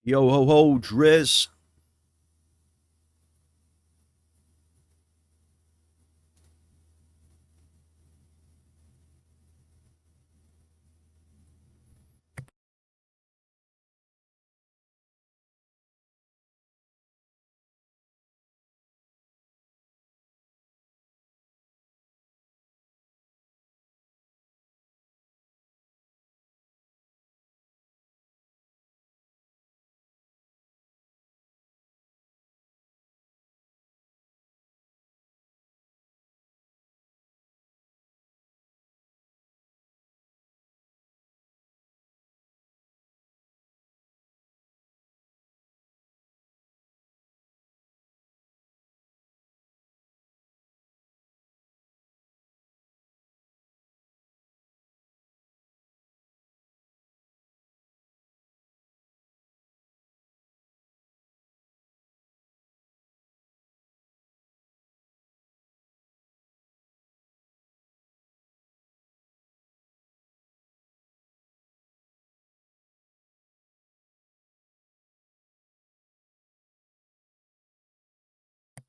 Yo ho ho, Driz.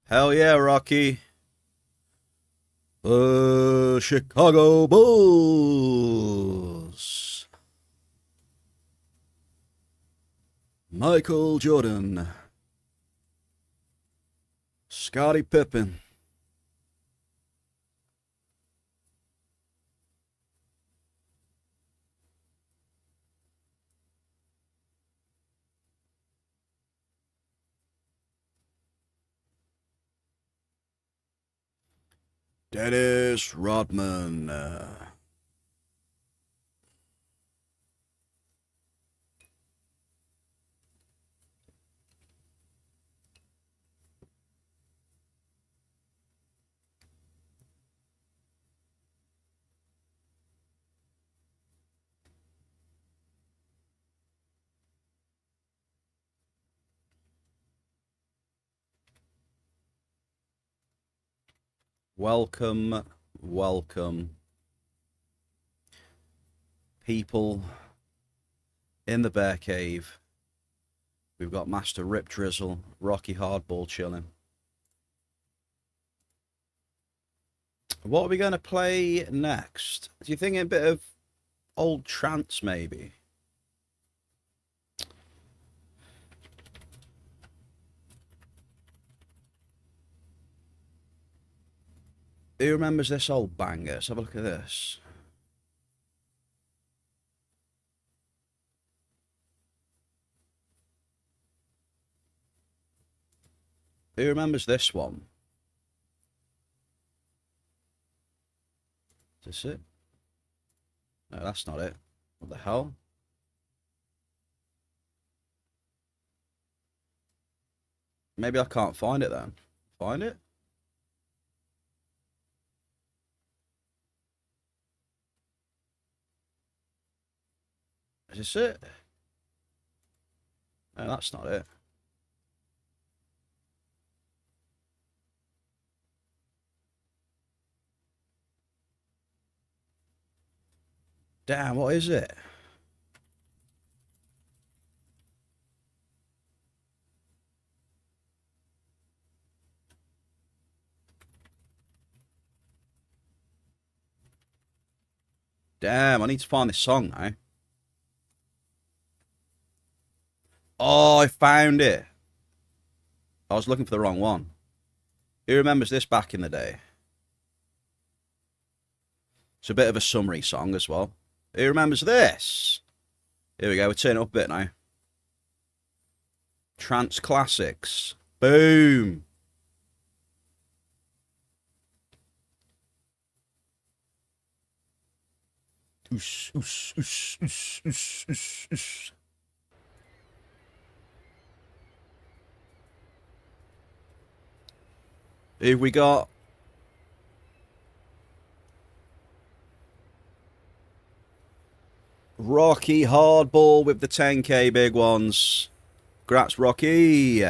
Hell yeah, Rocky. Chicago Bulls. Michael Jordan. Scottie Pippen. Dennis Rodman. Welcome, welcome, people in the Bear Cave. We've got Master Rip Drizzle, Rocky Hardball chilling. What are we going to play next? Do you think a bit of old trance, maybe? Who remembers this old banger? Let's have a look at this. Who remembers this one? Is this it? No, that's not it. What the hell? Maybe I can't find it then. Find it? Is this it? No, that's not it. Damn, what is it? Damn, I need to find this song now. Oh, I found it. I was looking for the wrong one. Who remembers this back in the day? It's a bit of a summary song as well. Who remembers this? Here we go, we're turning up a bit now. Trance Classics. Boom. Oosh, oosh, oosh, oosh, oosh, oosh, oosh. Who've we got? Rocky Hardball with the 10k big ones. Grats, Rocky.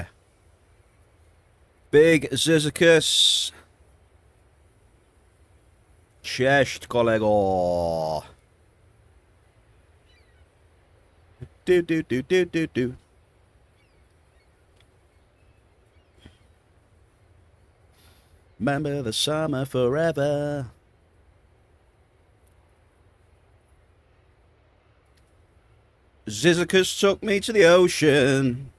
Big Zizicus. Cześć, kolego. Do. Remember the summer forever. Zizicus took me to the ocean,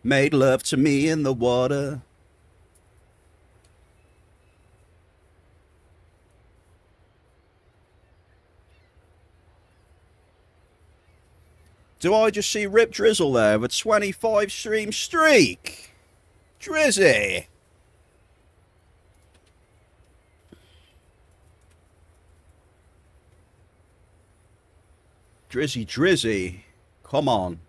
made love to me in the water. Do I just see Rip Drizzle there with a 25 stream streak? Drizzy. Drizzy. Come on.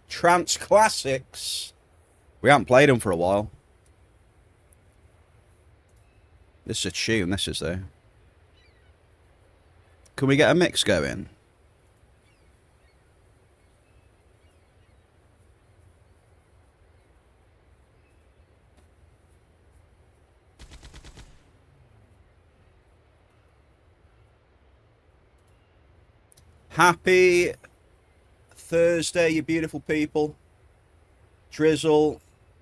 Trance Classics. We haven't played them for a while. This is a tune, this is though. Can we get a mix going? Happy Thursday, you beautiful people. Drizzle,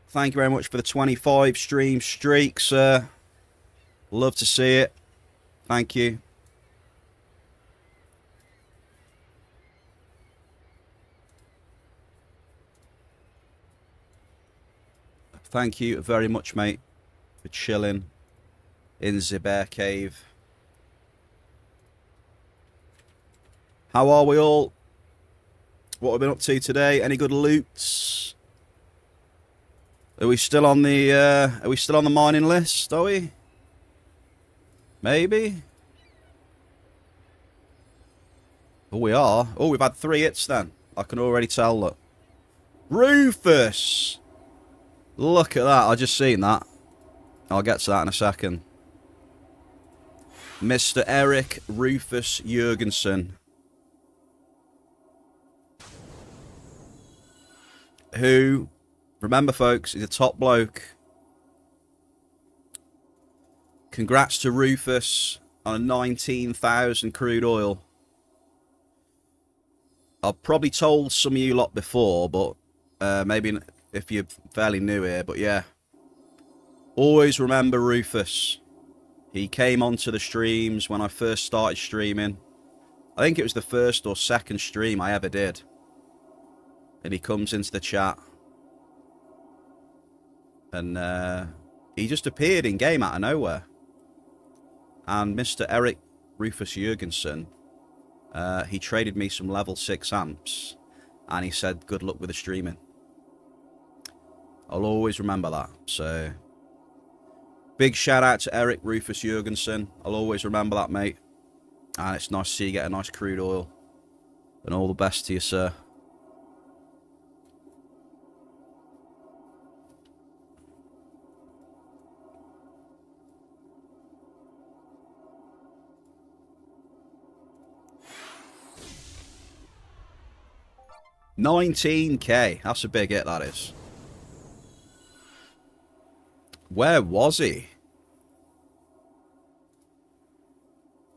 thank you very much for the 25 stream streak, sir. Love to see it. Thank you. Thank you very much, mate, for chilling in the bear cave. How are we all? What have we been up to today? Any good loots? Are we still on the mining list, are we? Maybe? Oh, we are. Oh, we've had 3 hits then. I can already tell, look. Rufus! Look at that, I just seen that. I'll get to that in a second. Mr. Eric Rufus Jurgensen. Who, remember folks, is a top bloke. Congrats to Rufus on a 19,000 crude oil. I've probably told some of you lot before, but maybe if you're fairly new here, but yeah. Always remember Rufus. He came onto the streams when I first started streaming. I think it was the first or second stream I ever did. And he comes into the chat. And he just appeared in game out of nowhere. And Mr. Eric Rufus Jurgensen, he traded me some level 6 amps. And he said, good luck with the streaming. I'll always remember that. So, big shout out to Eric Rufus Jurgensen. I'll always remember that, mate. And it's nice to see you get a nice crude oil. And all the best to you, sir. $19K. That's a big hit, that is. Where was he?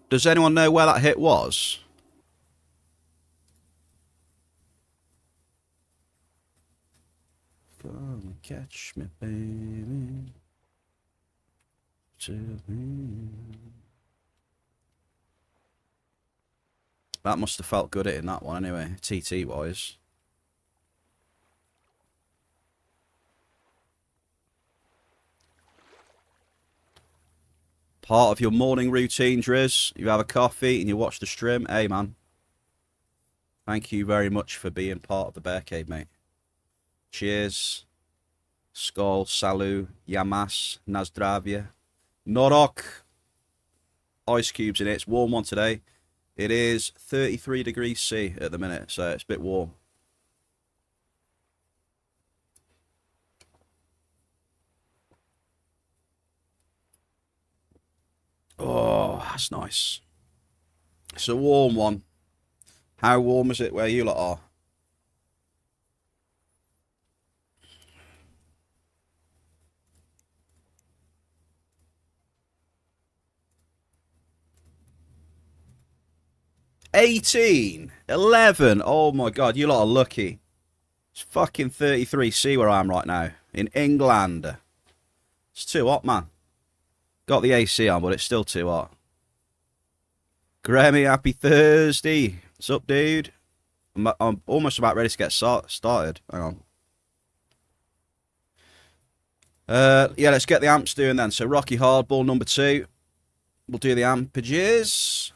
Does anyone know where that hit was? Come and catch me, baby. That must have felt good hitting that one anyway, TT wise. Part of your morning routine, Driz. You have a coffee and you watch the stream. Hey, man. Thank you very much for being part of the Bear Cave, mate. Cheers. Skol, salut, yamas, nazdravia. Norok. Ice cubes in it. It's a warm one today. It is 33 degrees C at the minute, so it's a bit warm. Oh, that's nice. It's a warm one. How warm is it where you lot are? $18, $11. Oh my God, you lot are lucky. It's fucking 33C where I am right now. In England. It's too hot, man. Got the AC on, but it's still too hot. Grammy, happy Thursday. What's up, dude? I'm almost about ready to get started. Hang on. Yeah, let's get the amps doing then. So Rocky Hardball number 2. We'll do the ampages.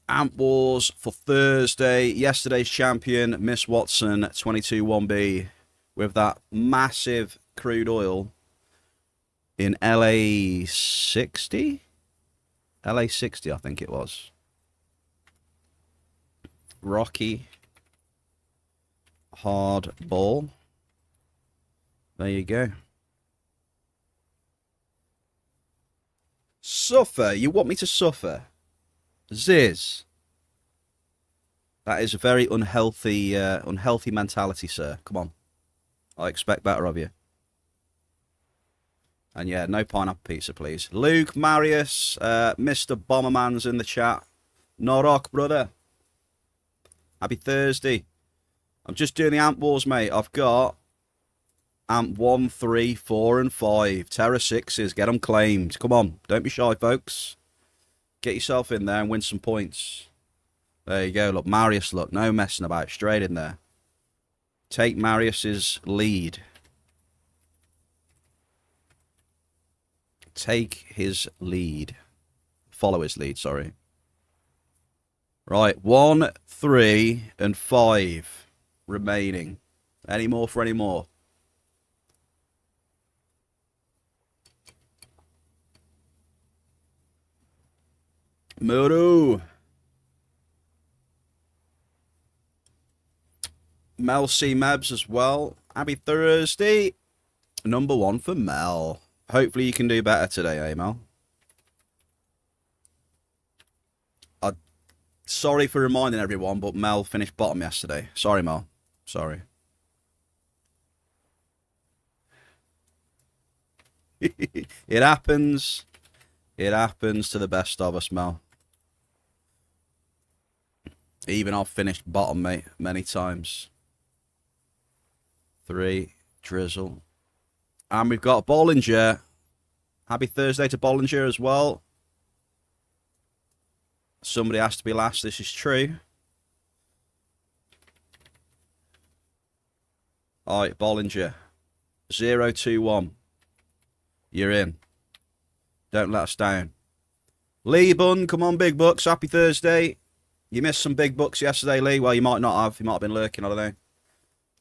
Amp Wars for Thursday. Yesterday's champion, Miss Watson, 22-1B, with that massive crude oil in LA 60? LA 60, I think it was. Rocky Hardball. There you go. Suffer? You want me to suffer? Ziz. That is a very unhealthy mentality, sir. Come on. I expect better of you. And yeah, no pineapple pizza, please. Luke, Marius, Mr. Bomberman's in the chat. Norok, brother. Happy Thursday. I'm just doing the amp wars, mate. I've got amp 1, 3, 4, and 5. Terra 6s. Get them claimed. Come on. Don't be shy, folks. Get yourself in there and win some points. There you go. Look, Marius, look. No messing about. Straight in there. Take Marius's lead. Take his lead. Follow his lead, sorry. Right, 1, 3, and 5 remaining. Any more for any more? Muru. Mel C. Mebs as well. Happy Thursday. Number 1 for Mel. Hopefully you can do better today, eh, Mel? Sorry for reminding everyone, but Mel finished bottom yesterday. Sorry, Mel. Sorry. It happens. It happens to the best of us, Mel. Even I've finished bottom, mate, many times. 3, Drizzle. And we've got Bollinger. Happy Thursday to Bollinger as well. Somebody has to be last. This is true. All right, Bollinger. 021. You're in. Don't let us down. Lee Bunn, come on, big bucks. Happy Thursday. You missed some big bucks yesterday, Lee. Well, you might not have. You might have been lurking, I don't know. I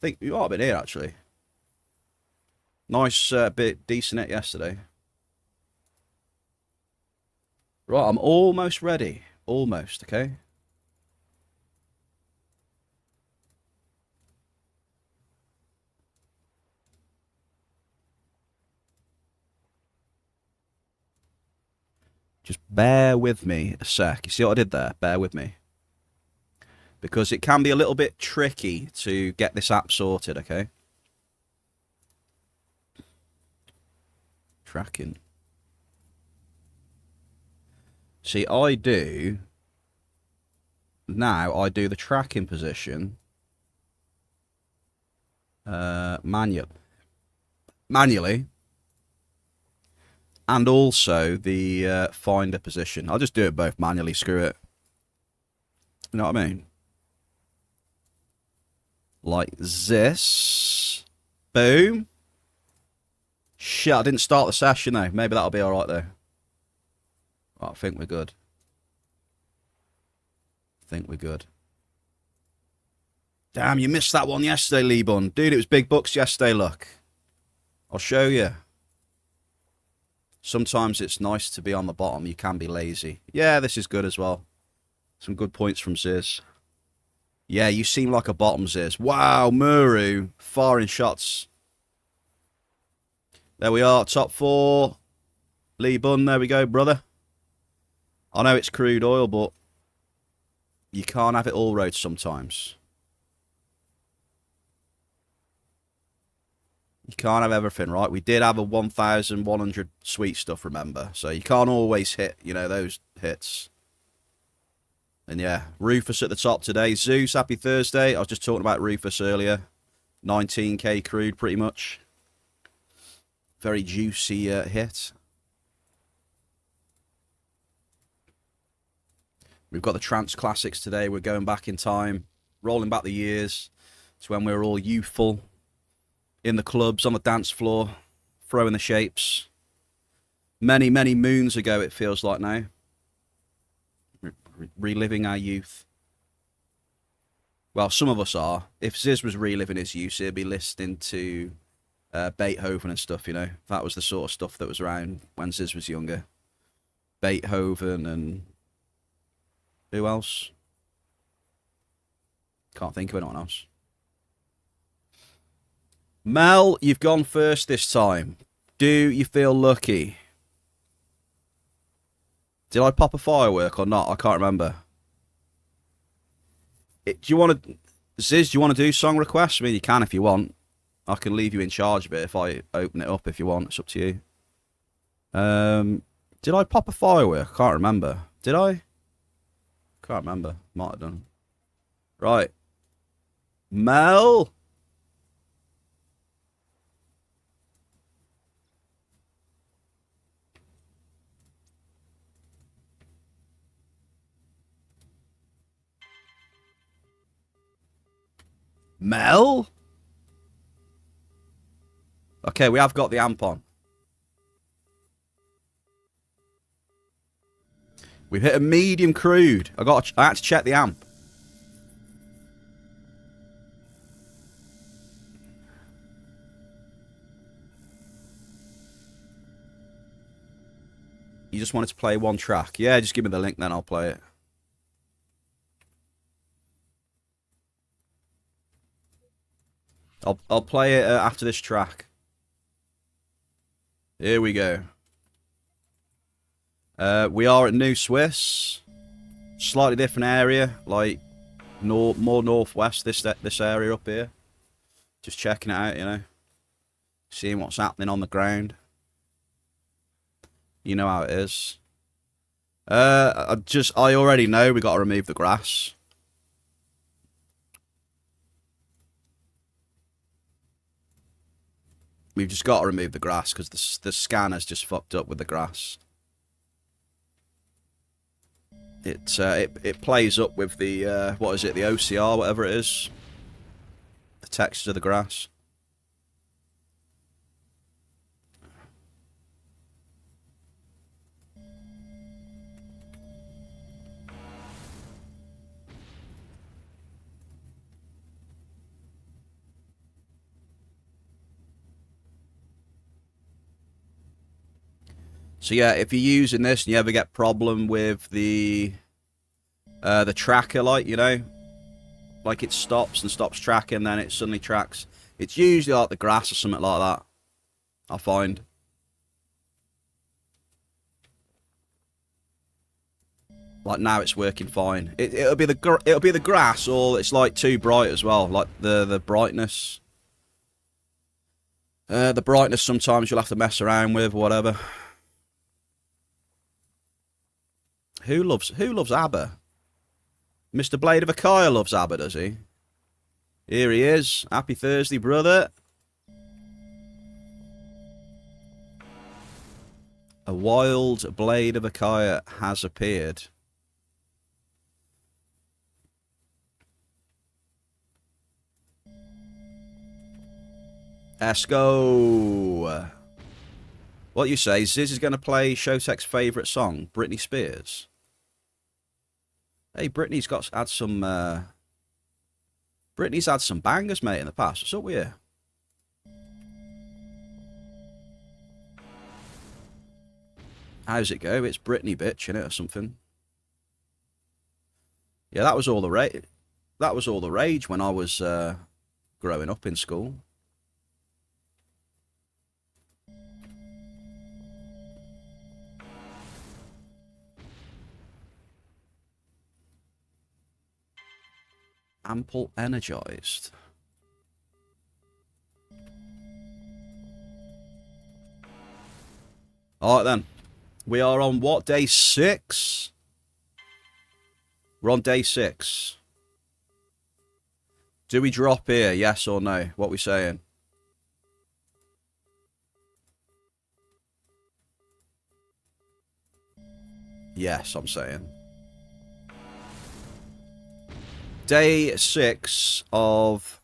think you might have been here, actually. Nice bit decent hit yesterday. Right, I'm almost ready. Almost, okay? Just bear with me a sec. You see what I did there? Bear with me. Because it can be a little bit tricky to get this app sorted, okay? Tracking. See, I do the tracking position manually, and also the finder position. I'll just do it both manually, screw it. You know what I mean? Like this. Boom. Shit, I didn't start the session though. Maybe that'll be alright though. I think we're good. Damn, you missed that one yesterday, Lee Bun. Dude, it was big bucks yesterday, look. I'll show you. Sometimes it's nice to be on the bottom. You can be lazy. Yeah, this is good as well. Some good points from Ziz. Yeah, you seem like a bottom, Ziz. Wow, Muru. Firing shots. There we are, top 4. Lee Bun, there we go, brother. I know it's crude oil, but you can't have it all roads sometimes. You can't have everything, right? We did have a 1,100 sweet stuff, remember? So you can't always hit, you know, those hits. And yeah, Rufus at the top today. Zeus, happy Thursday. I was just talking about Rufus earlier. 19k crude, pretty much. Very juicy hit. We've got the trance classics today. We're going back in time, rolling back the years to when we were all youthful, in the clubs, on the dance floor, throwing the shapes. Many, many moons ago, it feels like now. Reliving our youth. Well, some of us are. If Ziz was reliving his youth, he'd be listening to Beethoven and stuff, you know. That was the sort of stuff that was around when Ziz was younger. Beethoven and... who else? Can't think of anyone else. Mel, you've gone first this time. Do you feel lucky? Did I pop a firework or not? I can't remember. Do you want to... Ziz, do you want to do song requests? I mean, you can if you want. I can leave you in charge of it if I open it up if you want. It's up to you. Did I pop a firework? I can't remember. Did I? Can't remember. Might have done. Right. Mel? Mel? Okay, we have got the amp on. We've hit a medium crude. I had to check the amp. You just wanted to play one track. Yeah, just give me the link then I'll play it. I'll play it after this track. Here we go. We are at New Swiss. Slightly different area, like more northwest. This area up here. Just checking it out, you know, seeing what's happening on the ground. You know how it is. I already know we got to remove the grass. We've just got to remove the grass because the scanner's just fucked up with the grass. It plays up with the what is it, the OCR, whatever it is, the texture of the grass. So yeah, if you're using this and you ever get problem with the tracker, like, you know, like it stops tracking, then it suddenly tracks. It's usually like the grass or something like that, I find. Like now it's working fine. It'll be the grass, or it's like too bright as well, like the brightness. The brightness sometimes you'll have to mess around with, whatever. Who loves ABBA? Mr. Blade of Achaia loves ABBA, does he? Here he is. Happy Thursday, brother. A wild Blade of Achaia has appeared. Let's go. What you say? Ziz is going to play Showtek's favourite song, Britney Spears. Hey, Britney's had some. Britney's had some bangers, mate, in the past. What's up with you? How's it go? It's Britney, bitch, innit, or something? Yeah, that was all the rage. That was all the rage when I was growing up in school. Ample energized. Alright then. We are on what? Day 6? We're on day 6. Do we drop here? Yes or no? What we saying? Yes, I'm saying. Day 6 of...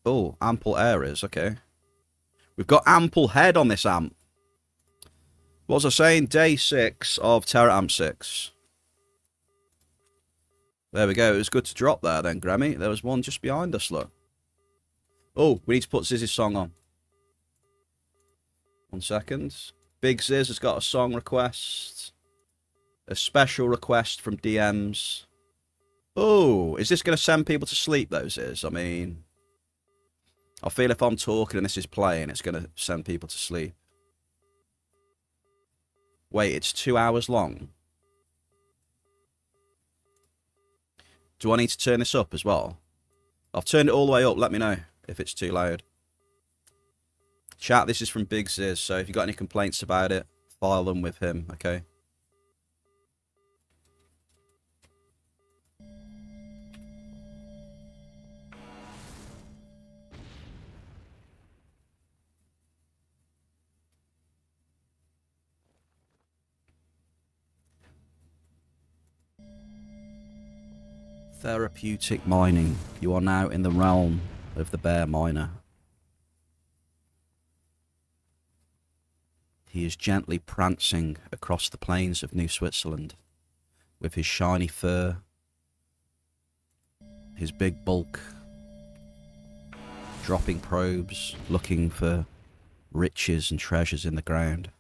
Oh, ample areas. Okay. We've got ample head on this amp. What was I saying? Day 6 of Terra Amp 6. There we go. It was good to drop there then, Grammy. There was one just behind us, look. Oh, we need to put Ziz's song on. 1 second. Big Ziz has got a song request. A special request from DMs. Oh, is this going to send people to sleep, though, Ziz? I mean, I feel if I'm talking and this is playing, it's going to send people to sleep. Wait, it's 2 hours long. Do I need to turn this up as well? I've turned it all the way up. Let me know if it's too loud. Chat, this is from Big Ziz, so if you've got any complaints about it, file them with him, okay? Therapeutic mining. You are now in the realm of the bear miner. He is gently prancing across the plains of New Switzerland with his shiny fur, his big bulk, dropping probes, looking for riches and treasures in the ground.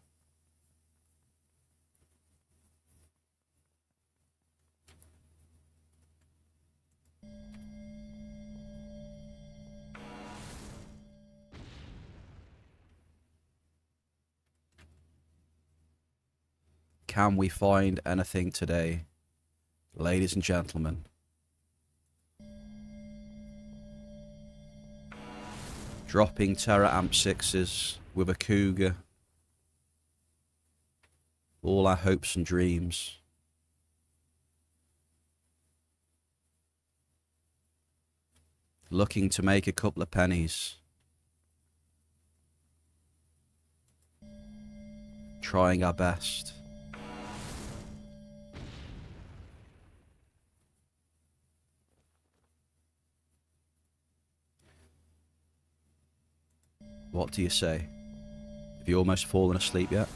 Can we find anything today, ladies and gentlemen? Dropping Terra Amp 6s with a cougar. All our hopes and dreams. Looking to make a couple of pennies. Trying our best. What do you say? Have you almost fallen asleep yet?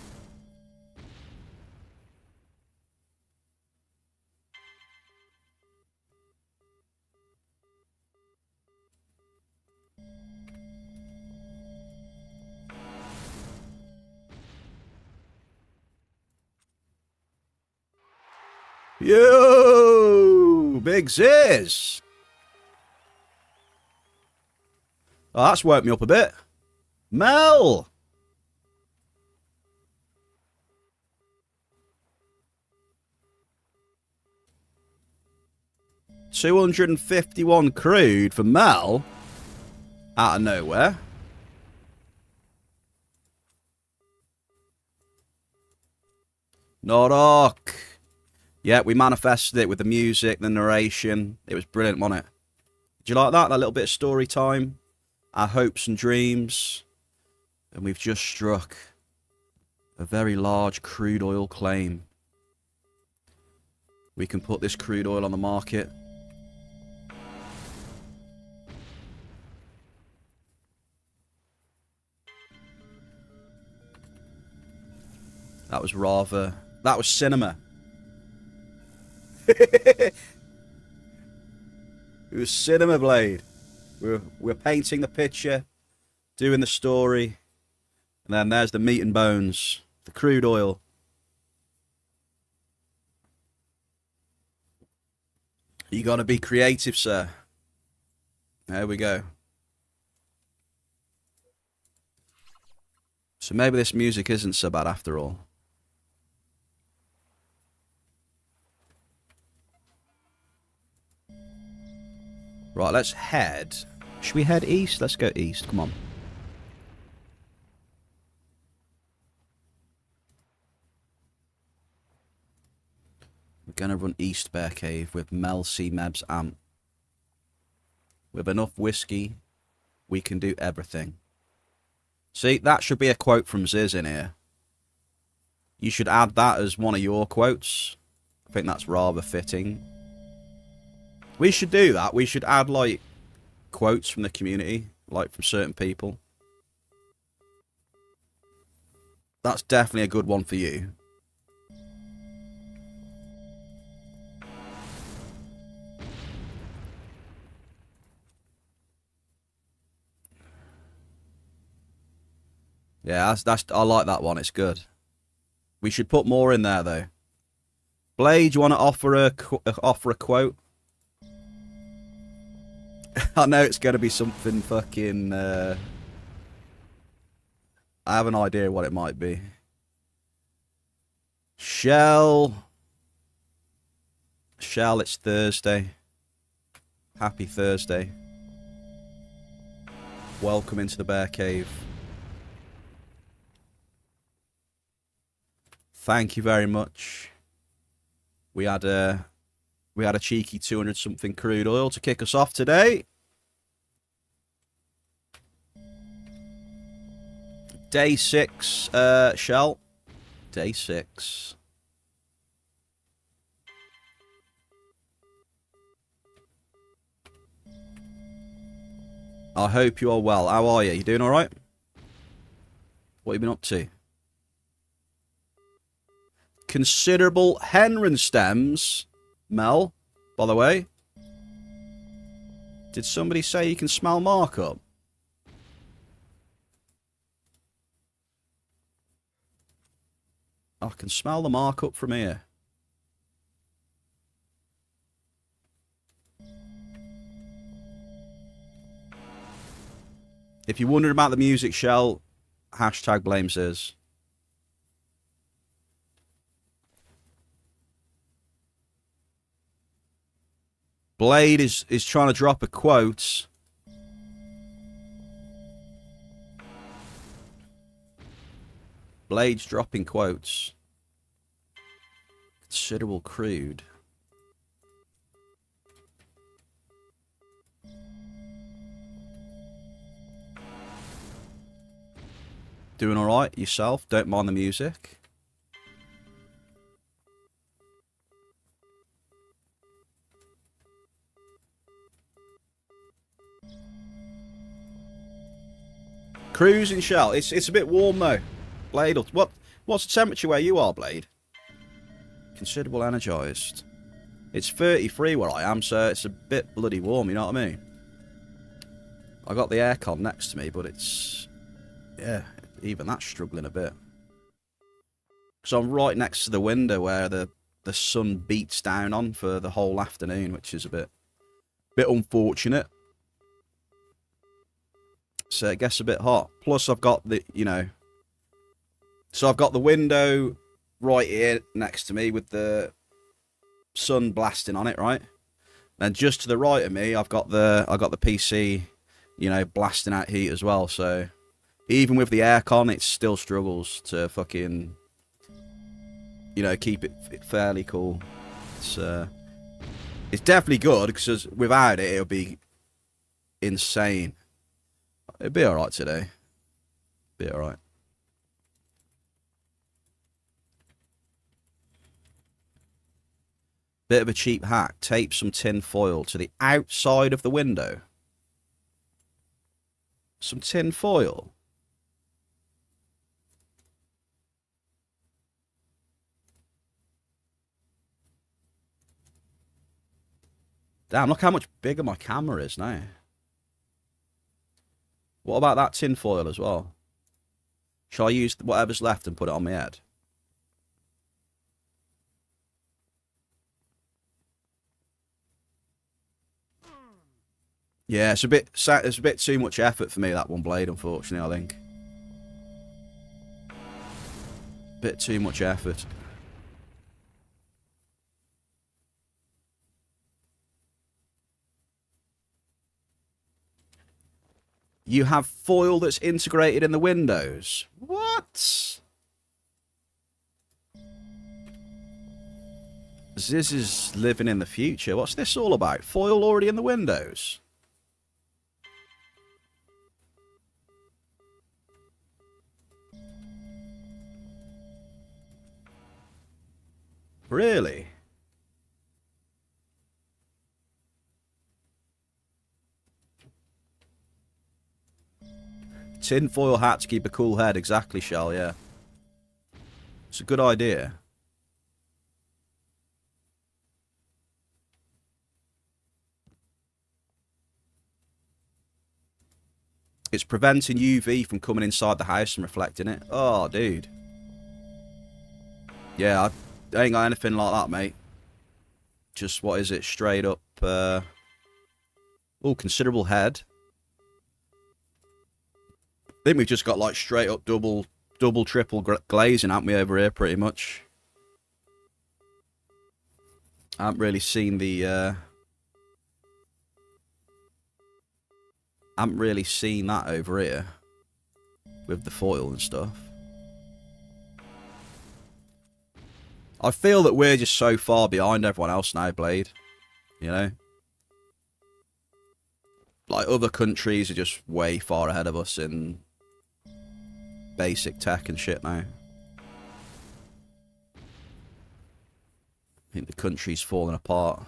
Yo! Big Ziz! Oh, that's woke me up a bit. Mel! $251 crude for Mel? Out of nowhere. Norok. Yeah, we manifested it with the music, the narration. It was brilliant, wasn't it? Did you like that? That little bit of story time? Our hopes and dreams. And we've just struck a very large crude oil claim. We can put this crude oil on the market. That was rather... That was cinema. It was cinema, Blade. We're painting the picture, doing the story, and then there's the meat and bones, the crude oil. You got to be creative, sir. There we go. So maybe this music isn't so bad after all. Right, let's head. Should we head east? Let's go east. Come on. We're going to run east Bear Cave with Mel C. Meb's amp. With enough whiskey, we can do everything. See, that should be a quote from Ziz in here. You should add that as one of your quotes. I think that's rather fitting. We should do that. We should add, like, quotes from the community, like from certain people. That's definitely a good one for you. Yeah, that's I like that one. It's good. We should put more in there though. Blade, you want to offer a quote? I know it's going to be something fucking. I have an idea what it might be. Shell, it's Thursday. Happy Thursday. Welcome into the Bear Cave. Thank you very much. We had a cheeky 200 something crude oil to kick us off today. Day 6, Shell. Day 6. I hope you are well. How are you? You doing alright? What have you been up to? Considerable Henron stems, Mel, by the way. Did somebody say you can smell markup? I can smell the markup from here. If you're wondering about the music, Shell, hashtag #BlameSiz. Blade is trying to drop a quote. Blade's dropping quotes. Considerable crude. Doing alright yourself? Don't mind the music. Cruising, Shell. It's a bit warm though. Blade, what's the temperature where you are, Blade? Considerable energised. It's 33 where I am, so it's a bit bloody warm, you know what I mean? I got the aircon next to me, but it's... yeah, even that's struggling a bit. So I'm right next to the window where the sun beats down on for the whole afternoon, which is a bit unfortunate. So it gets a bit hot. Plus I've got the, you know... So I've got the window right here next to me with the sun blasting on it, right? And just to the right of me, I've got the PC, you know, blasting out heat as well. So even with the aircon, it still struggles to fucking, you know, keep it fairly cool. It's definitely good because without it, it'll be insane. It'll be all right today. Be all right. Bit of a cheap hack. Tape some tin foil to the outside of the window. Some tin foil. Damn, look how much bigger my camera is now. What about that tin foil as well? Shall I use whatever's left and put it on my head? Yeah, it's a bit too much effort for me, that one, Blade, unfortunately, I think. Bit too much effort. You have foil that's integrated in the windows. What? Ziz is living in the future. What's this all about? Foil already in the windows? Really? Tinfoil hat to keep a cool head. Exactly, Shell, yeah. It's a good idea. It's preventing UV from coming inside the house and reflecting it. Oh, dude. Yeah, I ain't got anything like that, mate. Just, what is it? Straight up, oh, considerable head. I think we've just got, like, straight up double, triple glazing, haven't we, over here, pretty much. I haven't really seen the, I haven't really seen that over here with the foil and stuff. I feel that we're just so far behind everyone else now, Blade. You know? Like, other countries are just way far ahead of us in basic tech and shit now. I think the country's falling apart.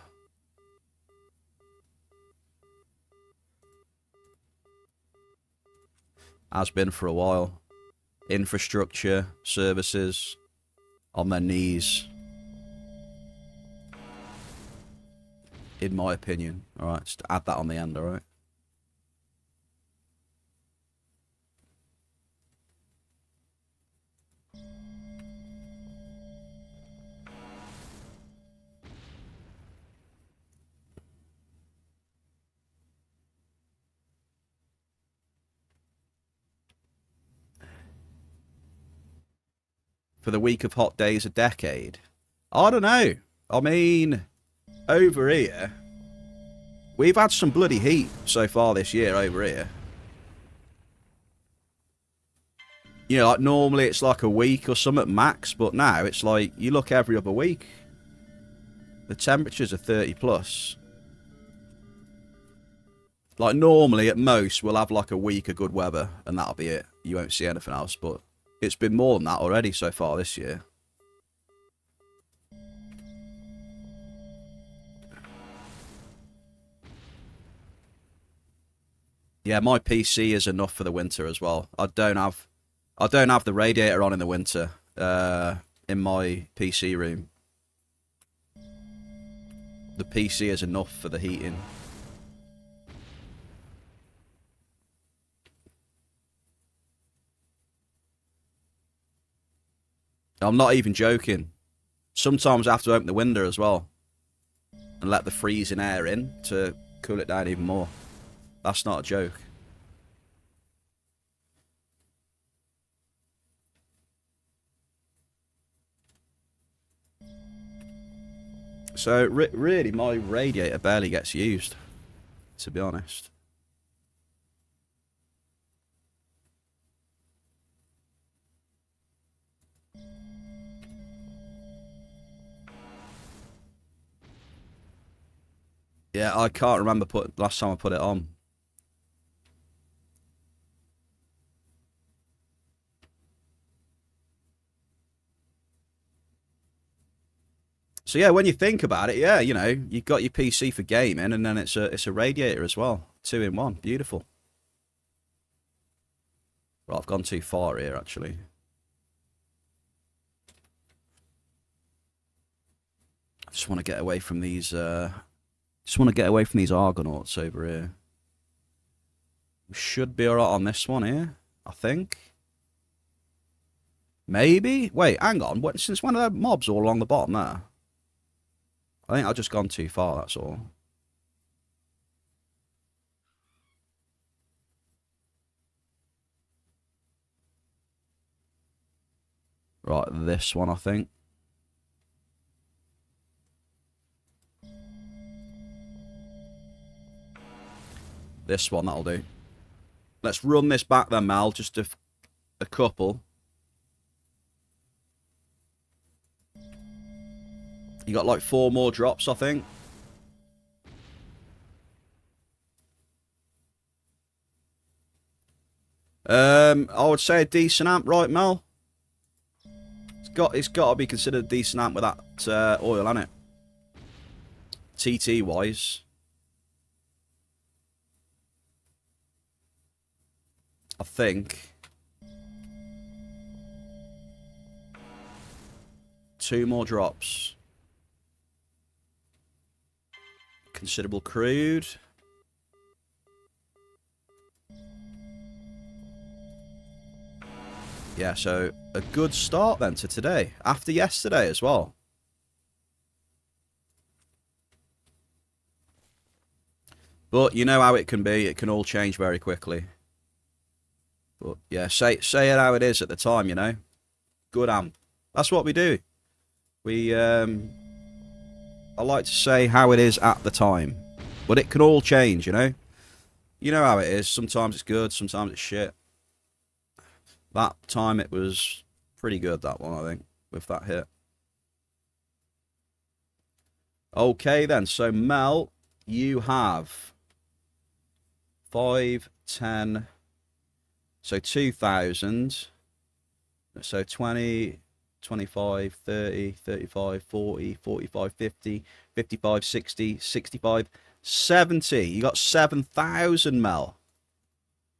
Has been for a while. Infrastructure, services, on their knees. In my opinion. Alright, just add that on the end, alright? For the week of hot days, a decade. I don't know. I mean, over here, we've had some bloody heat so far this year over here. You know, like normally it's like a week or something at max, but now it's like you look every other week. The temperatures are 30 plus. Like normally at most we'll have like a week of good weather and that'll be it. You won't see anything else, but it's been more than that already so far this year. Yeah, my PC is enough for the winter as well. I don't have the radiator on in the winter in my PC room. The PC is enough for the heating. I'm not even joking. Sometimes I have to open the window as well and let the freezing air in to cool it down even more. That's not a joke. So, really, my radiator barely gets used, to be honest. Yeah, I can't remember last time I put it on. So yeah, when you think about it, yeah, you know, you've got your PC for gaming, and then it's a radiator as well, 2 in 1, beautiful. Right, I've gone too far here actually. I just want to get away from these. Argonauts over here. We should be alright on this one here, I think. Maybe. Wait, hang on. Since when are there mobs all along the bottom there? I think I've just gone too far, that's all. Right, this one, I think. This one, that'll do. Let's run this back then, Mal. Just a couple. You got like 4 more drops, I think. I would say a decent amp, right, Mel? it's got to be considered a decent amp with that oil, hasn't it? TT wise, I think 2 more drops. Considerable crude. Yeah, so a good start then to today. After yesterday as well. But you know how it can be. It can all change very quickly. But yeah, say it how it is at the time, you know. Good amp. That's what we do. I like to say how it is at the time. But it can all change, you know. You know how it is. Sometimes it's good, sometimes it's shit. That time it was pretty good, that one, I think, with that hit. Okay, then. So, Mel, you have 5, 10, so 2,000. So 20, 25, 30, 35, 40, 45, 50, 55, 60, 65, 70. You got 7,000, Mel.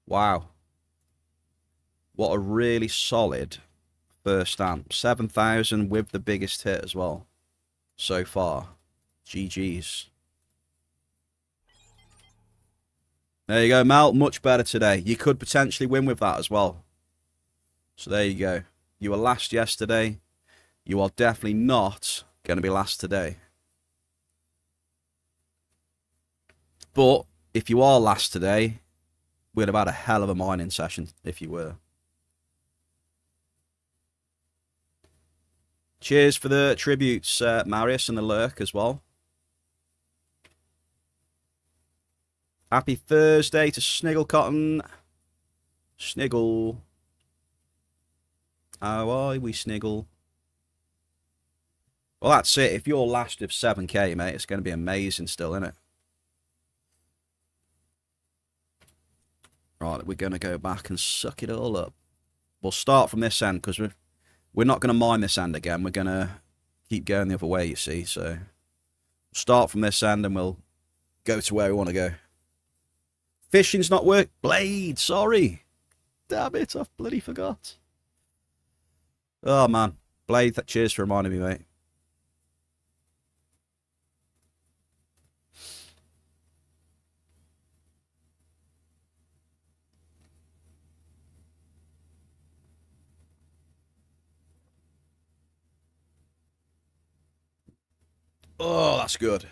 Wow. What a really solid first amp. 7,000 with the biggest hit as well so far. GG's. There you go, Mel. Much better today. You could potentially win with that as well. So there you go. You were last yesterday. You are definitely not going to be last today. But if you are last today, we'd have had a hell of a mining session if you were. Cheers for the tributes, Marius, and the lurk as well. Happy Thursday to Sniggle Cotton. Sniggle. How are we, Sniggle? Well, that's it. If you're last of 7k, mate, it's going to be amazing still, isn't it? Right, we're going to go back and suck it all up. We'll start from this end, because we're not going to mine this end again. We're going to keep going the other way, you see. So, we'll start from this end, and we'll go to where we want to go. Fishing's not work. Blade, sorry. Damn it, I bloody forgot. Oh, man. Blade, cheers for reminding me, mate. Oh, that's good.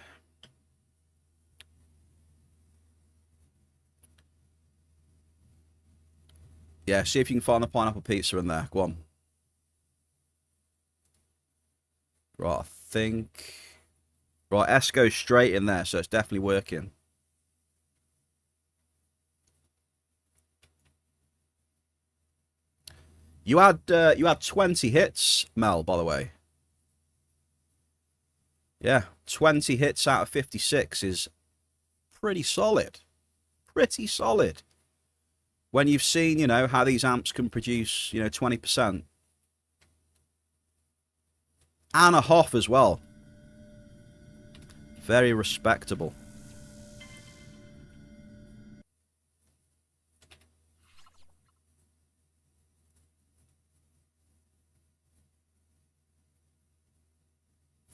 Yeah, see if you can find the pineapple pizza in there. Go on. Right, I think... Right, S goes straight in there, so it's definitely working. You had 20 hits, Mel, by the way. Yeah, 20 hits out of 56 is pretty solid. Pretty solid. When you've seen, you know, how these amps can produce, you know, 20%. And a Hoff as well. Very respectable.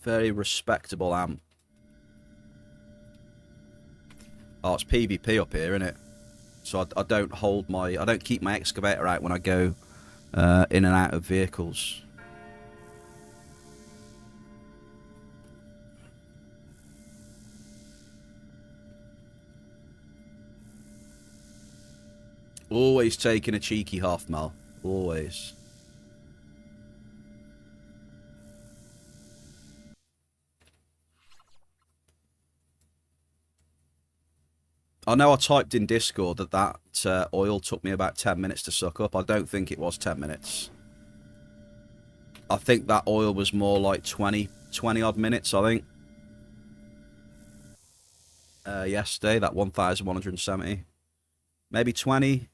Very respectable amp. Oh, it's PvP up here, isn't it? So I don't keep my excavator out when I go in and out of vehicles. Always taking a cheeky half, Mel. Always. I know I typed in Discord that oil took me about 10 minutes to suck up. I don't think it was 10 minutes. I think that oil was more like 20 odd minutes, I think. Yesterday, that 1,170. Maybe 20.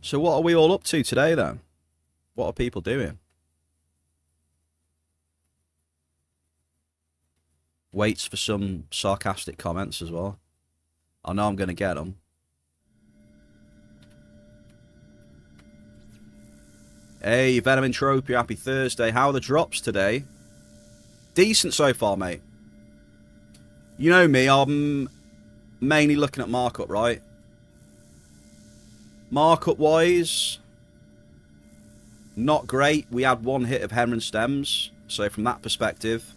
So what are we all up to today then? What are people doing? Waits for some sarcastic comments as well. I know I'm going to get them. Hey, Venom Entropia, happy Thursday. How are the drops today? Decent so far, mate. You know me, I'm mainly looking at markup, right? Markup-wise, not great. We had one hit of Henron stems, so from that perspective,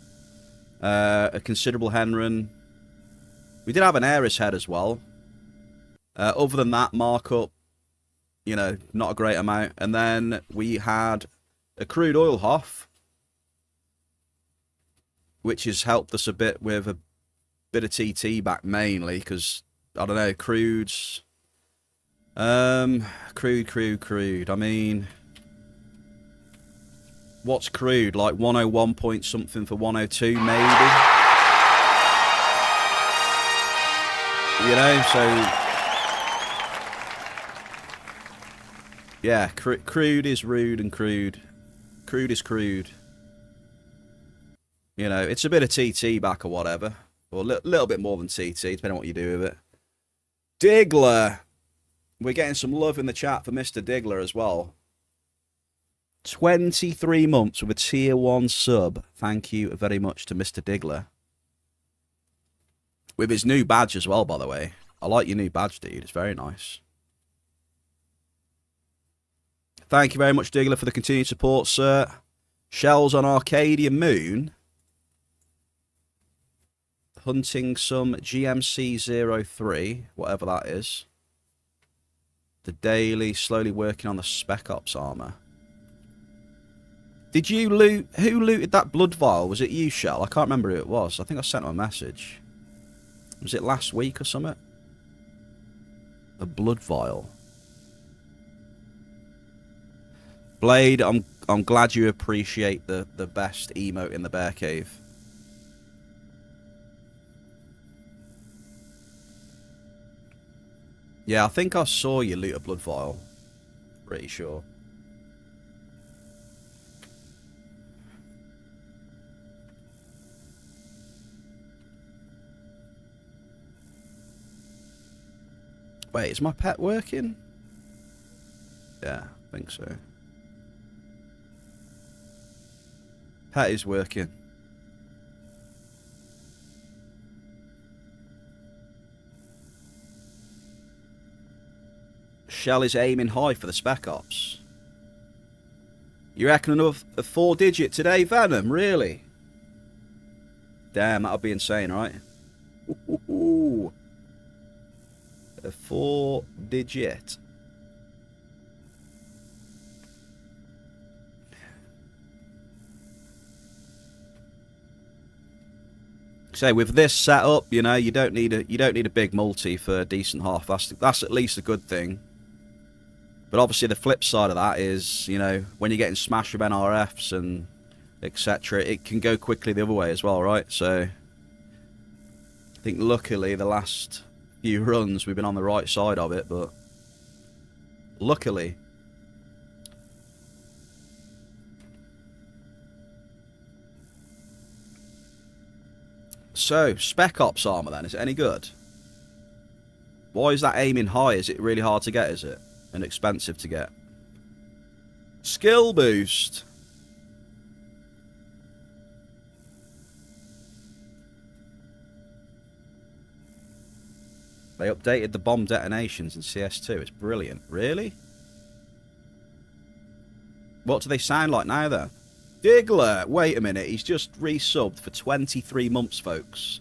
a considerable Henron. We did have an Ares head as well. Other than that, markup, you know, not a great amount. And then we had a crude oil Hoff, which has helped us a bit with a bit of TT back mainly, because, I don't know, crudes... Crude. I mean... What's crude? Like 101 point something for 102, maybe? You know, so... Yeah, crude is rude and crude. Crude is crude. You know, it's a bit of TT back or whatever. Or a little bit more than TT, depending on what you do with it. Diggler. We're getting some love in the chat for Mr. Diggler as well. 23 months with a tier 1 sub. Thank you very much to Mr. Diggler. With his new badge as well, by the way. I like your new badge, dude. It's very nice. Thank you very much, Diggler, for the continued support, sir. Shells on Arcadia Moon. Hunting some GMC-03, whatever that is. The daily, slowly working on the Spec Ops armor. Did you loot... Who looted that blood vial? Was it you, Shell? I can't remember who it was. I think I sent him a message. Was it last week or something? A blood vial. Blade, I'm glad you appreciate the best emote in the bear cave. Yeah, I think I saw you loot a blood vial. Pretty sure. Wait, is my pet working? Yeah, I think so. Pet is working. Shell is aiming high for the Spec Ops. You reckon another a 4-digit today, Venom? Really? Damn, that'll be insane, right? Ooh. A 4-digit. So with this setup, you know, you don't need a big multi for a decent half. That's at least a good thing. But obviously the flip side of that is, you know, when you're getting smashed with NRFs and etc., it can go quickly the other way as well, right? So I think luckily the last few runs we've been on the right side of it, but luckily. So, Spec Ops armor then, is it any good? Why is that aiming high? Is it really hard to get, is it? And expensive to get? Skill boost. They updated the bomb detonations in CS2. It's brilliant. Really? What do they sound like now, then? Diggler! Wait a minute. He's just resubbed for 23 months, folks.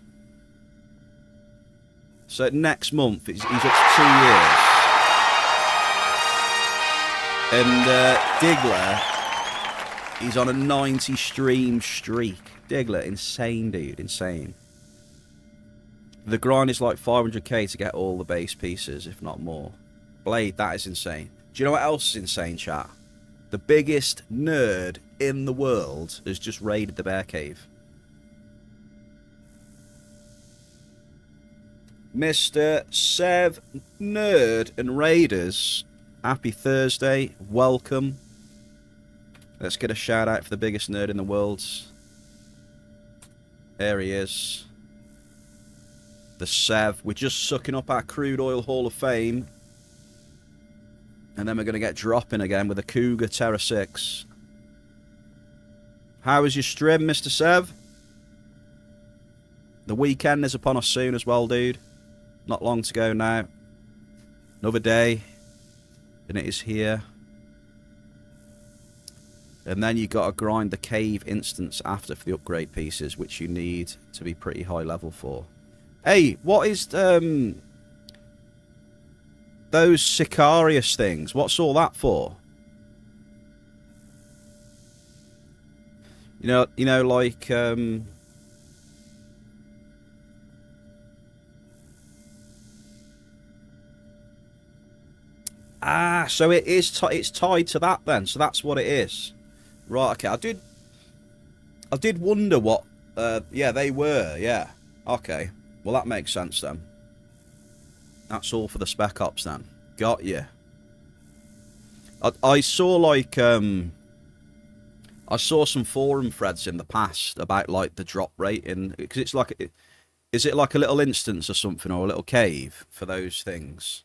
So next month, he's up to 2 years. And Diggler, he's on a 90 stream streak. Diggler, insane, dude. Insane. The grind is like 500k to get all the base pieces, if not more. Blade, that is insane. Do you know what else is insane, chat? The biggest nerd in the world has just raided the bear cave. Mr. Sev Nerd and Raiders Happy Thursday. Welcome. Let's get a shout out for the biggest nerd in the world. There he is. The Sev. We're just sucking up our crude oil Hall of Fame. And then we're going to get dropping again with a Cougar Terra 6. How was your stream, Mr. Sev? The weekend is upon us soon as well, dude. Not long to go now. Another day. And it is here. And then you got to grind the cave instance after for the upgrade pieces, which you need to be pretty high level for. Hey, what is those Sicarius things? What's all that for? You know, like so it is. It's tied to that then. So that's what it is. Right. Okay. I did wonder what. Yeah, they were. Yeah. Okay. Well, that makes sense then. That's all for the Spec Ops then. Got you. I saw like I saw some forum threads in the past about like the drop rate in, because it's like, is it like a little instance or something, or a little cave for those things?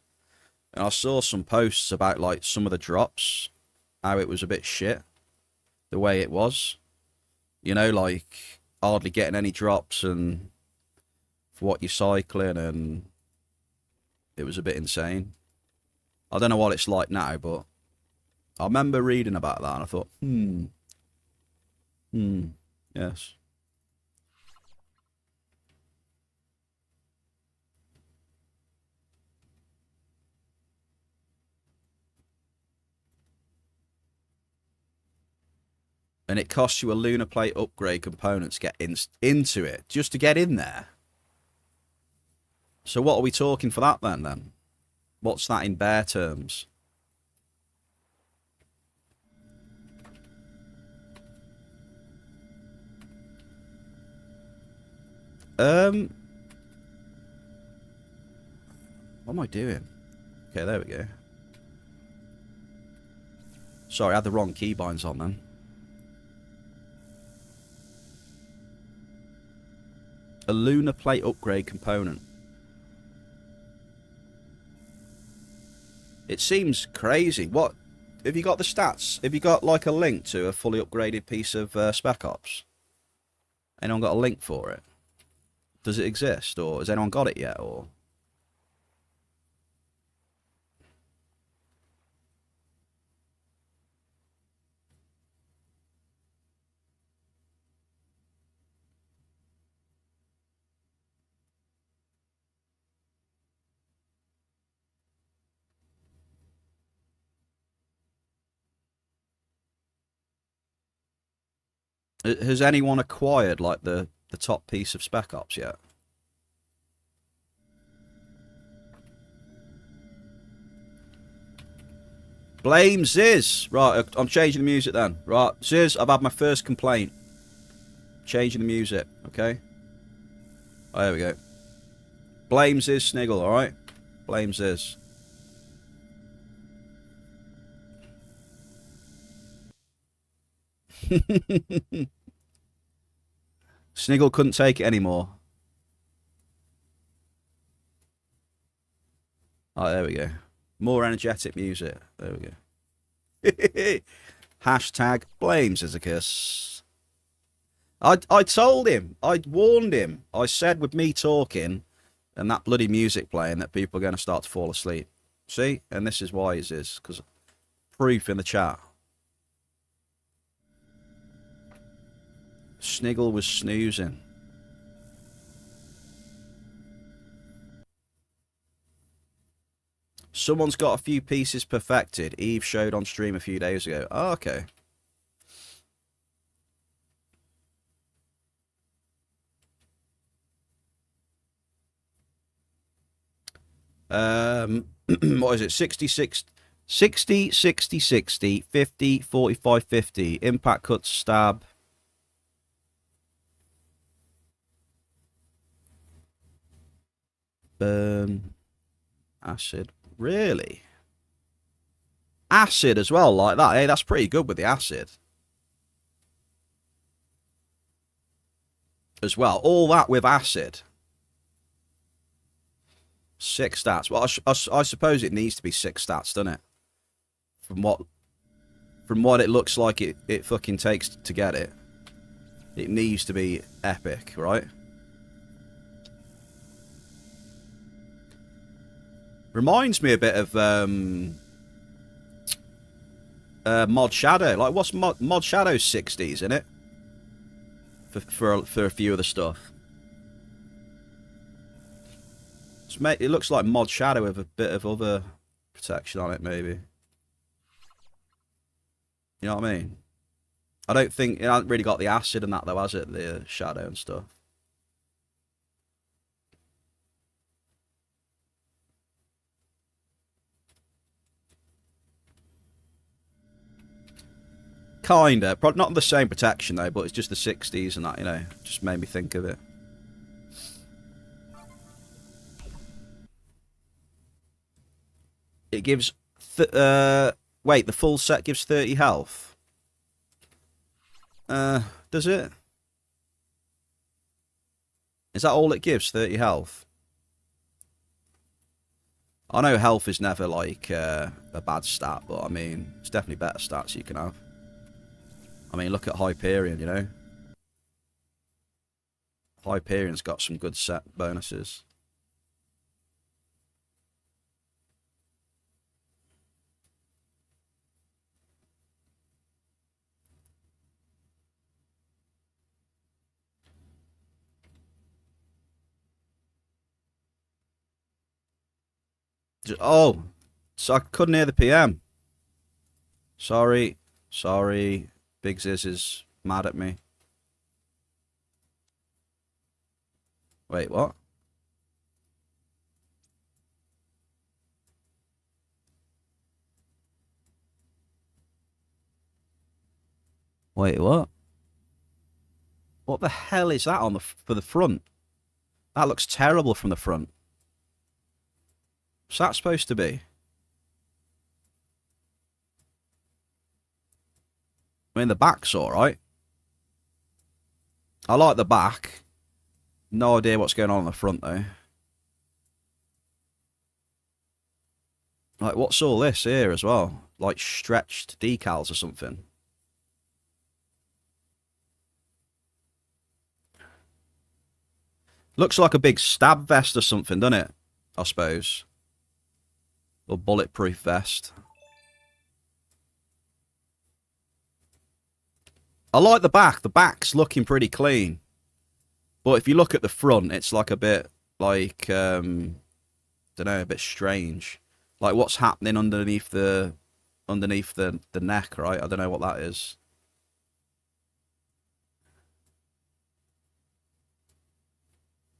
And I saw some posts about like some of the drops, how it was a bit shit, the way it was. You know, like hardly getting any drops and for what you're cycling, and it was a bit insane. I don't know what it's like now, but I remember reading about that and I thought, yes. And it costs you a lunar plate upgrade component to get into it, just to get in there. So what are we talking for that then? What's that in bare terms? What am I doing? Okay, there we go. Sorry, I had the wrong keybinds on then. A lunar plate upgrade component. It seems crazy. What? Have you got the stats? Have you got like a link to a fully upgraded piece of Spec Ops? Anyone got a link for it? Does it exist? Or has anyone got it yet? Or has anyone acquired like the top piece of Spec Ops yet? Blame Ziz. Right, I'm changing the music then. Right, Ziz, I've had my first complaint. Changing the music, okay? Oh, there we go. Blame Ziz Sniggle, alright? Blame Ziz. Sniggle couldn't take it anymore. Oh, there we go. More energetic music. There we go. Hashtag blame Zizicus. I told him. I warned him. I said with me talking and that bloody music playing that people are going to start to fall asleep. See? And this is why it is. Because proof in the chat. Sniggle was snoozing. Someone's got a few pieces perfected. Eve showed on stream a few days ago. Oh, okay. What is it? 66, 60, 60, 60, 50, 45, 50. Impact cuts, stab. Burn. Acid. Really? Acid as well, like that. Hey, that's pretty good with the acid. As well. All that with acid. 6 stats. Well, I suppose it needs to be 6 stats, doesn't it? From what it looks like it fucking takes to get it. It needs to be epic, right? Reminds me a bit of Mod Shadow. Like, what's Mod Shadow's 60s, isn't it? For a few of the stuff. It looks like Mod Shadow with a bit of other protection on it, maybe. You know what I mean? I don't think it hasn't really got the acid and that though, has it? The shadow and stuff. Kinda. Probably not the same protection though, but it's just the 60s and that, you know. Just made me think of it. It gives... wait, the full set gives 30 health? Does it? Is that all it gives, 30 health? I know health is never, like, a bad stat, but, I mean, it's definitely better stats you can have. I mean, look at Hyperion, you know? Hyperion's got some good set bonuses. Oh, so I couldn't hear the PM. Sorry. Big Ziz is mad at me. Wait, what? Wait, what? What the hell is that on for the front? That looks terrible from the front. What's that supposed to be? I mean, the back's alright. I like the back. No idea what's going on the front, though. Like, what's all this here as well? Like, stretched decals or something. Looks like a big stab vest or something, doesn't it? I suppose. Or bulletproof vest. I like the back. The back's looking pretty clean. But if you look at the front, it's like a bit, like, don't know, a bit strange. Like, what's happening underneath the neck, right? I don't know what that is.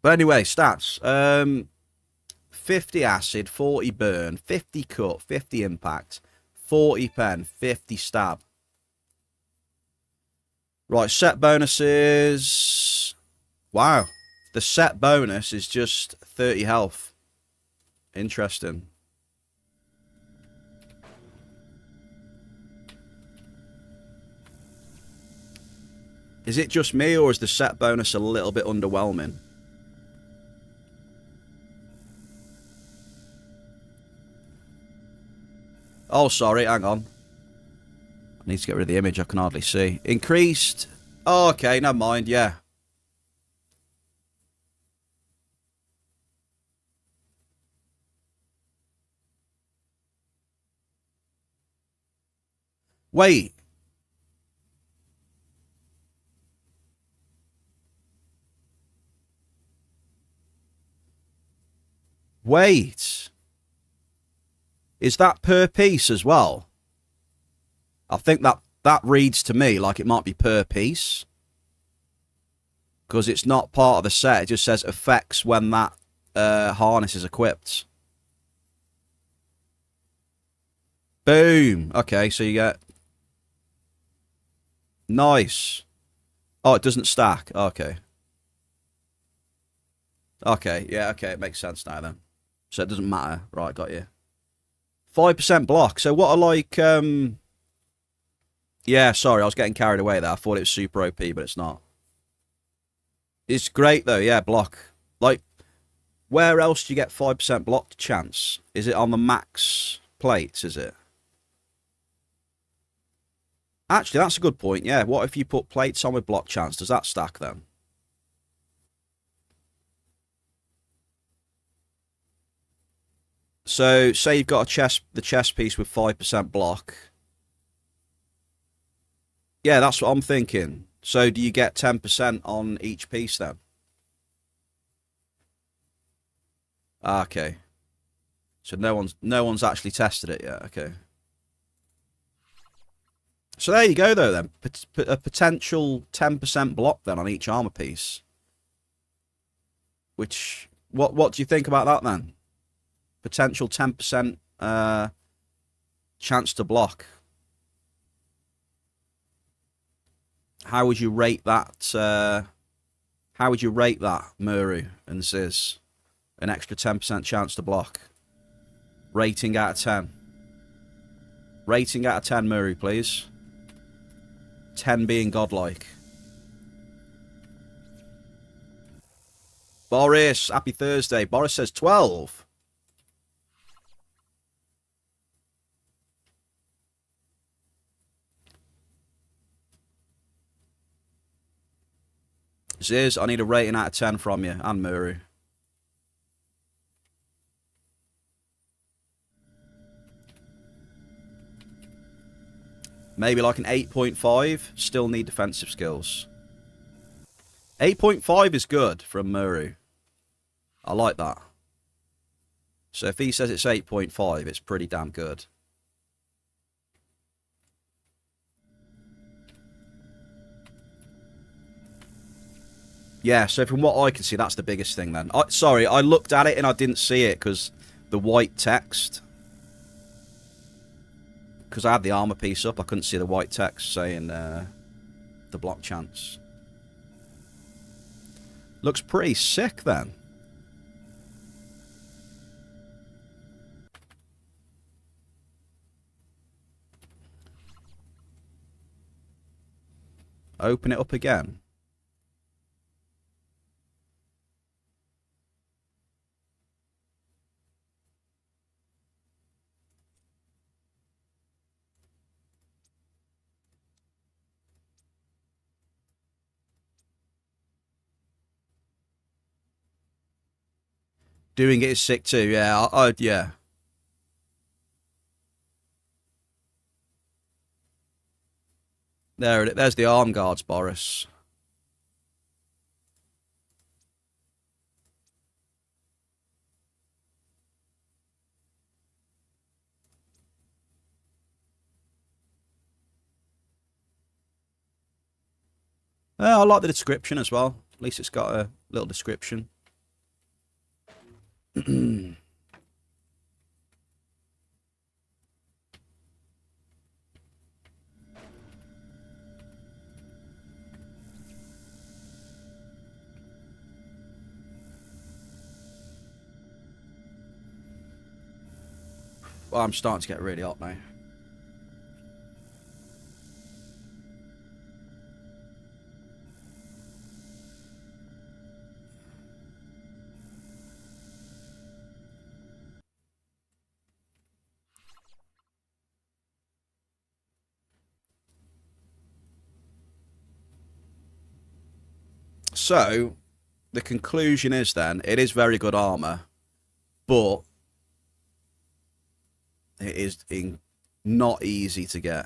But anyway, stats. 50 acid, 40 burn, 50 cut, 50 impact, 40 pen, 50 stab. Right, set bonuses. Wow. The set bonus is just 30 health. Interesting. Is it just me, or is the set bonus a little bit underwhelming? Oh, sorry, hang on. I need to get rid of the image, I can hardly see. Increased. Oh, okay, never mind, yeah. Wait. Wait. Is that per piece as well? I think that reads to me like it might be per piece. Because it's not part of the set. It just says effects when that harness is equipped. Boom. Okay, so you get... Nice. Oh, it doesn't stack. Okay. Okay, yeah, okay, it makes sense now then. So it doesn't matter. Right, got you. 5% block. So what are like... Yeah, sorry, I was getting carried away there. I thought it was super OP, but it's not. It's great, though. Yeah, block. Like, where else do you get 5% block chance? Is it on the max plates, is it? Actually, that's a good point. Yeah, what if you put plates on with block chance? Does that stack then? So, say you've got the chest piece with 5% block. Yeah, that's what I'm thinking. So, do you get 10% on each piece then? Ah, okay. So no one's actually tested it yet. Okay. So there you go, though. Then a potential 10% block then on each armor piece. Which what do you think about that then? Potential 10% chance to block. How would you rate that? How would you rate that, Muru and Ziz? An extra 10% chance to block. Rating out of 10. Rating out of 10, Muru, please. 10 being godlike. Boris, happy Thursday. Boris says 12. Ziz, I need a rating out of 10 from you and Muru. Maybe like an 8.5. Still need defensive skills. 8.5 is good from Muru. I like that. So if he says it's 8.5, it's pretty damn good. Yeah, so from what I can see, that's the biggest thing then. Sorry, I looked at it and I didn't see it because the white text. Because I had the armor piece up, I couldn't see the white text saying the block chance. Looks pretty sick then. Open it up again. Doing it is sick too, yeah. Yeah. There's the arm guards, Boris. I like the description as well. At least it's got a little description. Well, I'm starting to get really hot now. So, the conclusion is then, it is very good armor, but it is not easy to get.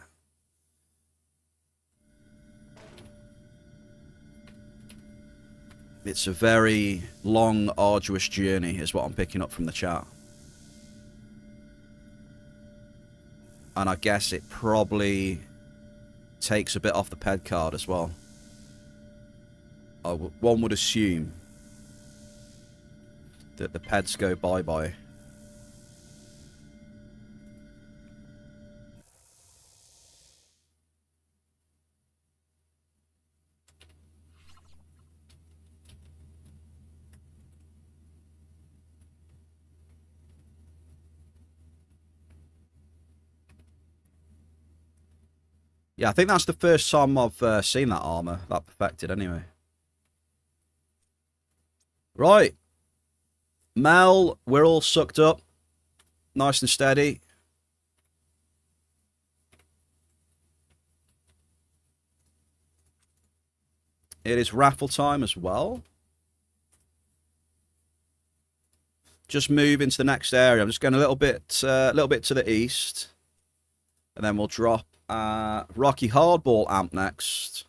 It's a very long, arduous journey, is what I'm picking up from the chat. And I guess it probably takes a bit off the PED card as well. One would assume that the PEDs go bye-bye. Yeah, I think that's the first time I've seen that armor, that perfected anyway. Right. Mel, we're all sucked up. Nice and steady. It is raffle time as well. Just move into the next area. I'm just going a little bit to the east. And then we'll drop Rocky Hardball amp next.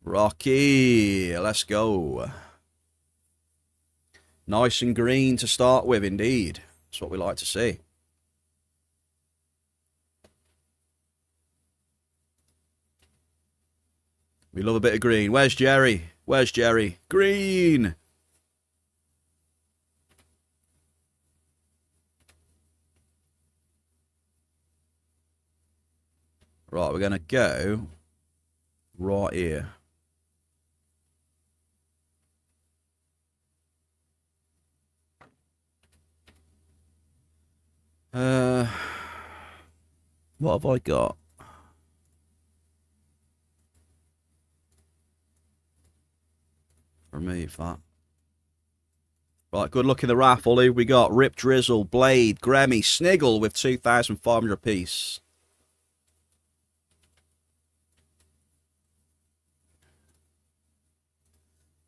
Rocky, let's go. Nice and green to start with, indeed. That's what we like to see. We love a bit of green. Where's Jerry? Where's Jerry? Green! Right, we're going to go right here. What have I got? Remove that. Right, good luck in the raffle. Who we got? Rip Drizzle, Blade, Gremmy, Sniggle with 2,500 apiece.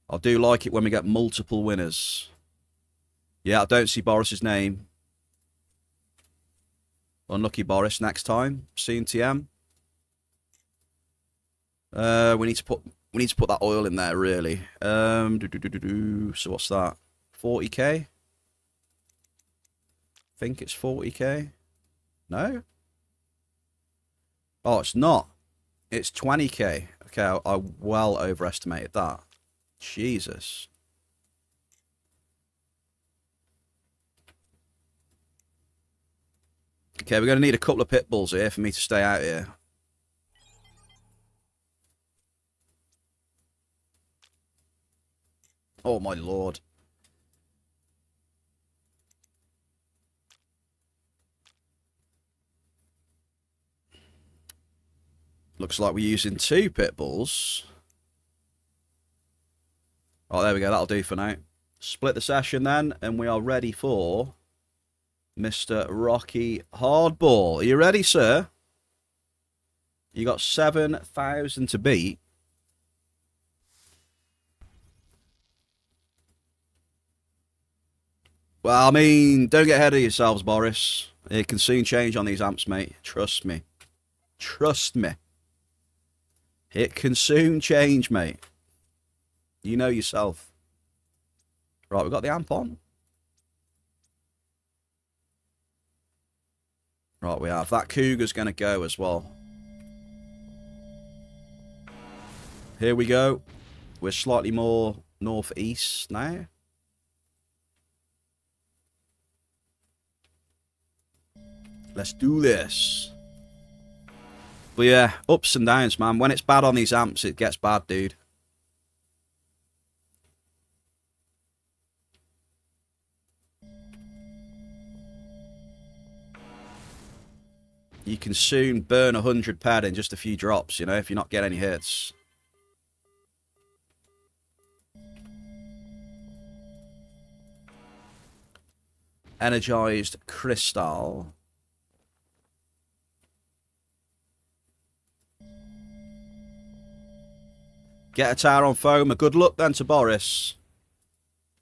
I do like it when we get multiple winners. Yeah, I don't see Boris's name. Unlucky Boris. Next time, CNTM. We need to put that oil in there, really. So what's that? 40k? I think it's 40k. No? Oh, it's not. It's 20k. Okay, I well overestimated that. Jesus. Okay, we're going to need a couple of pit bulls here for me to stay out here. Oh, my lord. Looks like we're using 2 pit bulls. Oh, there we go. That'll do for now. Split the session then, and we are ready for Mr. Rocky Hardball. Are you ready, sir? You got 7,000 to beat. Well, I mean, don't get ahead of yourselves, Boris. It can soon change on these amps, mate. Trust me. Trust me. It can soon change, mate. You know yourself. Right, we've got the amp on. Right, we have. That Cougar's going to go as well. Here we go. We're slightly more northeast now. Let's do this. But yeah, ups and downs, man. When it's bad on these amps, it gets bad, dude. You can soon burn 100 PED in just a few drops, you know, if you're not getting any hits. Energized Crystal. Get a tower on foam. Good luck then to Boris.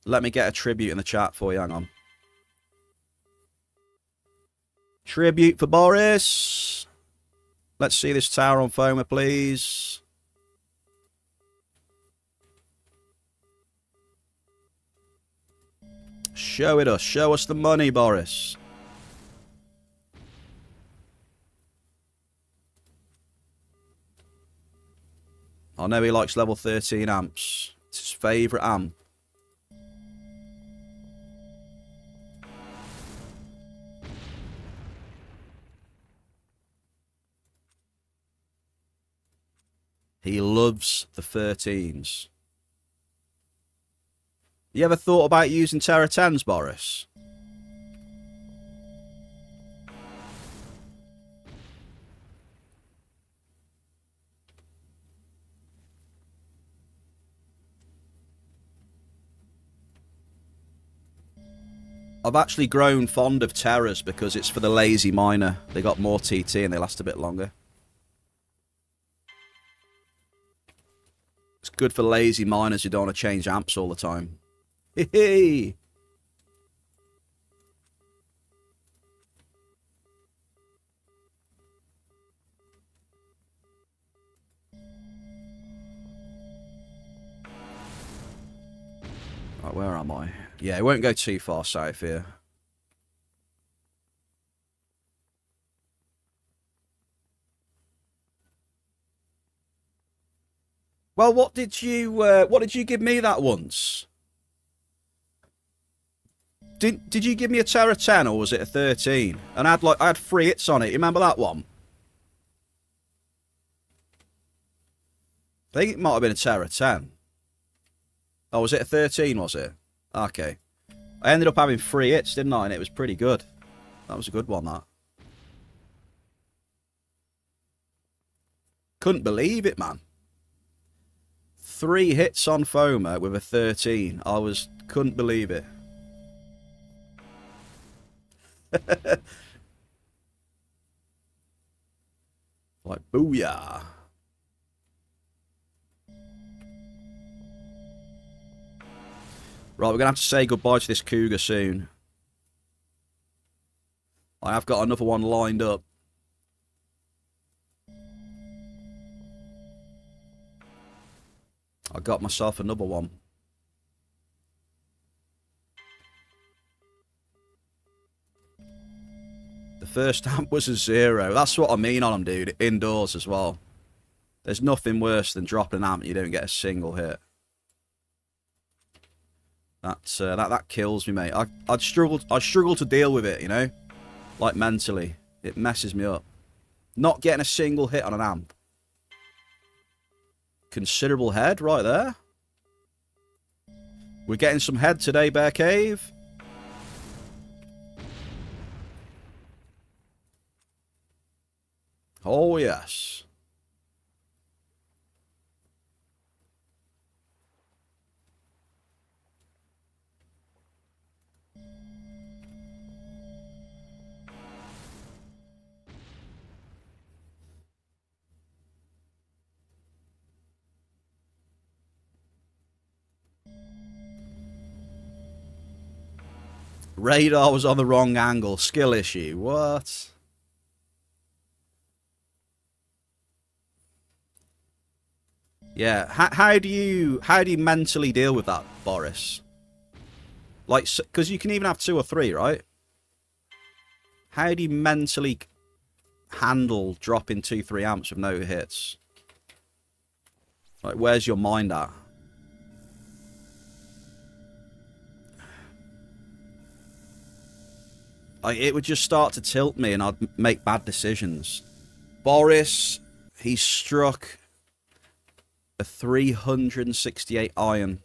Let me get a tribute in the chat for you. Hang on. Tribute for Boris. Let's see this tower on foamer, please. Show it us. Show us the money, Boris. I know he likes level 13 amps. It's his favourite amp. He loves the 13s. You ever thought about using Terra 10s, Boris? I've actually grown fond of Terras because it's for the lazy miner. They got more TT and they last a bit longer. It's good for lazy miners who don't want to change amps all the time. Hey. Right, where am I? Yeah, it won't go too far south here. Well, what did you give me that once? Did you give me a Terra 10 or was it a 13? And I had 3 hits on it. You remember that one? I think it might have been a Terra 10. Oh, was it a 13, was it? Okay. I ended up having 3 hits, didn't I? And it was pretty good. That was a good one, that. Couldn't believe it, man. 3 hits on Foma with a 13. Couldn't believe it. Like, booyah. Right, we're going to have to say goodbye to this cougar soon. I have got another one lined up. I got myself another one. The first amp was a 0. That's what I mean on them, dude. Indoors as well. There's nothing worse than dropping an amp and you don't get a single hit. That kills me, mate. I struggle to deal with it, you know? Like, mentally. It messes me up. Not getting a single hit on an amp. Considerable head right there. We're getting some head today, Bear Cave. Oh, yes. Radar was on the wrong angle. Skill issue. What? Yeah. How do you mentally deal with that, Boris? Like, because you can even have 2 or 3, right? How do you mentally handle dropping 2-3 amps with no hits? Like, where's your mind at? Like, it would just start to tilt me and I'd make bad decisions. Boris, he struck a 368 iron.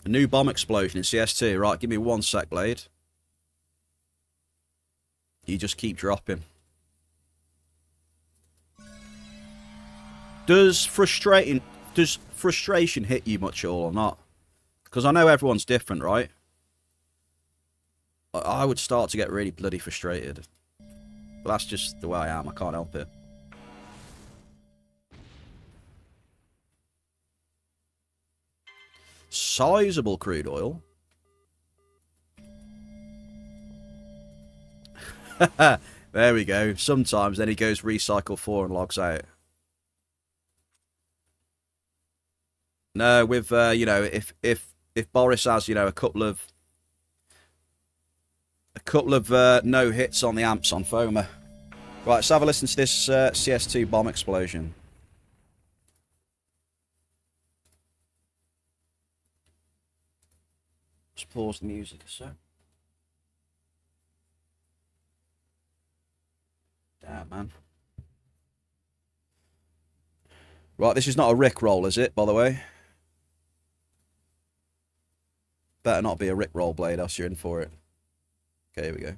A new bomb explosion in CS2. Right, give me 1 sec, Blade. You just keep dropping. Does frustration hit you much at all or not? Because I know everyone's different, right? I would start to get really bloody frustrated. But that's just the way I am. I can't help it. Sizable crude oil. There we go. Sometimes then he goes recycle 4 and logs out. No, with you know, if Boris has, you know, a couple of no hits on the amps on Foma. Right, let's have a listen to this CS2 bomb explosion. Let's pause the music a sec. Right, this is not a Rickroll, is it, by the way? Better not be a Rickroll blade, else you're in for it. Okay, here we go.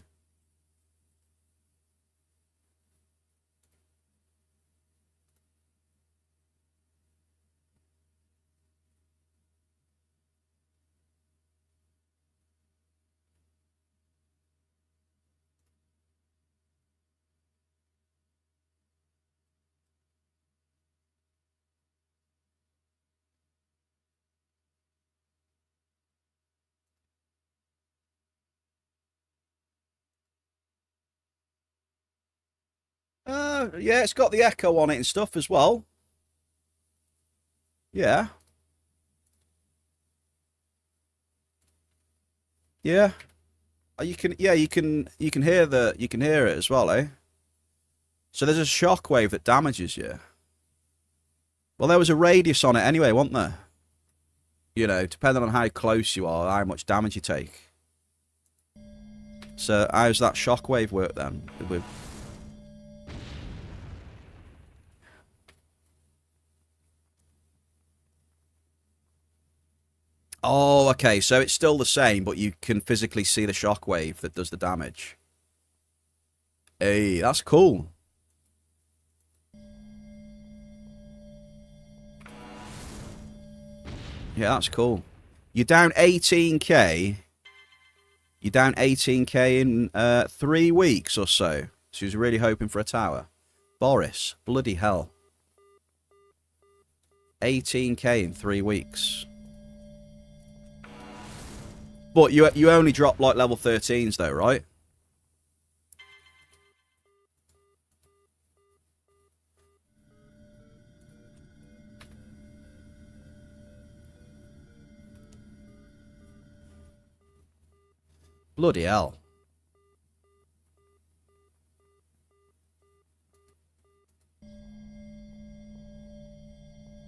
Yeah, it's got the echo on it and stuff as well. Yeah. Yeah. You can you can hear it as well, eh? So there's a shockwave that damages you. Well, there was a radius on it anyway, wasn't there? You know, depending on how close you are, how much damage you take. So how's that shockwave work then? With oh, okay, so it's still the same, but you can physically see the shockwave that does the damage. Hey, that's cool. Yeah, that's cool. You're down 18k. You're down 18k in 3 weeks or so. So he was really hoping for a tower. Boris, bloody hell. 18k in 3 weeks. But you only drop like level 13s though, right? Bloody hell.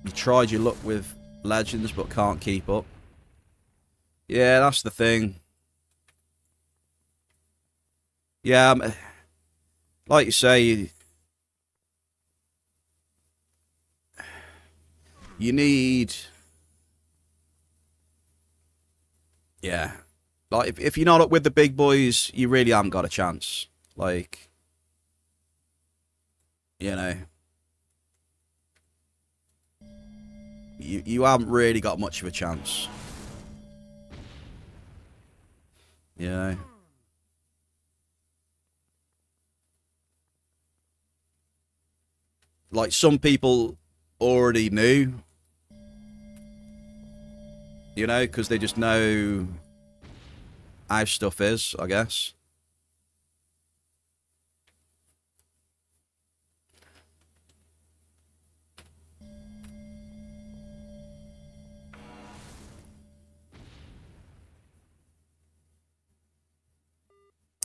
You tried your luck with legends but can't keep up. Yeah, that's the thing. Yeah, like you say, you need... Yeah. Like, if you're not up with the big boys, you really haven't got a chance. Like, you know, you haven't really got much of a chance. You know? Like, some people already knew, you know, because they just know how stuff is, I guess.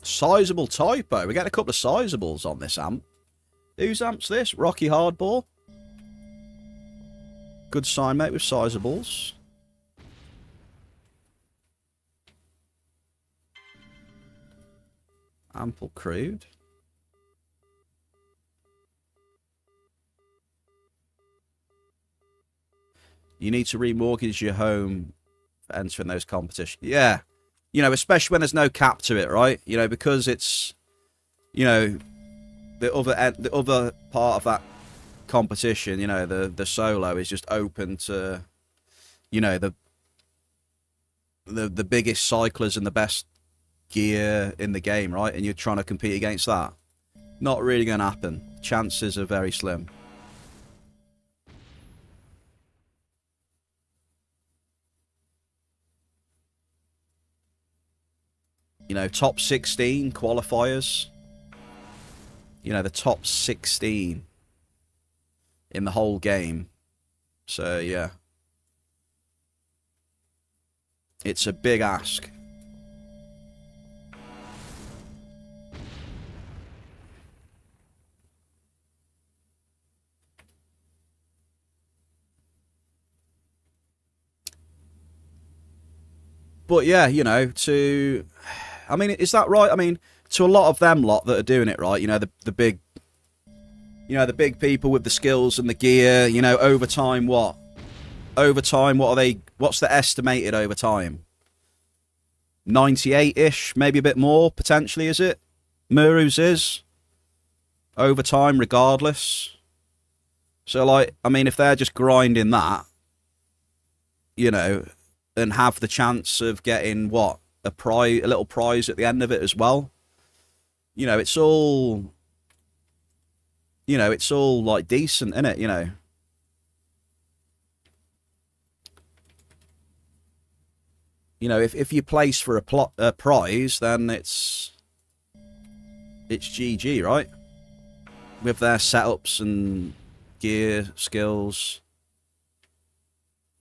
Sizable typo. We get a couple of sizables on this amp. Whose amp's this? Rocky Hardball. Good sign, mate, with sizables. Ample crude. You need to remortgage your home for entering those competitions. Yeah. You know, especially when there's no cap to it, right? You know, because it's, you know, the other part of that competition, you know, the solo is just open to, you know, the biggest cyclers and the best gear in the game, right? And you're trying to compete against that. Not really going to happen. Chances are very slim. You know, top 16 qualifiers. You know, the top 16 in the whole game. So, yeah. It's a big ask. But yeah, you know, to... I mean, is that right? I mean, to a lot of them lot that are doing it, right? You know, the big You know, the big people with the skills and the gear, you know, over time what? Over time, what are they? What's the estimated over time? 98-ish, maybe a bit more, potentially, is it? Muru's is. Over time, regardless. So, like, I mean, if they're just grinding that, you know, and have the chance of getting, what? A little prize at the end of it as well. You know, it's all... You know, it's all, like, decent, innit, you know? You know, if you place for a prize, then it's GG, right? With their setups and gear skills,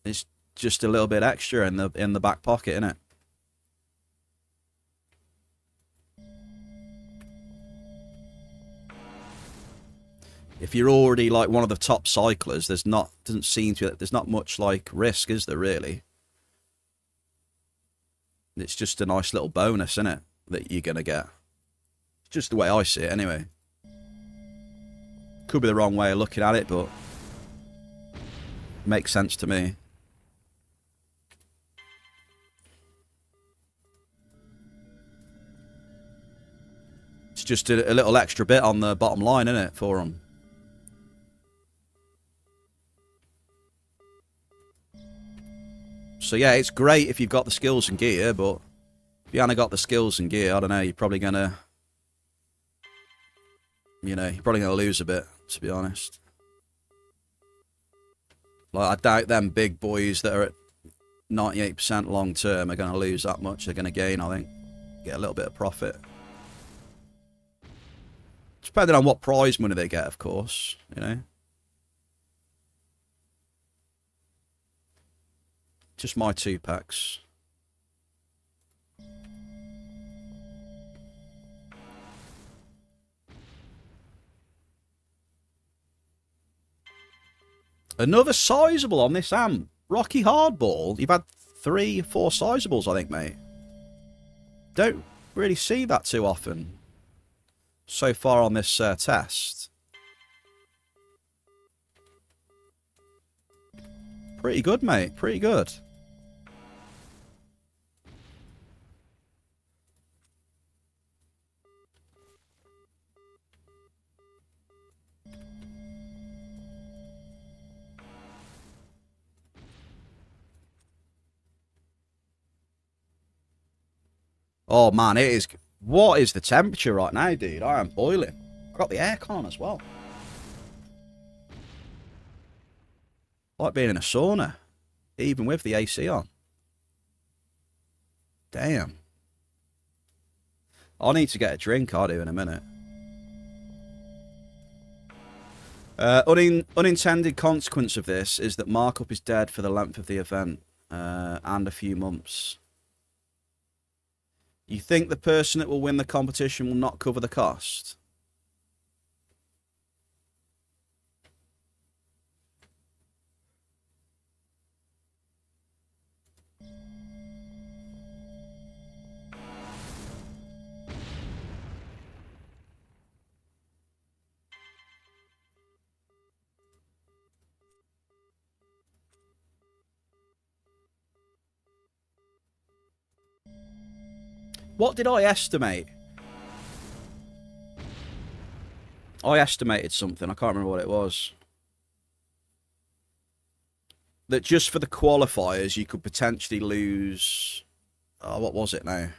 it's just a little bit extra in the back pocket, isn't it? If you're already like one of the top cyclers, there's not much like risk, is there really? It's just a nice little bonus, isn't it, that you're gonna get. It's just the way I see it, anyway. Could be the wrong way of looking at it, but makes sense to me. It's just a little extra bit on the bottom line, isn't it, for them? So yeah, it's great if you've got the skills and gear, but if you haven't got the skills and gear, I don't know, you're probably gonna... You know, you're probably gonna lose a bit, to be honest. Like, I doubt them big boys that are at 98% long term are gonna lose that much. They're gonna gain, I think. Get a little bit of profit. Depending on what prize money they get, of course, you know. Just my 2 packs. Another sizable on this amp. Rocky Hardball. You've had 3 or 4 sizables, I think, mate. Don't really see that too often so far on this test. Pretty good, mate. Pretty good. Oh, man, it is... What is the temperature right now, dude? I am boiling. I've got the aircon on as well. Like being in a sauna, even with the AC on. Damn. I need to get a drink, I do, in a minute. Unintended consequence of this is that markup is dead for the length of the event and a few months. You think the person that will win the competition will not cover the cost? What did I estimate? I estimated something. I can't remember what it was. That just for the qualifiers, you could potentially lose... Oh, what was it now?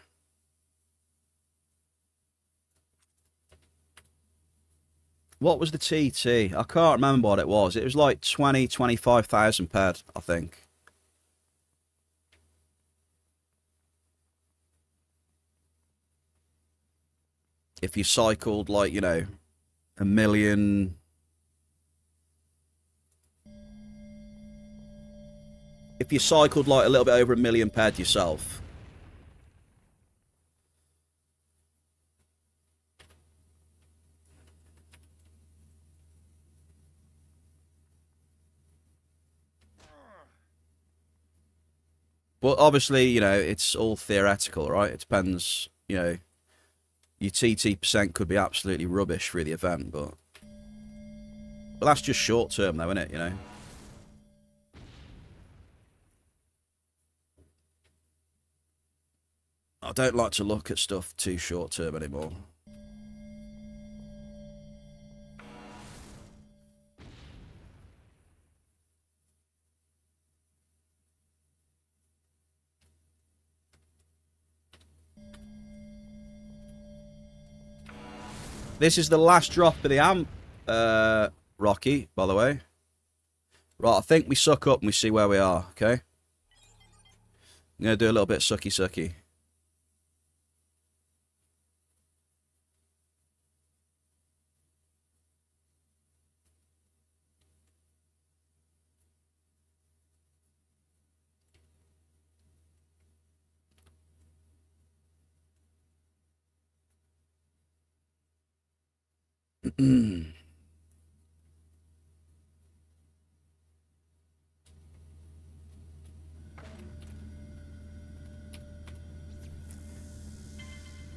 What was the TT? I can't remember what it was. It was like 25,000 PED, I think. If you cycled, like, you know, 1 million... If you cycled, like, a little bit over 1 million PED yourself. But obviously, you know, it's all theoretical, right? It depends, you know... Your TT% could be absolutely rubbish through the event, but... But that's just short term though, isn't it, you know? I don't like to look at stuff too short term anymore. This is the last drop of the amp, Rocky, by the way. Right, I think we suck up and we see where we are, okay? I'm going to do a little bit sucky.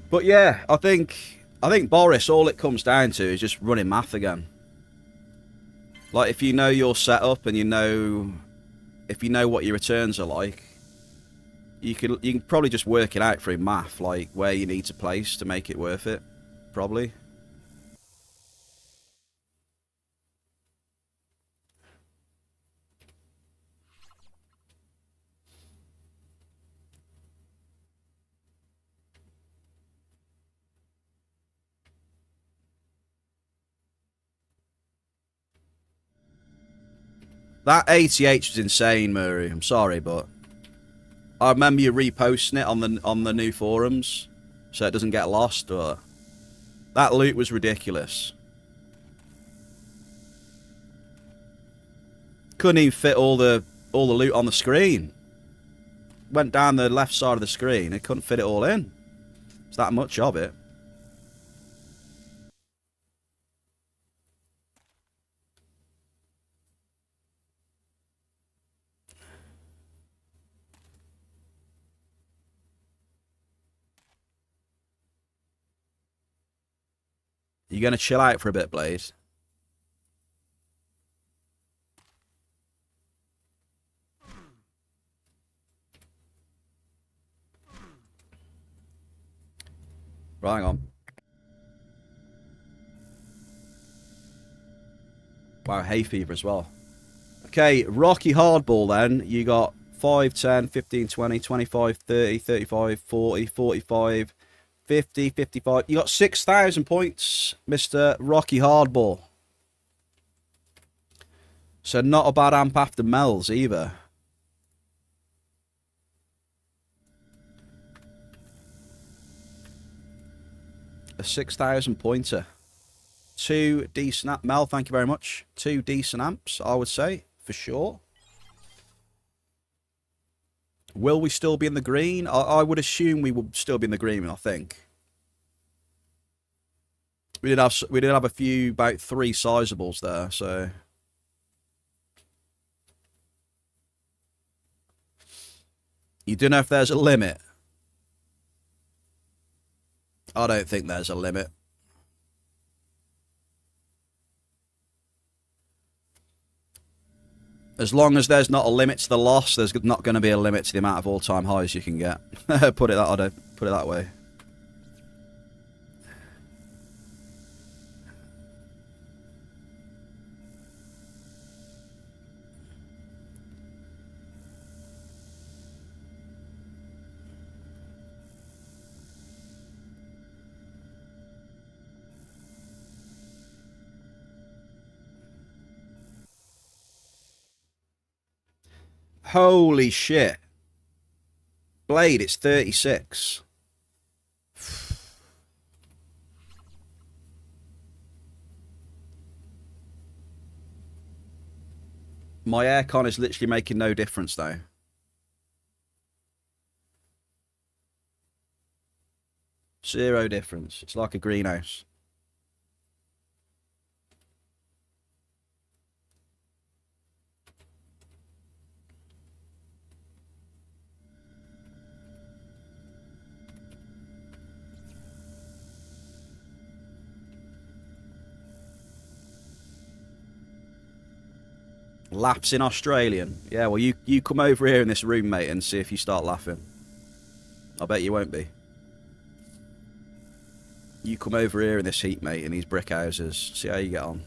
But yeah, I think Boris, all it comes down to is just running math again. Like, if you know your setup and if you know what your returns are like, you can probably just work it out through math, like where you need to place to make it worth it, probably. That ATH was insane, Murray. I'm sorry, but I remember you reposting it on the new forums, so it doesn't get lost. But that loot was ridiculous. Couldn't even fit all the loot on the screen. Went down the left side of the screen. It couldn't fit it all in. It's that much of it. You gonna chill out for a bit, Blaze? Right, hang on. Wow, hay fever as well. Okay, Rocky Hardball then. You got 5, 10, 15, 20, 25, 30, 35, 40, 45, 50, 55. You got 6,000 points, Mr. Rocky Hardball. So not a bad amp after Mel's either. A 6,000 pointer. 2 decent amps. Mel, thank you very much. 2 decent amps, I would say, for sure. Will we still be in the green? I would assume we will still be in the green, I think. We did have a few, about 3 sizables there, so... You do know if there's a limit? I don't think there's a limit. As long as there's not a limit to the loss, there's not going to be a limit to the amount of all-time highs you can get. Put it that way. Holy shit. Blade, it's 36. My aircon is literally making no difference though. Zero difference. It's like a greenhouse. Laughs in Australian. Yeah, well, you come over here in this room, mate, and see if you start laughing. I bet you won't be. You come over here in this heat, mate, in these brick houses. See how you get on.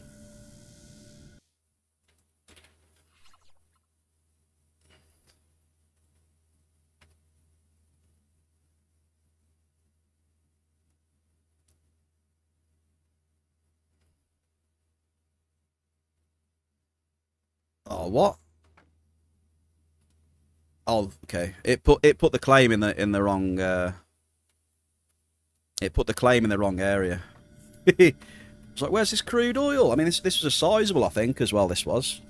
Oh, what? Oh, okay. It put the claim in the wrong. It put the claim in the wrong area. It's like, where's this crude oil? I mean, this was a sizable, I think, as well. This was.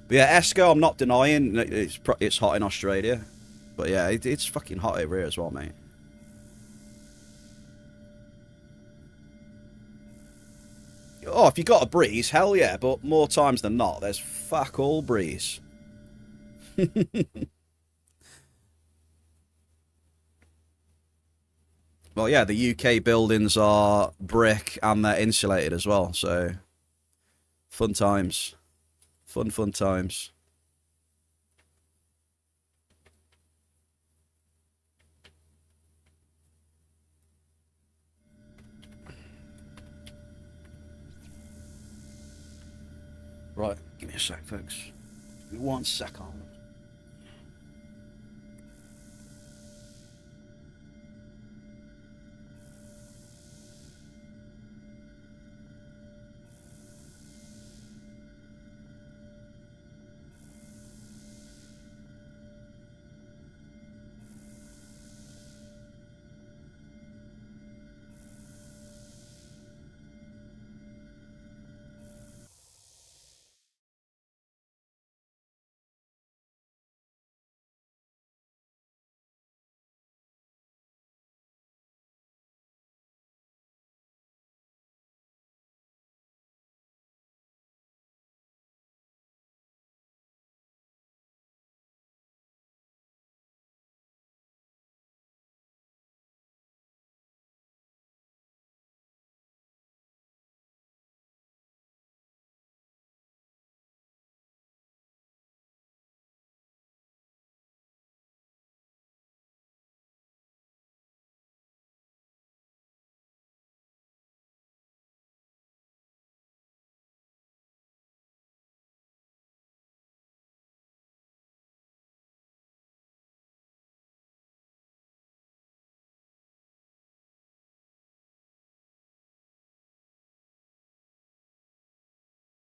But yeah, Esco, I'm not denying it's hot in Australia, but yeah, it's fucking hot over here as well, mate. Oh, if you got a breeze, hell yeah, but more times than not, there's fuck all breeze. Well, yeah, the UK buildings are brick and they're insulated as well, so fun times. Fun times. Right, give me a sec, folks. Give me 1 second.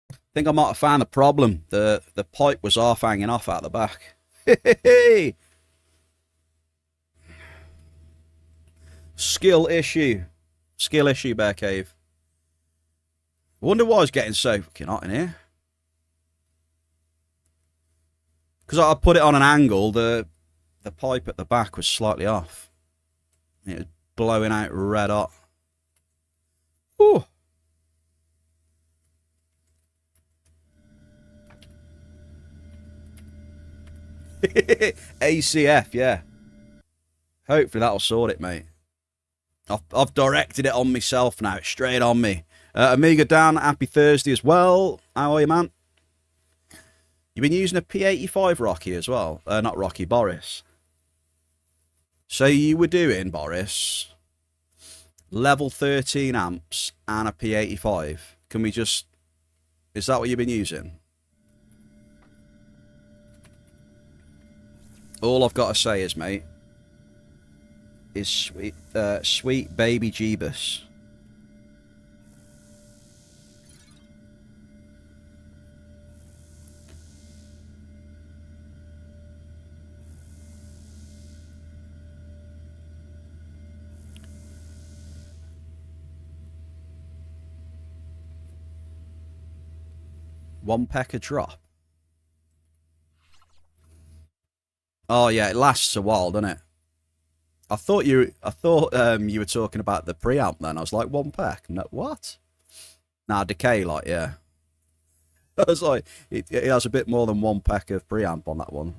I think I might have found the problem. The pipe was half hanging off out the back. Skill issue. Skill issue, Bear Cave. Wonder why it's getting so fucking hot in here. Because I put it on an angle, the pipe at the back was slightly off. It was blowing out red hot. Ooh. ACF, yeah. Hopefully that'll sort it, mate. I've directed it on myself now. It's straight on me. Amiga Dan, happy Thursday as well. How are you, man? You've been using a P85 Rocky as well. Not Rocky, Boris. So you were doing, Boris, level 13 amps and a P85. Can we just... Is that what you've been using? All I've got to say is, mate, is sweet baby Jeebus. One peck a drop. Oh yeah, it lasts a while, doesn't it? I thought you were talking about the preamp then. I was like, 1 peck? No, what? Nah, decay, like, yeah. I was like, it has a bit more than 1 peck of preamp on that one.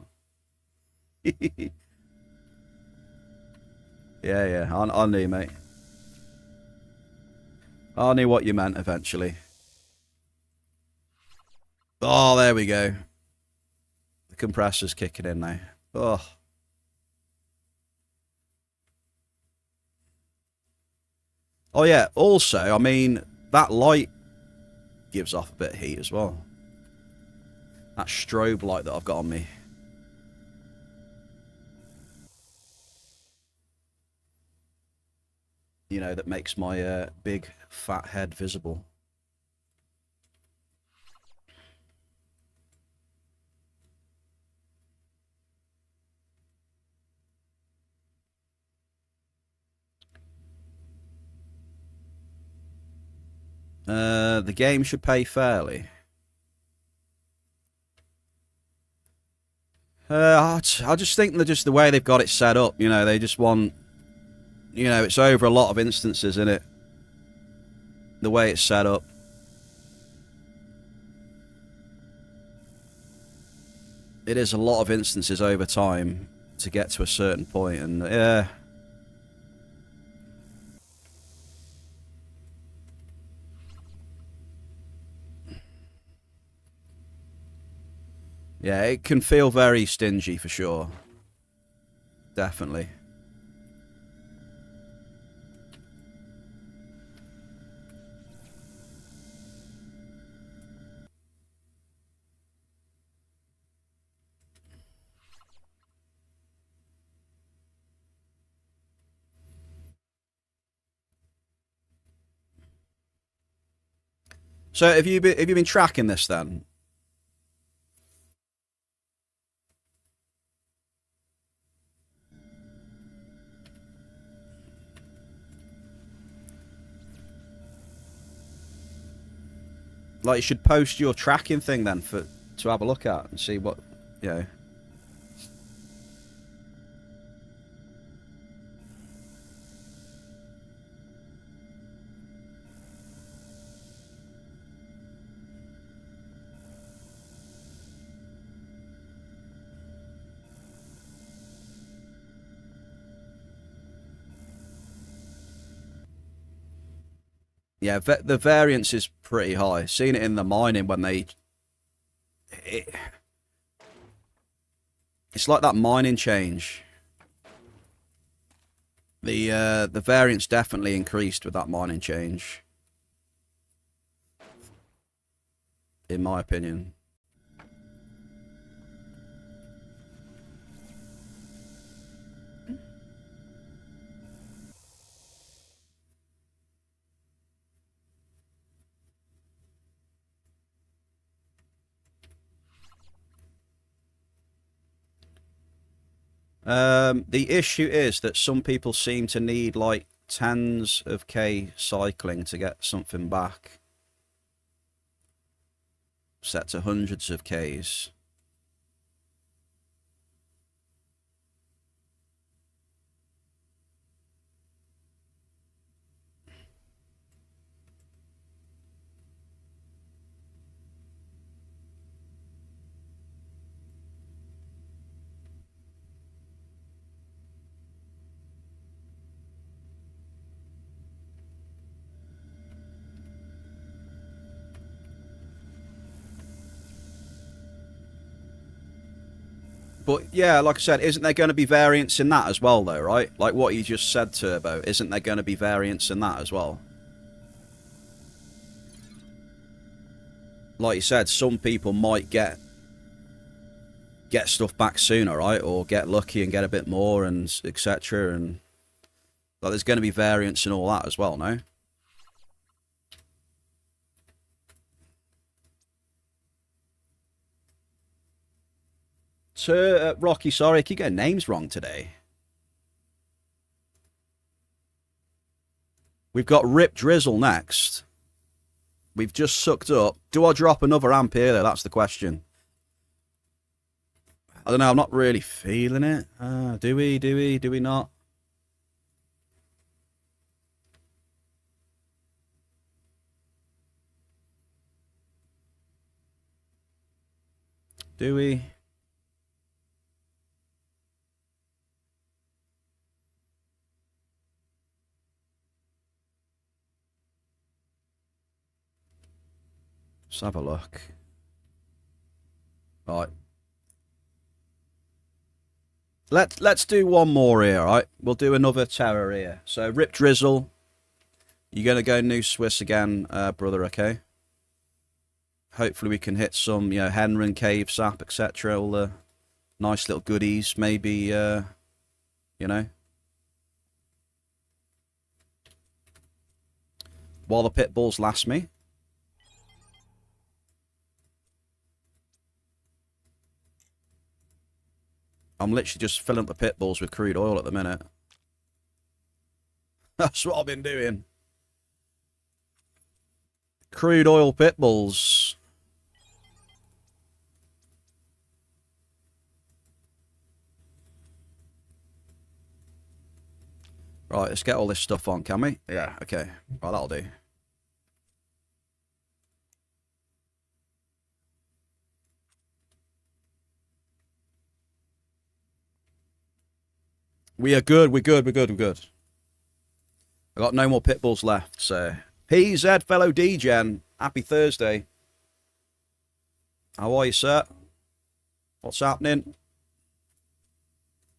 yeah, I knew, mate. I knew what you meant eventually. Oh, there we go. The compressor's kicking in now. Oh. Oh, yeah. Also, I mean, that light gives off a bit of heat as well. That strobe light that I've got on me. You know, that makes my big fat head visible. The game should pay fairly. I just think that just the way they've got it set up, you know, they just want, you know, it's over a lot of instances, isn't it? The way it's set up. It is a lot of instances over time to get to a certain point, and yeah. Yeah, it can feel very stingy for sure. Definitely. So have you been tracking this then? Like, you should post your tracking thing then for to have a look at and see what, you know. Yeah, the variance is pretty high. Seen it in the mining when it, it's like that mining change. The variance definitely increased with that mining change, in my opinion. The issue is that some people seem to need like tens of K cycling to get something back, set to hundreds of Ks. But yeah, like I said, isn't there going to be variance in that as well, though, right? Like what you just said, Turbo, isn't there going to be variance in that as well? Like you said, some people might get stuff back sooner, right? Or get lucky and get a bit more, and etc. And like, there's going to be variance in all that as well, no? Rocky, sorry, I keep getting names wrong today. We've got Rip Drizzle next. We've just sucked up. Do I drop another amp here, though? That's the question. I don't know. I'm not really feeling it. Do we? Do we? Do we not? Do we? Let's have a look. Right. Let's do one more here, right? We'll do another Terra here. So Rip Drizzle, you're gonna go New Swiss again, brother, okay? Hopefully we can hit some, you know, Henron, Cave, Sap, etc. All the nice little goodies, maybe, you know. While the pit bulls last me. I'm literally just filling up the pit bulls with crude oil at the minute. That's what I've been doing. Crude oil pit bulls. Right, let's get all this stuff on, can we? Yeah, okay. Right, that'll do. We are good, we're good, we're good, we're good. I've got no more pit bulls left, so... PZ, fellow DGen, happy Thursday. How are you, sir? What's happening?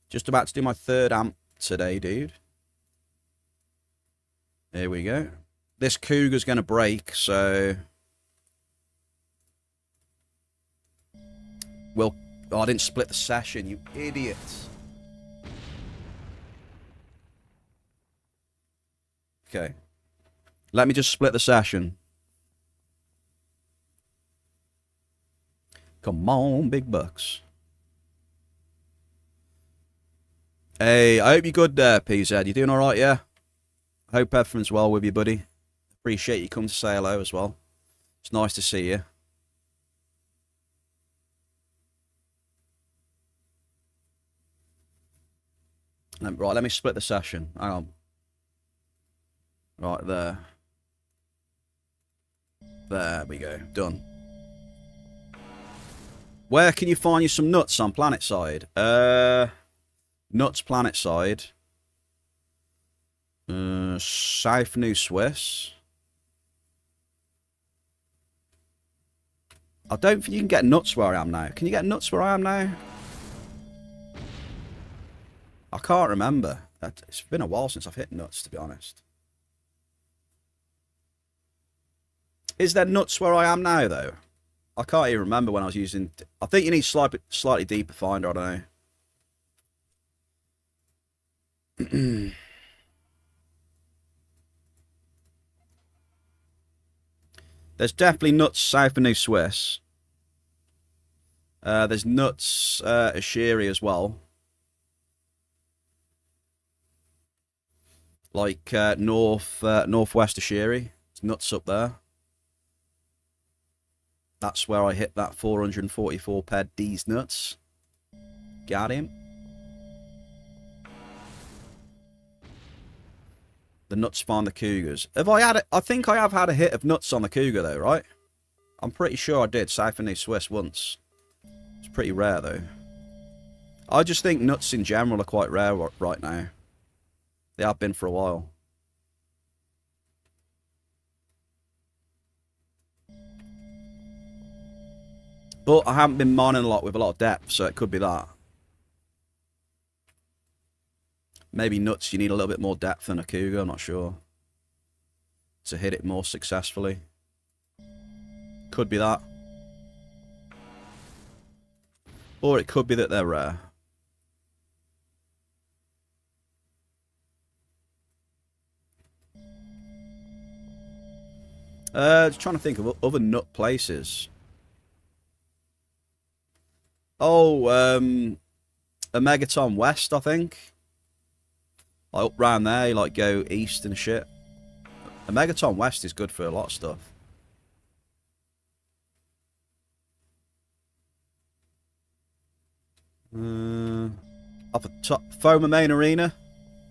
Just about to do my third amp today, dude. Here we go. This Cougar's going to break, so... Well, oh, I didn't split the session, you idiot. Okay. Let me just split the session. Come on, big bucks. Hey, I hope you're good there, PZ. You doing alright, yeah? I hope everything's well with you, buddy. Appreciate you coming to say hello as well. It's nice to see you. Right, let me split the session. Hang on. Right there. There we go. Done. Where can you find you some nuts on Planet Side? Nuts Planet Side. South New Swiss. I don't think you can get nuts where I am now. Can you get nuts where I am now? I can't remember. It's been a while since I've hit nuts, to be honest. Is there nuts where I am now, though? I can't even remember when I was using... I think you need slightly deeper finder, I don't know. There's definitely nuts south of New Swiss. There's nuts Ashiri as well. Like northwest Ashiri. There's nuts up there. That's where I hit that 444 PED D's nuts. Got him. The nuts spawn the cougars. Have I had it? I think I have had a hit of nuts on the cougar though, right? I'm pretty sure I did. South of New Swiss once. It's pretty rare though. I just think nuts in general are quite rare right now. They have been for a while. But I haven't been mining a lot with a lot of depth, so it could be that. Maybe nuts, you need a little bit more depth than a cougar, I'm not sure. To hit it more successfully. Could be that. Or it could be that they're rare. Just trying to think of other nut places. Oh, a Megaton West, I think. Like up round there, you like go east and shit. A Megaton West is good for a lot of stuff. Up at top, Foamer Main Arena.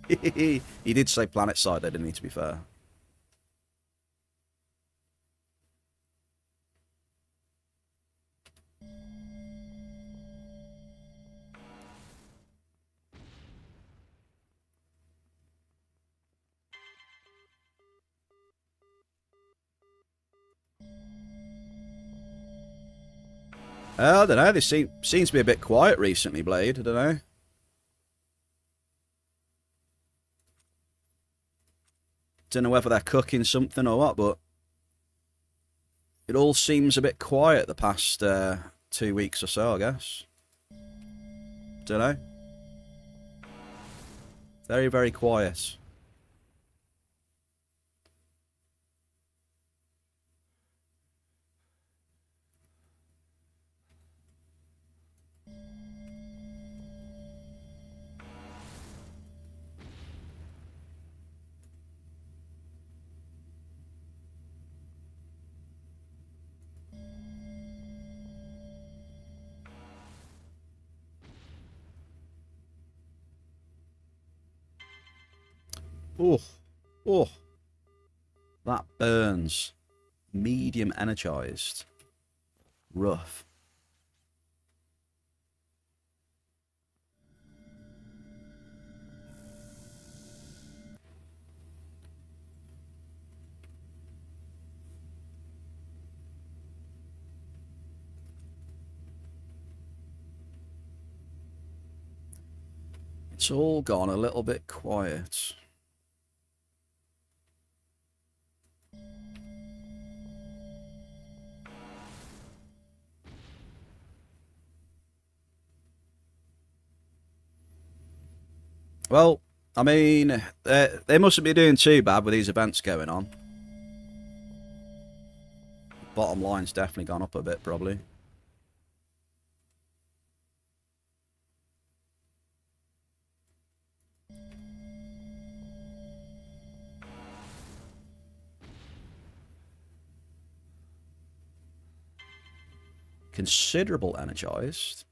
He did say Planet Side, though, didn't he, to be fair. I don't know. This seems to be a bit quiet recently, Blade. I don't know. Don't know whether they're cooking something or what, but it all seems a bit quiet the past 2 weeks or so, I guess. Don't know. Very, very quiet. Oh, oh, that burns. Medium energized. Rough. It's all gone a little bit quiet. Well, I mean, they mustn't be doing too bad with these events going on. Bottom line's definitely gone up a bit, probably. Considerable energized.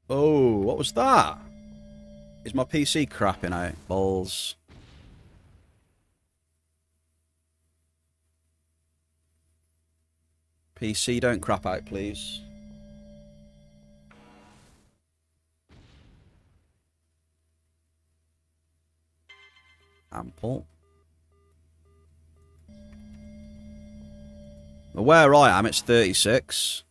Oh, what was that? Is my PC crapping out? Balls. PC, don't crap out, please. Ample. Well, where I am, it's 36.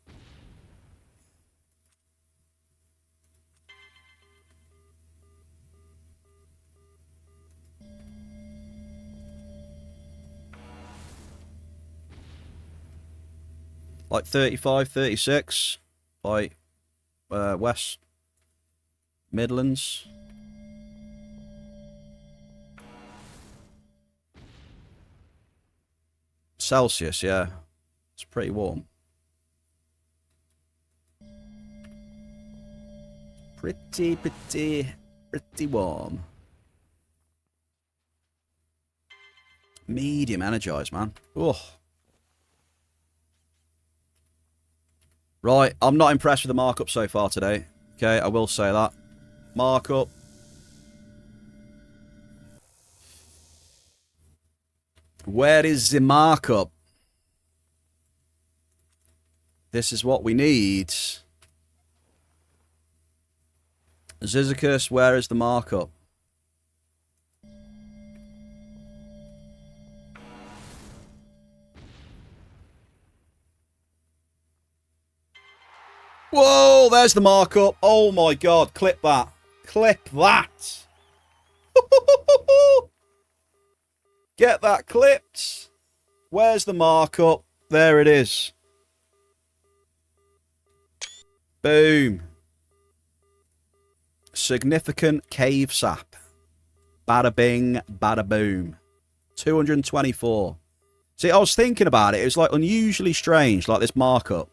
Like 35, 36. Like West Midlands. Celsius, yeah. It's pretty warm. Pretty warm. Medium energized, man. Oh. Right, I'm not impressed with the markup so far today. Okay, I will say that. Markup. Where is the markup? This is what we need. Zizicus, where is the markup? Whoa, there's the markup. Oh my god, clip that. Clip that. Get that clipped. Where's the markup? There it is. Boom. Significant cave sap. Bada bing, bada boom. 224. See, I was thinking about it. It was like unusually strange, like this markup.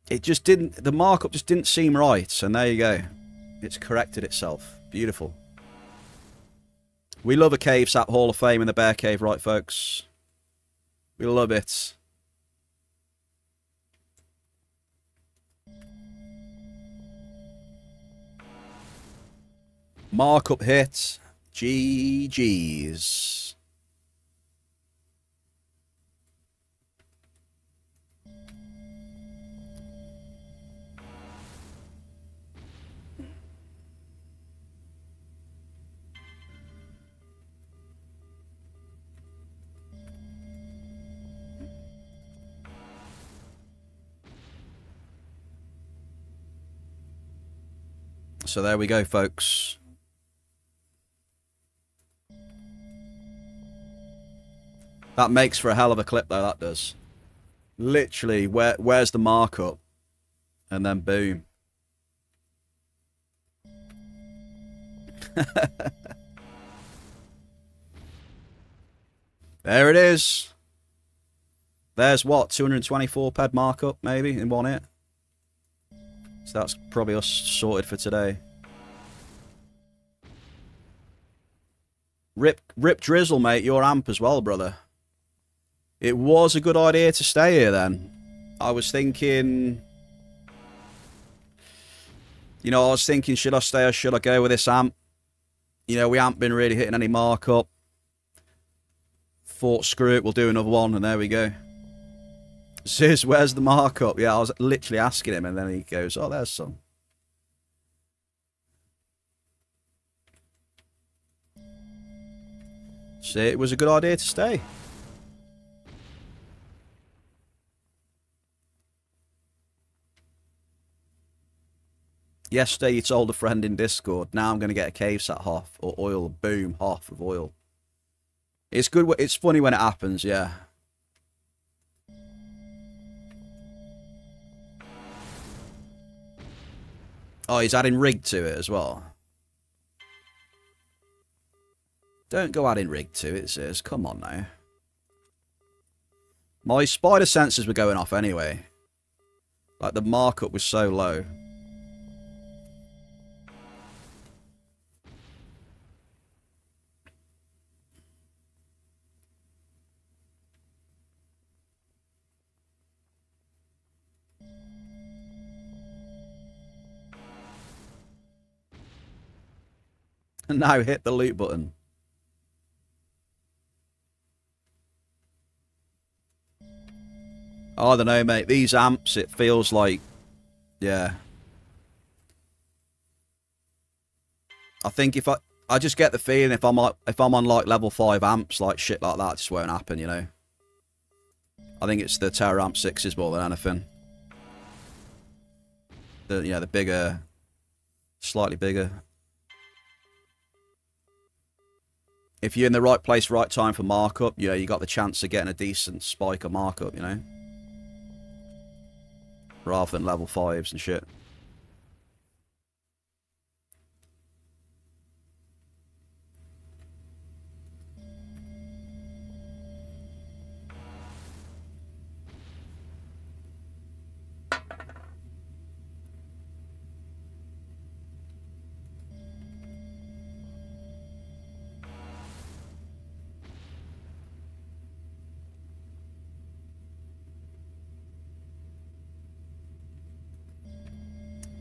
It just didn't, the markup just didn't seem right. And there you go. It's corrected itself. Beautiful. We love a Cave Sap Hall of Fame in the Bear Cave, right, folks? We love it. Markup hit. GG's. So there we go, folks. That makes for a hell of a clip, though, that does. Literally, where's the markup? And then boom. There it is. There's what, 224 PED markup, maybe, in one hit? So that's probably us sorted for today. Rip Drizzle, mate, your amp as well, brother. It was a good idea to stay here then. I was thinking... You know, I was thinking, should I stay or should I go with this amp? You know, we haven't been really hitting any markup. Thought, screw it, we'll do another one, and there we go. Ziz, where's the markup? Yeah, I was literally asking him, and then he goes, oh, there's some. See, it was a good idea to stay. Yesterday you told a friend in Discord, now I'm going to get a cave sat half, or oil, boom, half of oil. It's good, it's funny when it happens, yeah. Oh, he's adding rig to it as well. Don't go adding rig to it, sis. Come on now. My spider sensors were going off anyway. Like, the markup was so low. And now hit the loot button. Oh, I don't know, mate. These amps, it feels like, yeah. I think if I just get the feeling if I'm on like level 5 amps, like shit like that just won't happen, you know. I think it's the Terra amp 6s more than anything. The bigger, slightly bigger. If you're in the right place, right time for markup, you know, you got the chance of getting a decent spike of markup, you know. Rather than level 5s and shit.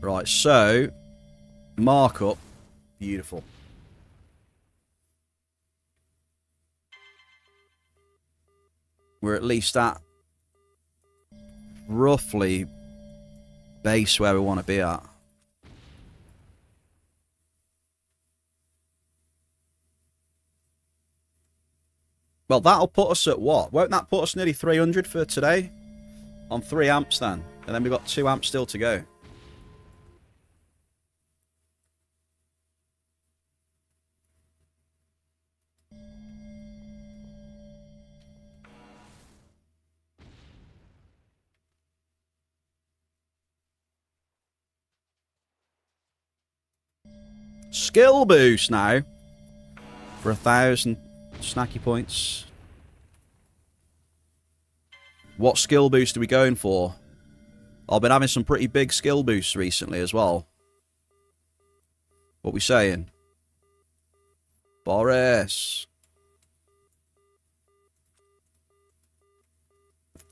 Right, so markup, beautiful. We're at least at roughly base where we want to be at. Well, that'll put us at what? Won't that put us nearly 300 for today? On 3 amps then. And then we've got 2 amps still to go. Skill boost now. For 1,000 snacky points. What skill boost are we going for? I've been having some pretty big skill boosts recently as well. What we saying? Boris.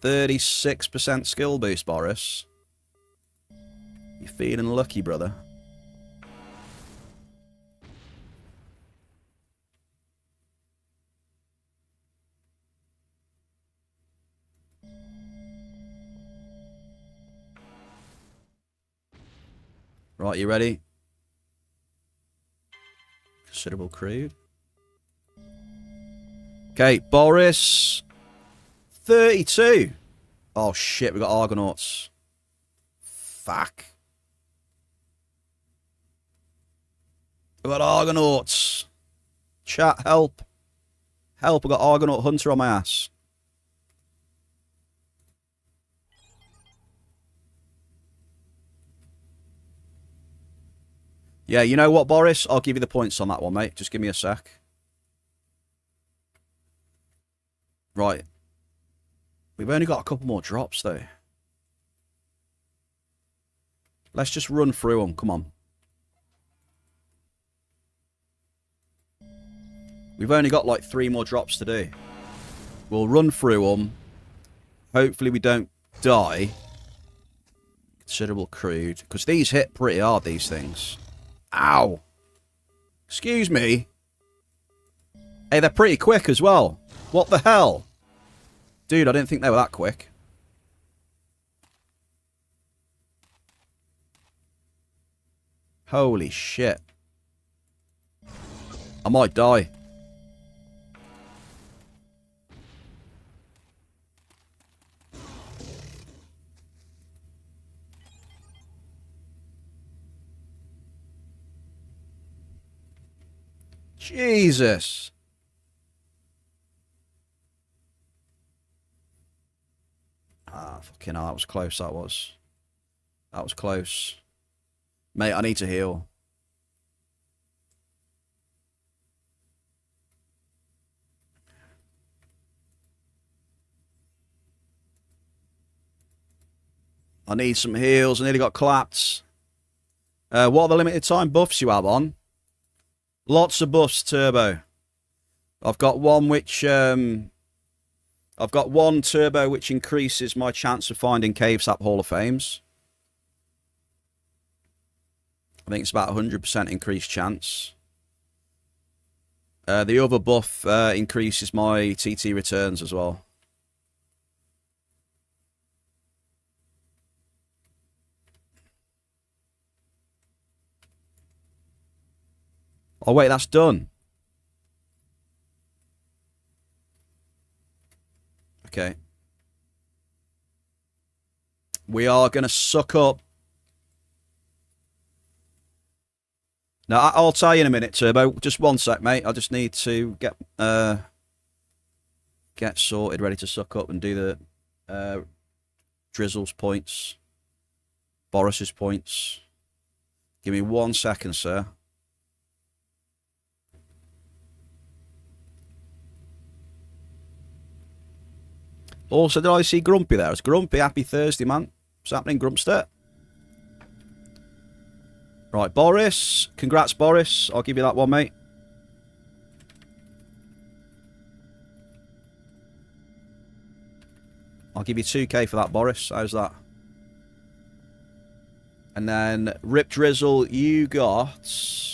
36% skill boost, Boris. You're feeling lucky, brother. Right, you ready? Considerable crude. Okay, Boris. 32. Oh, shit, we got Argonauts. Fuck. We got Argonauts. Chat, help. Help, I got Argonaut Hunter on my ass. Yeah, you know what, Boris? I'll give you the points on that one, mate. Just give me a sec. Right. We've only got a couple more drops, though. Let's just run through them. Come on. We've only got like 3 more drops to do. We'll run through them. Hopefully we don't die. Considerable crude. Because these hit pretty hard, these things. Ow. Excuse me. Hey, they're pretty quick as well. What the hell? Dude, I didn't think they were that quick. Holy shit. I might die. Jesus. Ah, fucking hell, that was close, that was. That was close. Mate, I need to heal. I need some heals. I nearly got clapped. What are the limited time buffs you have on? Lots of buffs, Turbo. I've got one which... I've got one Turbo which increases my chance of finding Cave Sap Hall of Fames. I think it's about 100% increased chance. The other buff increases my TT returns as well. Oh wait, that's done. Okay. We are going to suck up. Now, I'll tell you in a minute, Turbo. Just one sec, mate. I just need to get sorted, ready to suck up and do the Drizzle's points. Boris's points. Give me 1 second, sir. Also, did I see Grumpy there? It's Grumpy. Happy Thursday, man. What's happening, Grumpster? Right, Boris. Congrats, Boris. I'll give you that one, mate. I'll give you 2k for that, Boris. How's that? And then, Rip Drizzle, you got...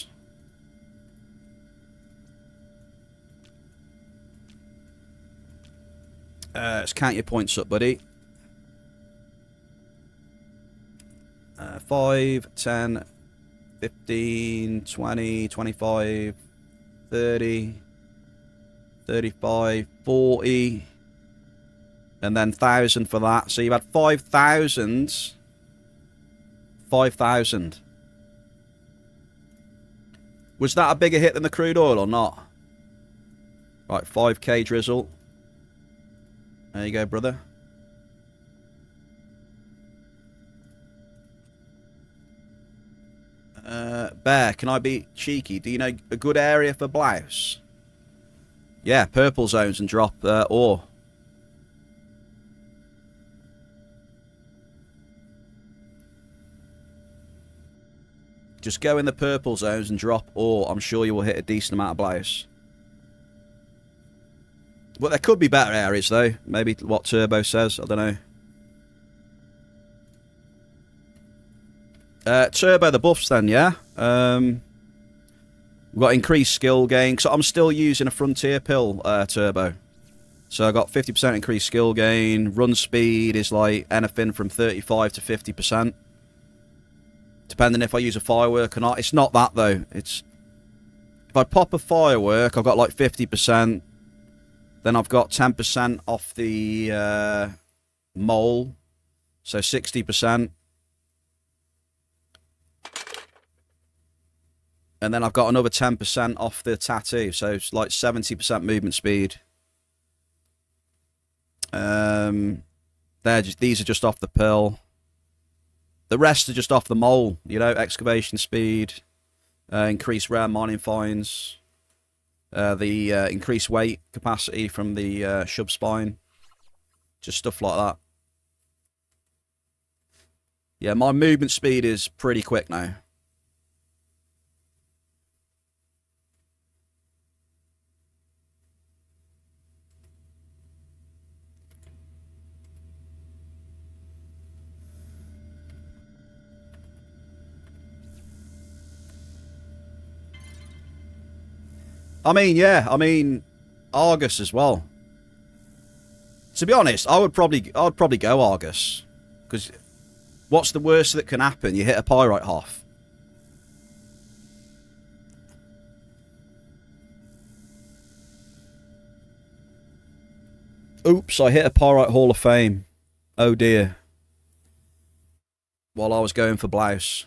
let's count your points up, buddy. 5, 10, 15, 20, 25, 30, 35, 40, and then 1,000 for that. So you've had 5,000. 5,000. Was that a bigger hit than the crude oil or not? Right, 5k Drizzle. There you go, brother. Bear, can I be cheeky? Do you know a good area for blouse? Yeah, purple zones and drop ore. Just go in the purple zones and drop ore. I'm sure you will hit a decent amount of blouse. But there could be better areas, though. Maybe what Turbo says. I don't know. Turbo, the buffs then, yeah? We've got increased skill gain. So I'm still using a Frontier Pill, Turbo. So I got 50% increased skill gain. Run speed is like anything from 35 to 50%. depending if I use a firework or not. It's not that though. It's if I pop a firework, I've got like 50%. Then I've got 10% off the mole, so 60%. And then I've got another 10% off the tattoo, so it's like 70% movement speed. These are just off the pearl. The rest are just off the mole, you know, excavation speed, increased rare mining finds, the increased weight capacity from the shub spine, just stuff like that. Yeah, my movement speed is pretty quick now. I mean, yeah, I mean, Argus as well. To be honest, I'd probably go Argus, because what's the worst that can happen? You hit a pyrite half. Oops, I hit a pyrite Hall of Fame. Oh dear. While I was going for blouse.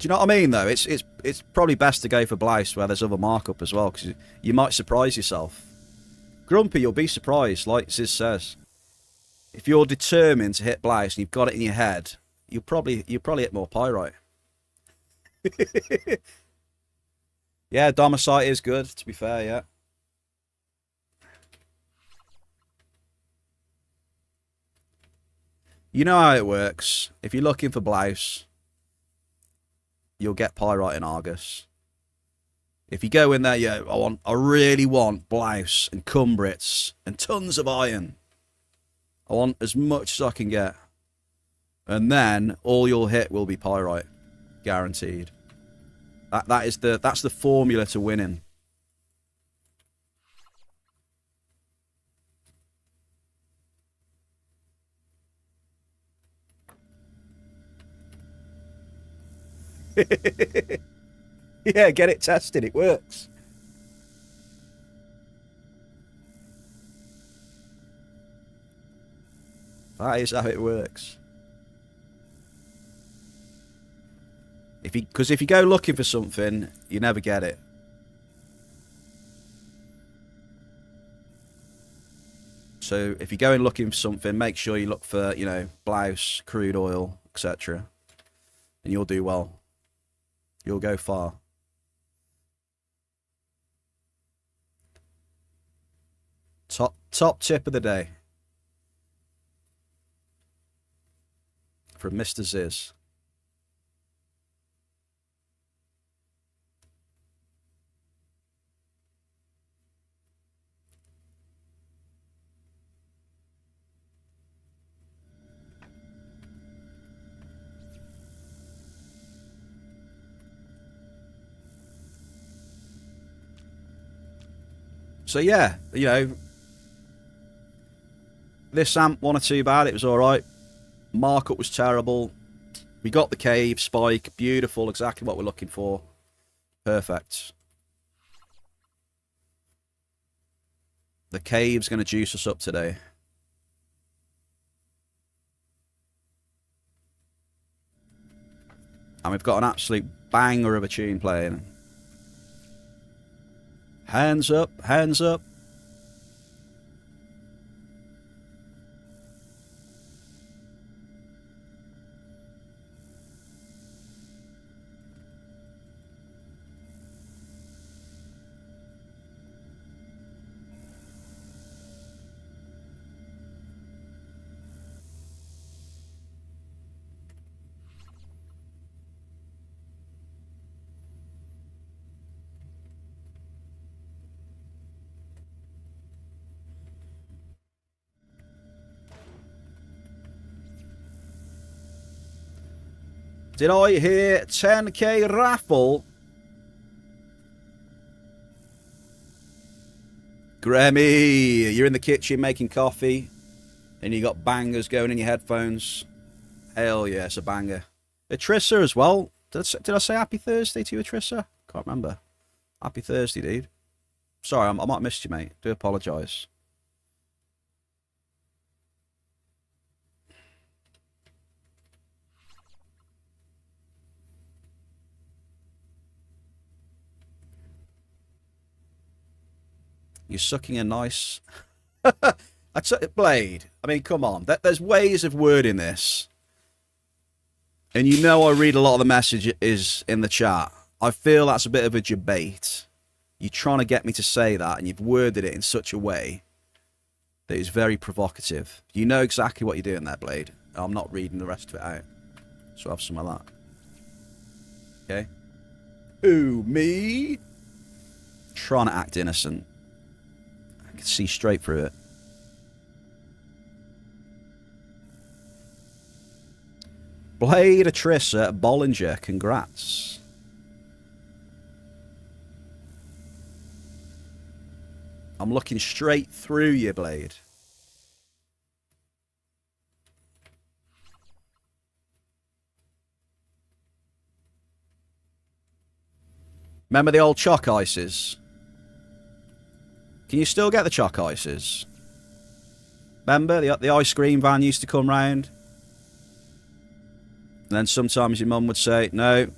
Do you know what I mean, though? It's probably best to go for blouse where there's other markup as well, because you might surprise yourself. Grumpy, you'll be surprised, like Ziz says. If you're determined to hit blouse and you've got it in your head, you'll probably hit more pyrite. Yeah, Domicite is good, to be fair, yeah. You know how it works. If you're looking for blouse, you'll get pyrite in Argus. If you go in there, yeah, I really want blouse and cumbrits and tons of iron. I want as much as I can get. And then all you'll hit will be pyrite. Guaranteed. That's the formula to winning. Yeah, get it tested. It works. That is how it works. Because if you go looking for something, you never get it. So if you're going looking for something, make sure you look for, you know, blouse, crude oil, etc. And you'll do well. You'll go far. Top tip of the day. From Mr. Ziz. So yeah, you know, this amp wasn't too bad. It was all right. Markup was terrible. We got the cave spike, beautiful, exactly what we're looking for. Perfect. The cave's going to juice us up today. And we've got an absolute banger of a tune playing. Hands up, hands up. Did I hear 10k raffle? Grammy, you're in the kitchen making coffee and you got bangers going in your headphones. Hell yeah, it's a banger. Atrissa as well. Did I say happy Thursday to you, Atrissa? Can't remember. Happy Thursday, dude. Sorry, I might have missed you, mate. Do apologise. You're sucking a nice... Blade, I mean, come on. There's ways of wording this. And you know I read a lot of the messages in the chat. I feel that's a bit of a debate. You're trying to get me to say that, and you've worded it in such a way that is very provocative. You know exactly what you're doing there, Blade. I'm not reading the rest of it out. So have some of that. Okay? Who, me? Trying to act innocent. I can see straight through it. Blade, Atrissa, Bollinger, congrats. I'm looking straight through you, Blade. Remember the old chalk ices? Can you still get the chalk ices? Remember the ice cream van used to come round? And then sometimes your mum would say, no,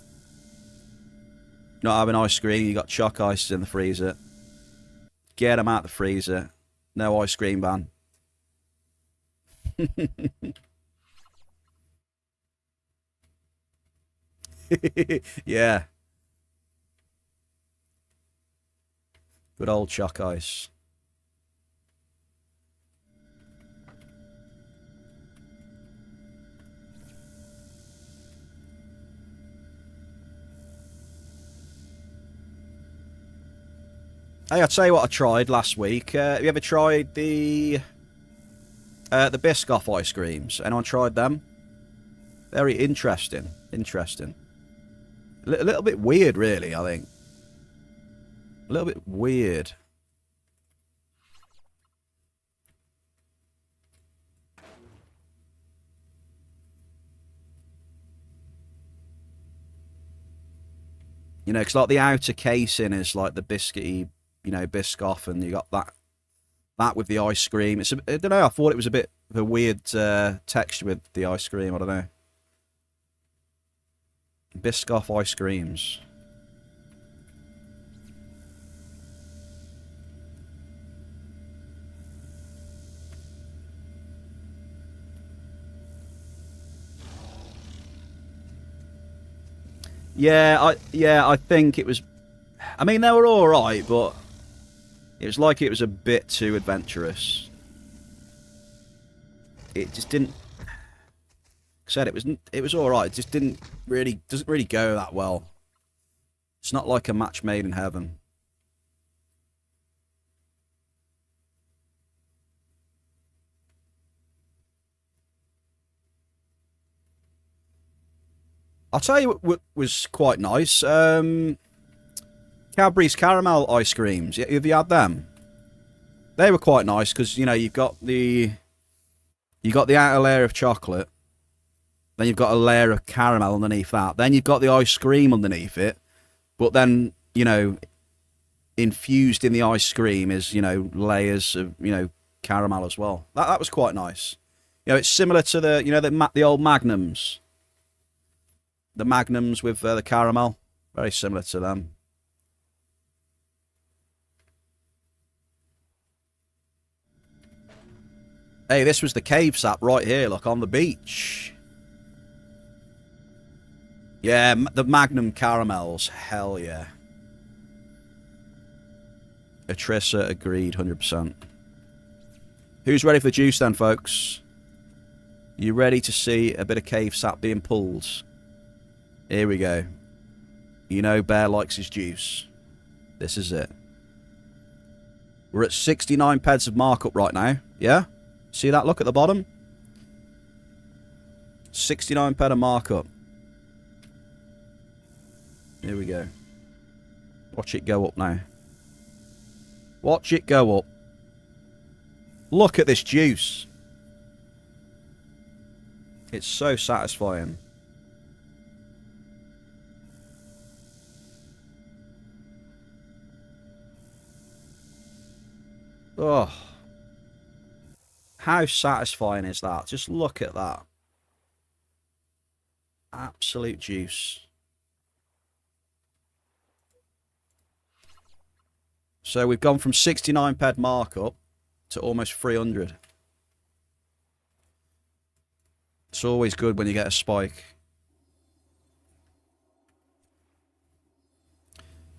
not having ice cream, you got chalk ices in the freezer. Get them out the freezer. No ice cream van. Yeah. Good old chalk ice. Hey, I'll tell you what I tried last week. Have you ever tried the Biscoff ice creams? Anyone tried them? Very interesting. Interesting. A little bit weird, really, I think. A little bit weird. You know, because like the outer casing is like the biscuity, you know, Biscoff, and you got that with the ice cream. It's I don't know. I thought it was a bit of a weird texture with the ice cream. I don't know. Biscoff ice creams. Yeah, I think it was. I mean, they were all right, but it was like it was a bit too adventurous. It just didn't. Said it was all right. It just doesn't really go that well. It's not like a match made in heaven. I'll tell you what was quite nice. Cadbury's caramel ice creams. Have you had them? They were quite nice because you know you got the outer layer of chocolate, then you've got a layer of caramel underneath that, then you've got the ice cream underneath it, but then you know infused in the ice cream is you know layers of you know caramel as well. That was quite nice. You know, it's similar to the you know the old Magnums. The Magnums with the caramel, very similar to them. Hey, this was the cave sap right here, look, on the beach. Yeah, the Magnum caramels, hell yeah. Atrissa agreed, 100%. Who's ready for the juice then, folks? You ready to see a bit of cave sap being pulled? Here we go. You know Bear likes his juice. This is it. We're at 69 peds of markup right now. Yeah? See that look at the bottom? 69 ped of markup. Here we go. Watch it go up now. Watch it go up. Look at this juice. It's so satisfying. Oh. How satisfying is that? Just look at that. Absolute juice. So we've gone from 69 PED markup to almost 300. It's always good when you get a spike.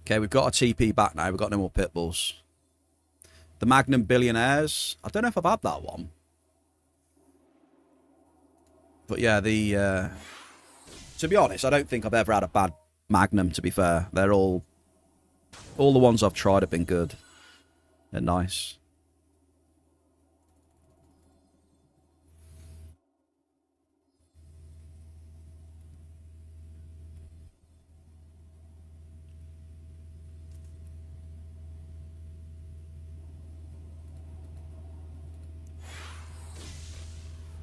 Okay, we've got our TP back now. We've got no more pit bulls. The Magnum Billionaires. I don't know if I've had that one. But yeah, the... to be honest, I don't think I've ever had a bad Magnum, to be fair. They're all the ones I've tried have been good. They're nice.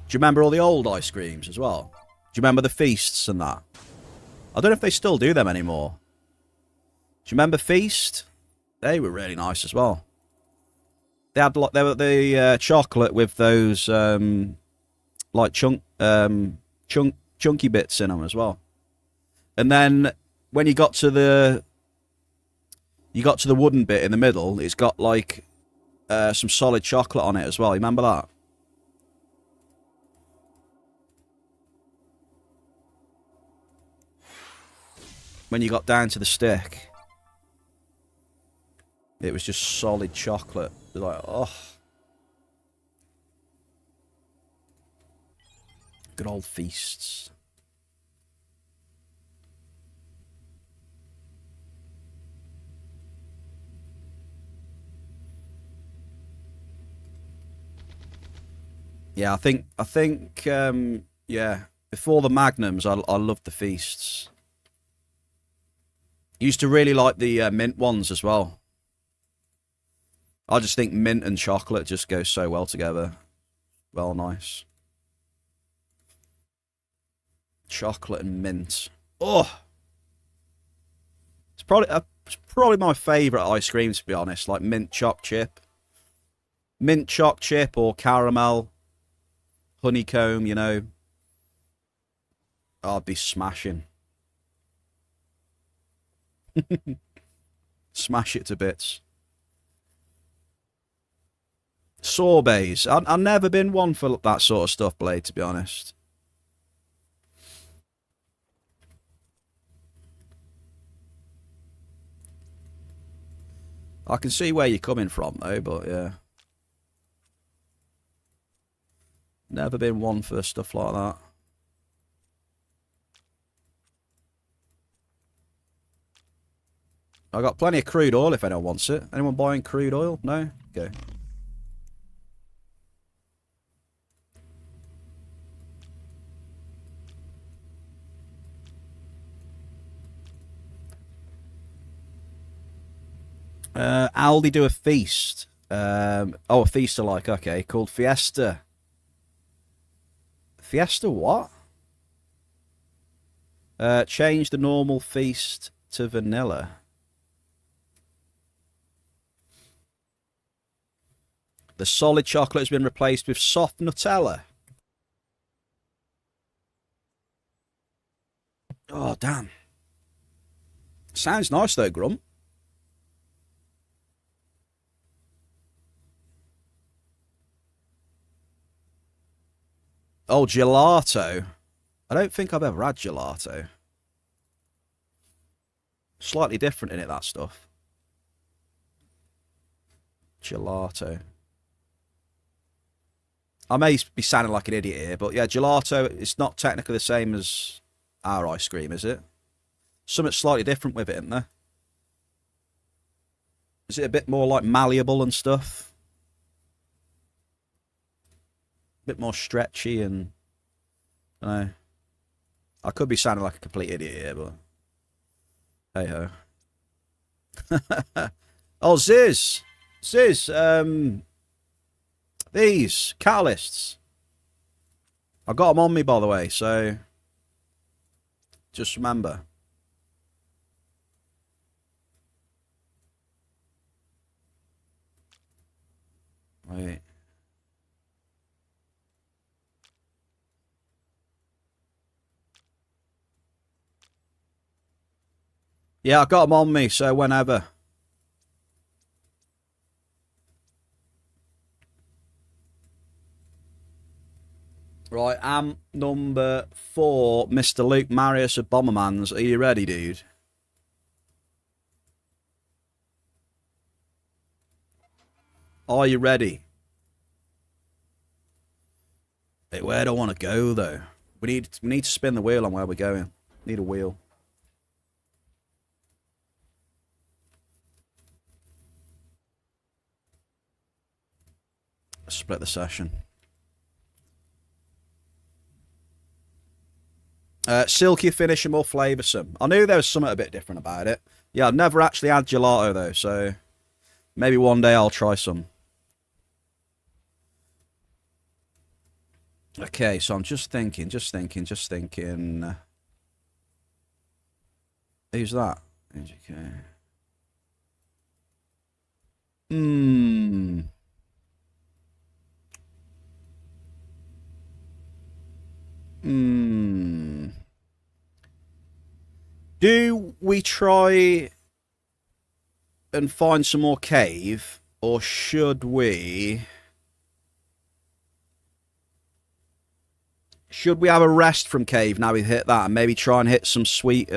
Do you remember all the old ice creams as well? Do you remember the feasts and that? I don't know if they still do them anymore. Do you remember Feast? They were really nice as well. They had like they were the chocolate with those like chunky bits in them as well. And then when you got to the wooden bit in the middle, it's got like some solid chocolate on it as well. You remember that? When you got down to the stick, it was just solid chocolate. Like, oh. Good old feasts. Yeah, I think, yeah, before the Magnums, I loved the feasts. Used to really like the mint ones as well. I just think mint and chocolate just go so well together. Well, nice. Chocolate and mint. Oh! It's probably my favourite ice cream, to be honest. Like mint choc chip. Mint choc chip or caramel. Honeycomb, you know. I'd be smashing. Smash it to bits. Sorbets. I've never been one for that sort of stuff, Blade, to be honest. I can see where you're coming from, though, but yeah. Never been one for stuff like that. I got plenty of crude oil if anyone wants it. Anyone buying crude oil? No? Okay. Aldi do a feast. Oh, a feast alike. Okay, called Fiesta. Fiesta what? Change the normal feast to vanilla. The solid chocolate has been replaced with soft Nutella. Oh, damn. Sounds nice, though, Grump. Oh, gelato. I don't think I've ever had gelato. Slightly different in it, that stuff. Gelato. I may be sounding like an idiot here, but yeah, gelato, it's not technically the same as our ice cream, is it? Something slightly different with it, isn't there? Is it a bit more like malleable and stuff? A bit more stretchy and... I could be sounding like a complete idiot here, but... Hey-ho. Oh, Ziz! Ziz, These catalysts. I got them on me, by the way, so just remember. Wait. Yeah, I got them on me, so whenever. Right, I'm number 4, Mr. Luke Marius of Bombermans. Are you ready, dude? Are you ready? Hey, where do I want to go, though? We need to spin the wheel on where we're going. Need a wheel. Split the session. Silkier finish and more flavoursome. I knew there was something a bit different about it. Yeah, I've never actually had gelato, though, so maybe one day I'll try some. Okay, so I'm just thinking. Who's that? Okay. Do we try and find some more cave, or should we? Should we have a rest from cave now we've hit that, and maybe try and hit some sweet,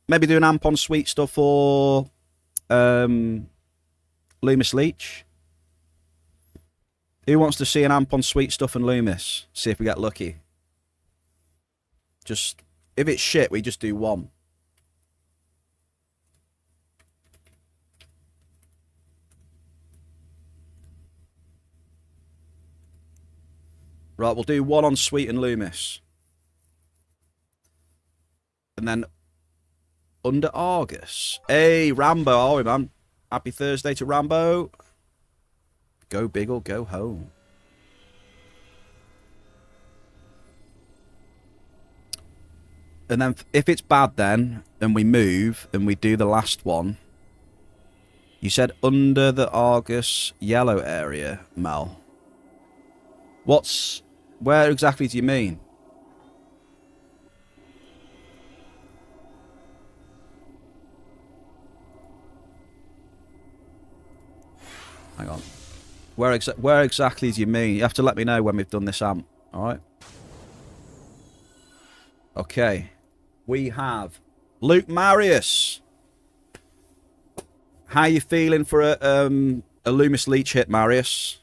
maybe do an amp on sweet stuff or Loomis Leech? Who wants to see an amp on sweet stuff and Loomis? See if we get lucky. Just, if it's shit, we just do one. Right, we'll do one on Sweet and Loomis. And then under Argus. Hey, Rambo, are we, man? Happy Thursday to Rambo. Go big or go home. And then if it's bad then, and we move, and we do the last one. You said under the Argus yellow area, Mel. Where exactly do you mean? Hang on. Where exactly do you mean? You have to let me know when we've done this amp. Alright? Okay. We have Luke Marius. How you feeling for a Loomis Leech hit, Marius?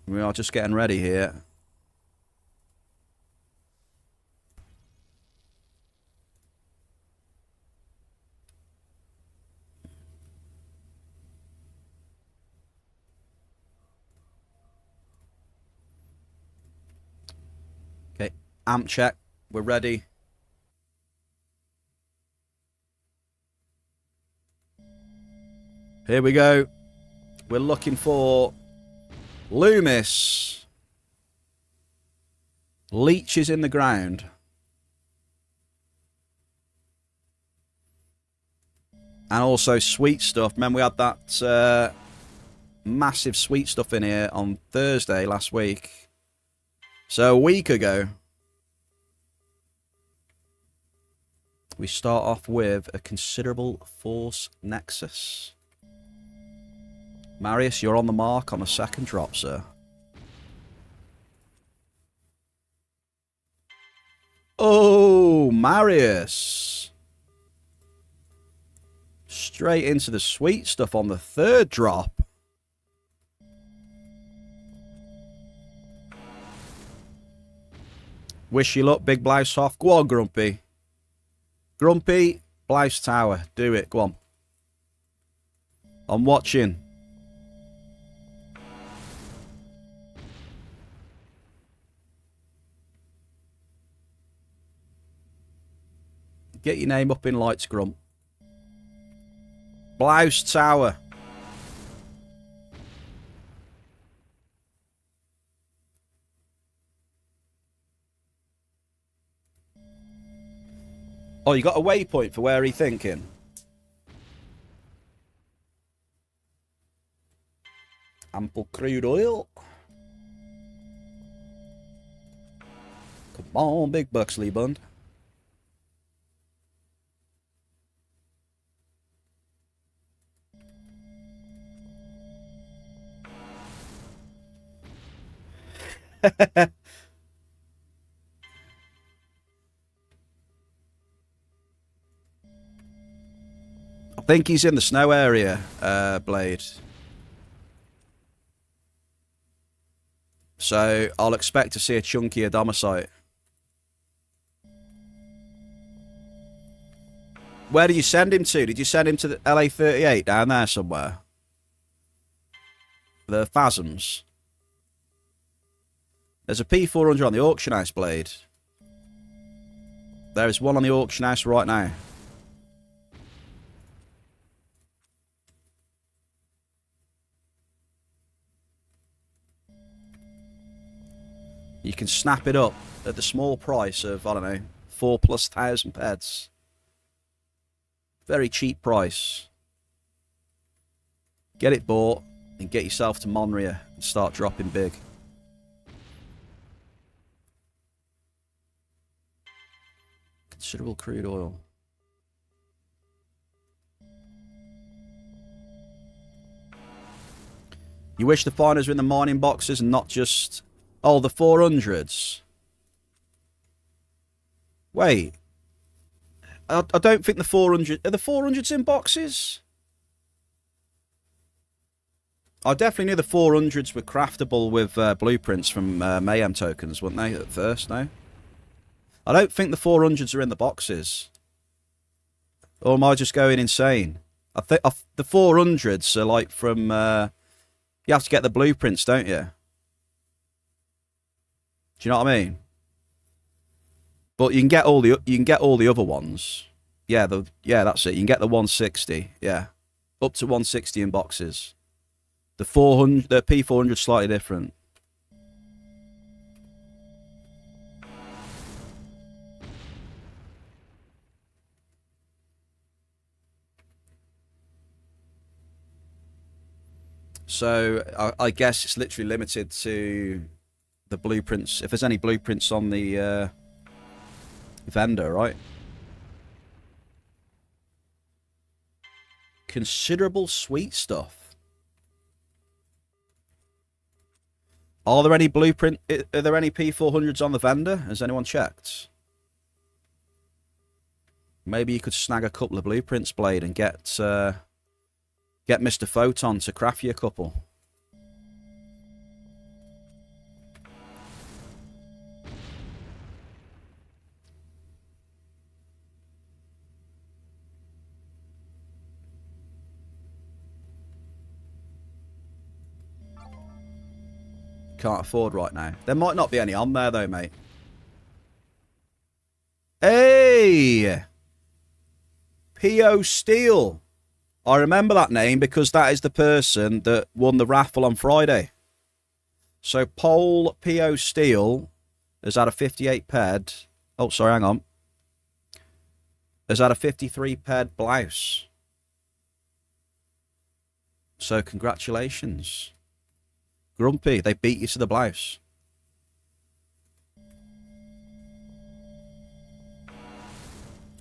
We are just getting ready here. Okay, amp check. We're ready. Here we go. We're looking for Loomis. Leech is in the ground. And also sweet stuff. Remember we had that massive sweet stuff in here on Thursday last week. So a week ago. We start off with a considerable force nexus. Marius, you're on the mark on a second drop, sir. Oh, Marius. Straight into the sweet stuff on the third drop. Wish you luck, big blouse off. Go on, Grumpy. Grumpy, blouse tower. Do it. Go on. I'm watching. Get your name up in lights, Grump. Blouse tower. Oh, you got a waypoint for where are you thinking? Ample crude oil. Come on, big Buxley Bund. I think he's in the snow area, Blade. So I'll expect to see a chunkier domicite. Where did you send him to? Did you send him to the LA38 down there somewhere? The Phasms. There's a P400 on the auction house, Blade. There is one on the auction house right now. You can snap it up at the small price of, I don't know, 4,000+ PEDs. Very cheap price. Get it bought and get yourself to Monria and start dropping big. Considerable crude oil. You wish the finers were in the mining boxes and not just... Oh, the 400s. Wait. I don't think the 400... Are the 400s in boxes? I definitely knew the 400s were craftable with blueprints from Mayhem tokens, weren't they, at first, no? I don't think the 400s are in the boxes. Or am I just going insane? I think the 400s are like from... you have to get the blueprints, don't you? Do you know what I mean? But you can get all the other ones. Yeah, that's it. You can get the 160. Yeah, up to 160 in boxes. The P400 slightly different. So I guess it's literally limited to the blueprints. If there's any blueprints on the vendor, right? Considerable sweet stuff. Are there any Are there any P400s on the vendor? Has anyone checked? Maybe you could snag a couple of blueprints, Blade, and get Mr. Photon to craft you a couple. Can't afford right now. There might not be any on there though, mate. Hey! P.O. Steele. I remember that name because that is the person that won the raffle on Friday. So Pole P.O. Steele has had a 58 PED. Oh, sorry, hang on. Has had a 53 PED blouse. So congratulations. Grumpy, they beat you to the blouse.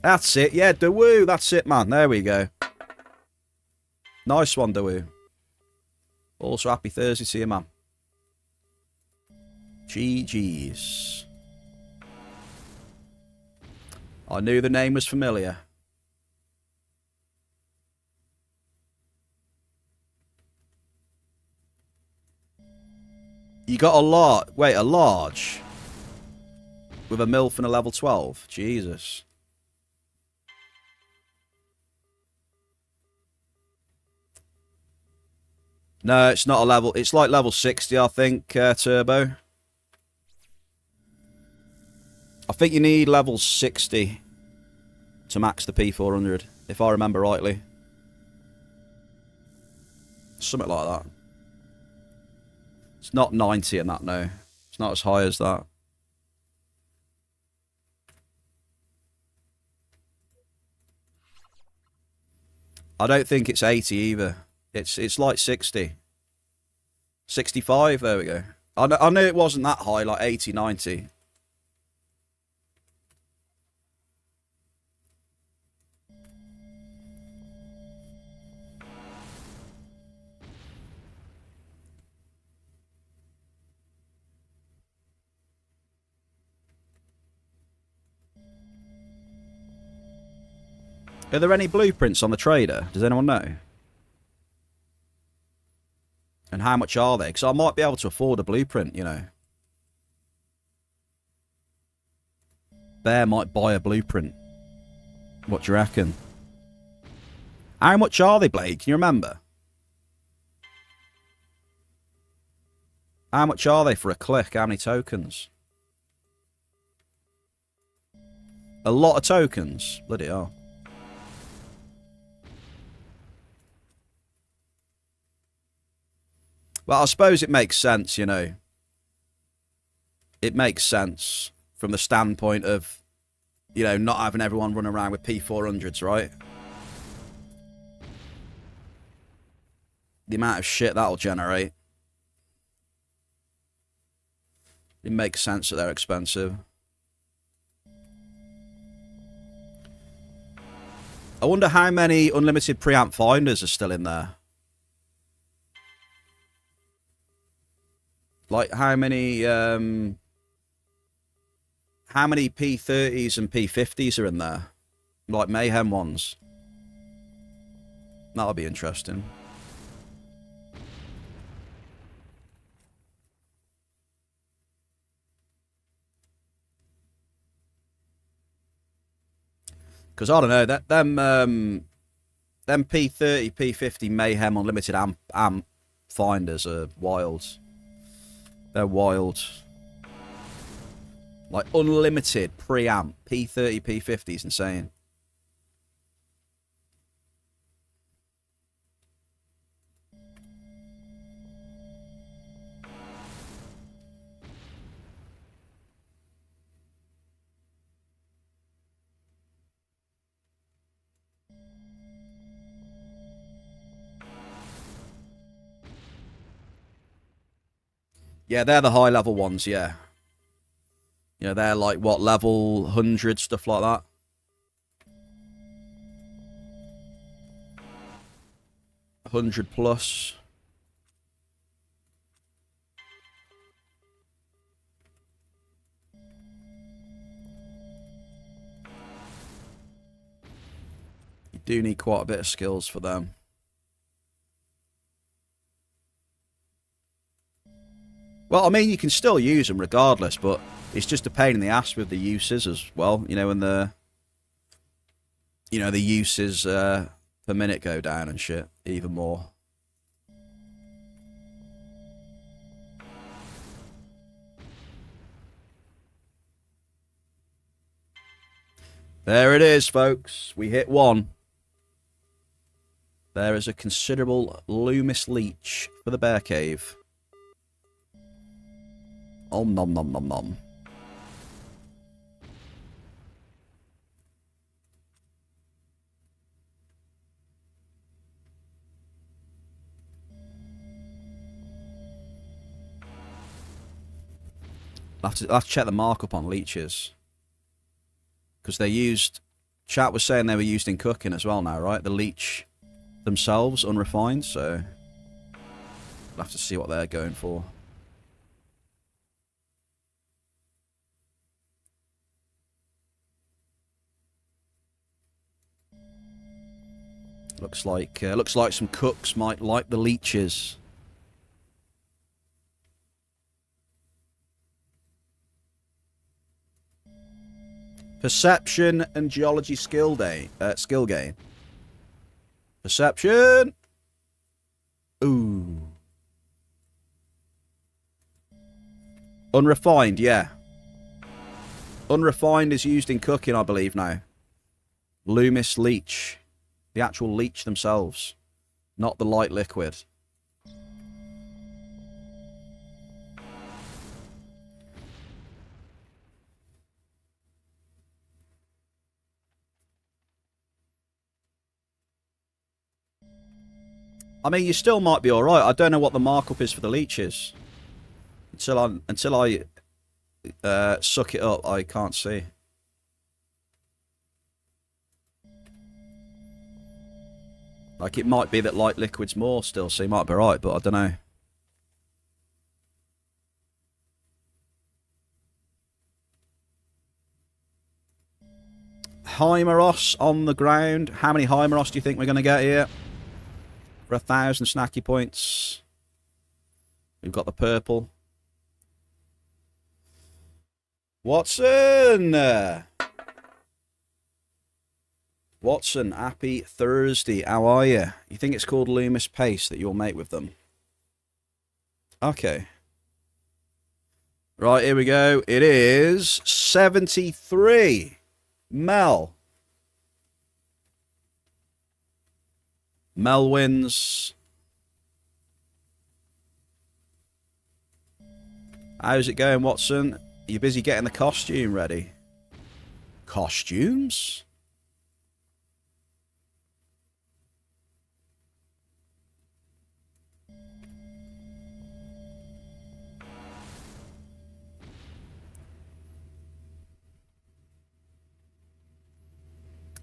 That's it, yeah, Dawoo, that's it, man. There we go. Nice one, Dawoo. Also, happy Thursday to you, man. GG's. I knew the name was familiar. You got a lot. Wait, a large? With a MILF and a level 12? Jesus. No, it's not a level. It's like level 60, I think, Turbo. I think you need level 60 to max the P400, if I remember rightly. Something like that. It's not 90 and that, no. It's not as high as that. I don't think it's 80 either. It's like 60. 65, there we go. I knew it wasn't that high, like 80, 90. Are there any blueprints on the trader? Does anyone know? And how much are they? Because I might be able to afford a blueprint, you know. Bear might buy a blueprint. What do you reckon? How much are they, Blade? Can you remember? How much are they for a click? How many tokens? A lot of tokens. Bloody hell. Well, I suppose it makes sense, you know. It makes sense from the standpoint of, you know, not having everyone run around with P400s, right? The amount of shit that'll generate. It makes sense that they're expensive. I wonder how many unlimited preamp finders are still in there. Like how many P30s and P50s are in there? Like Mayhem ones. That'll be interesting. Because I don't know, them P30, P50 Mayhem Unlimited amp finders are wild. They're wild. Like unlimited preamp P30, P50 is insane. Yeah, they're the high level ones, yeah. Yeah, they're like, what, level 100, stuff like that. +100. You do need quite a bit of skills for them. Well, I mean, you can still use them regardless, but it's just a pain in the ass with the uses as well. You know, when the uses per minute go down and shit even more. There it is, folks. We hit one. There is a considerable Loomis leech for the bear cave. Om nom nom nom nom. I'll have to check the markup on leeches. Because they're used... Chat was saying they were used in cooking as well now, right? The leech themselves, unrefined, so... I'll have to see what they're going for. Looks like some cooks might like the leeches. Perception and geology skill gain. Perception. Ooh. Unrefined, yeah. Unrefined is used in cooking, I believe now. Loomis leech. The actual leech themselves. Not the light liquid. I mean, you still might be alright. I don't know what the markup is for the leeches. Until I suck it up, I can't see. Like, it might be that light liquid's more still, so you might be right, but I don't know. Hymeros on the ground. How many Hymeros do you think we're going to get here? For 1,000 snacky points. We've got the purple. Watson! Watson, happy Thursday. How are you? You think it's called Loomis Paste that you'll make with them? Okay. Right, here we go. It is 73. Mel. Mel wins. How's it going, Watson? Are you busy getting the costume ready? Costumes?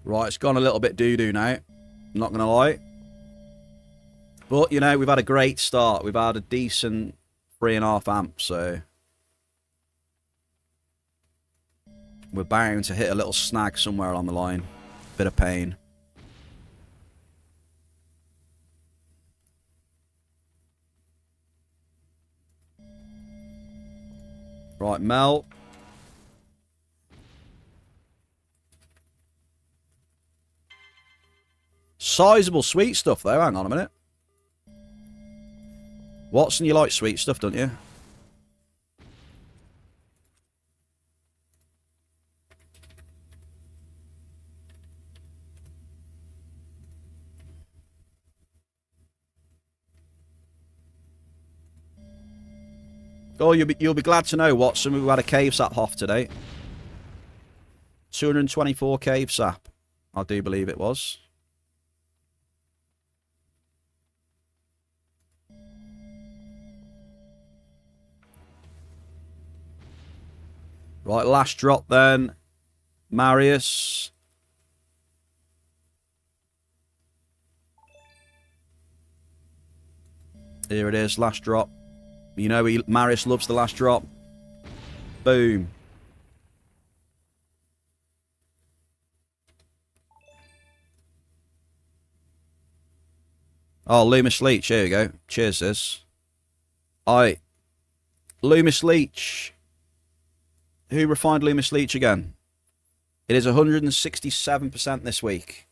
Right, it's gone a little bit doo-doo now. I'm not going to lie. But, you know, we've had a great start. We've had a decent 3.5 amp, so we're bound to hit a little snag somewhere along the line. Bit of pain. Right, Mel. Sizable sweet stuff, though. Hang on a minute. Watson, you like sweet stuff, don't you? Oh, you'll be glad to know, Watson, we've had a cave sap off today. 224 cave sap, I do believe it was. Right, last drop then. Marius. Here it is, last drop. You know, Marius loves the last drop. Boom. Oh, Loomis Leech. Here we go. Cheers, sis. Alright. Loomis Leech. Who refined Loomis Leech again? It is 167% this week.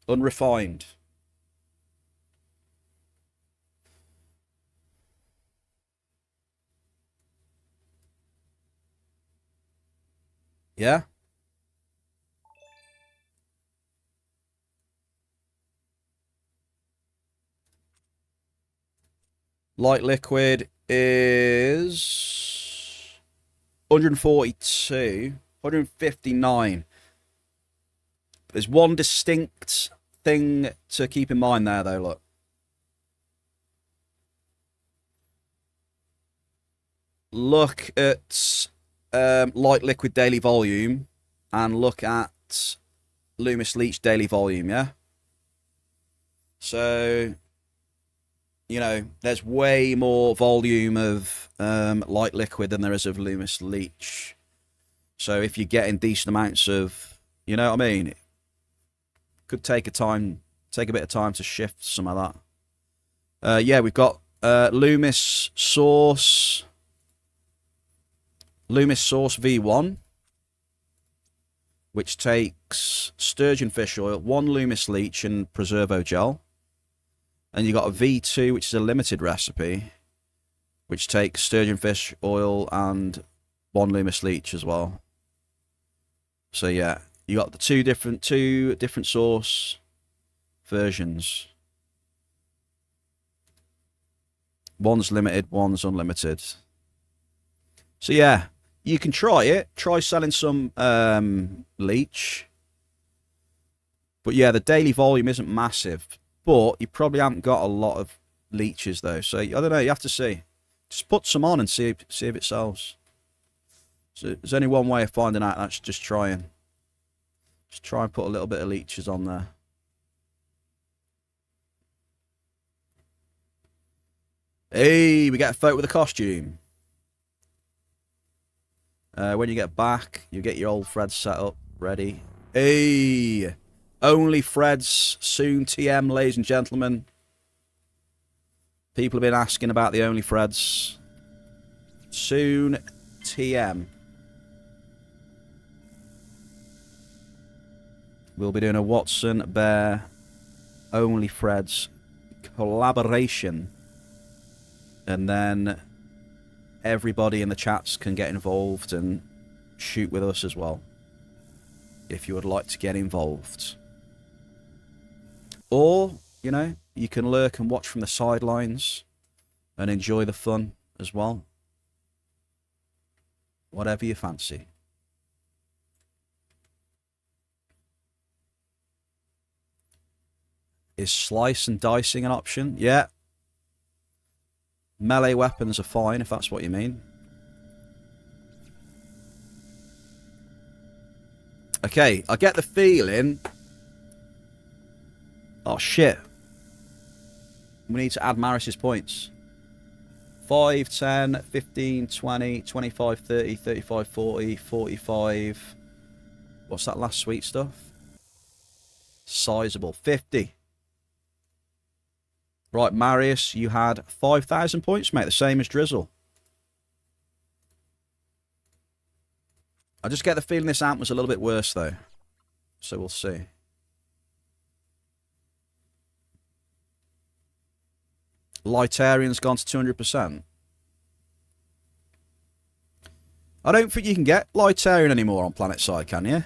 Unrefined. Yeah? Light liquid is 142, 159. There's one distinct thing to keep in mind there, though, look. Look at light liquid daily volume and look at Loomis Leech daily volume, yeah? So, you know, there's way more volume of light liquid than there is of Loomis Leech. So if you're getting decent amounts of, you know what I mean? It could take a bit of time to shift some of that. Yeah, we've got Loomis Source V1, which takes sturgeon fish oil, 1 Loomis Leech and Preservo gel. And you got a V2, which is a limited recipe, which takes sturgeon fish oil and 1 Loomis Leech as well. So yeah, you got the two different source versions. One's limited, one's unlimited. So yeah, you can try it. Try selling some leech. But yeah, the daily volume isn't massive. But you probably haven't got a lot of leeches, though. So, I don't know. You have to see. Just put some on and see if it sells. So there's only one way of finding out. That's just trying. Just try and put a little bit of leeches on there. Hey, we get a photo with a costume. When you get back, you get your old Fred's set up, ready. Hey, only Fred's soon TM, ladies and gentlemen. People have been asking about the only Freds. Soon TM. We'll be doing a Watson Bear only Freds collaboration. And then everybody in the chats can get involved and shoot with us as well, if you would like to get involved. Or, you know, you can lurk and watch from the sidelines and enjoy the fun as well. Whatever you fancy. Is slice and dicing an option? Yeah. Melee weapons are fine, if that's what you mean. Okay, I get the feeling... Oh, shit. We need to add Maris's points. 5, 10, 15, 20, 25, 30, 35, 40, 45... What's that last sweet stuff? Sizable. 50. Right, Marius, you had 5,000 points, mate. The same as Drizzle. I just get the feeling this amp was a little bit worse, though. So we'll see. Lightarian's gone to 200%. I don't think you can get Lightarian anymore on PlanetSide, can you?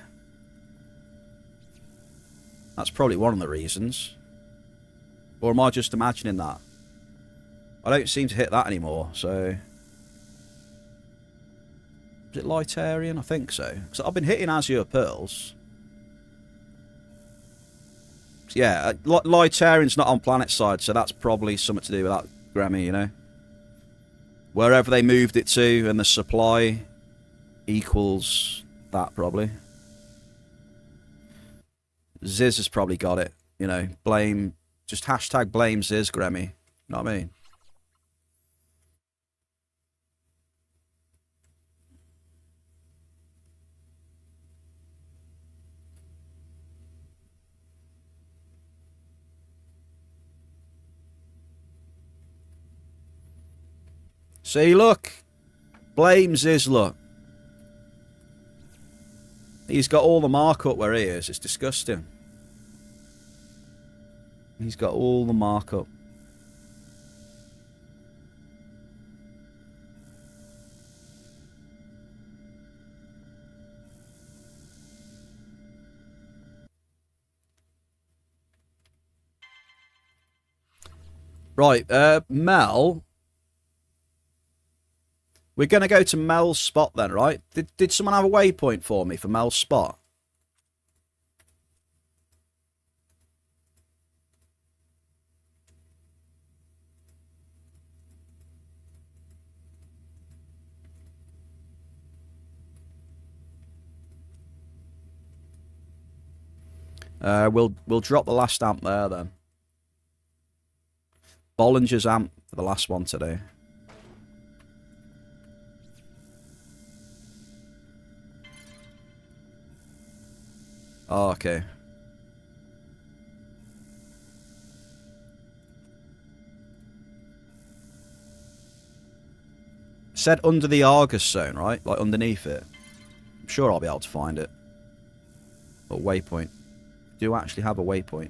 That's probably one of the reasons. Or am I just imagining that? I don't seem to hit that anymore, so... Is it Lightarian? I think so. Because I've been hitting Azure Pearls. Yeah, Lightarian's not on PlanetSide, so that's probably something to do with that, Grammy, you know? Wherever they moved it to, and the supply equals that, probably. Ziz has probably got it, you know? Blame... Just hashtag blame Ziz, Grammy. You know what I mean? See, look. Blame Ziz, look. He's got all the markup where he is. It's disgusting. He's got all the markup. Right, Mel. We're going to go to Mel's spot then, right? Did someone have a waypoint for me for Mel's spot? We'll drop the last amp there then. Bollinger's amp for the last one today. Oh, okay. Said under the Argus zone, right? Like underneath it. I'm sure I'll be able to find it. But waypoint. Do actually have a waypoint.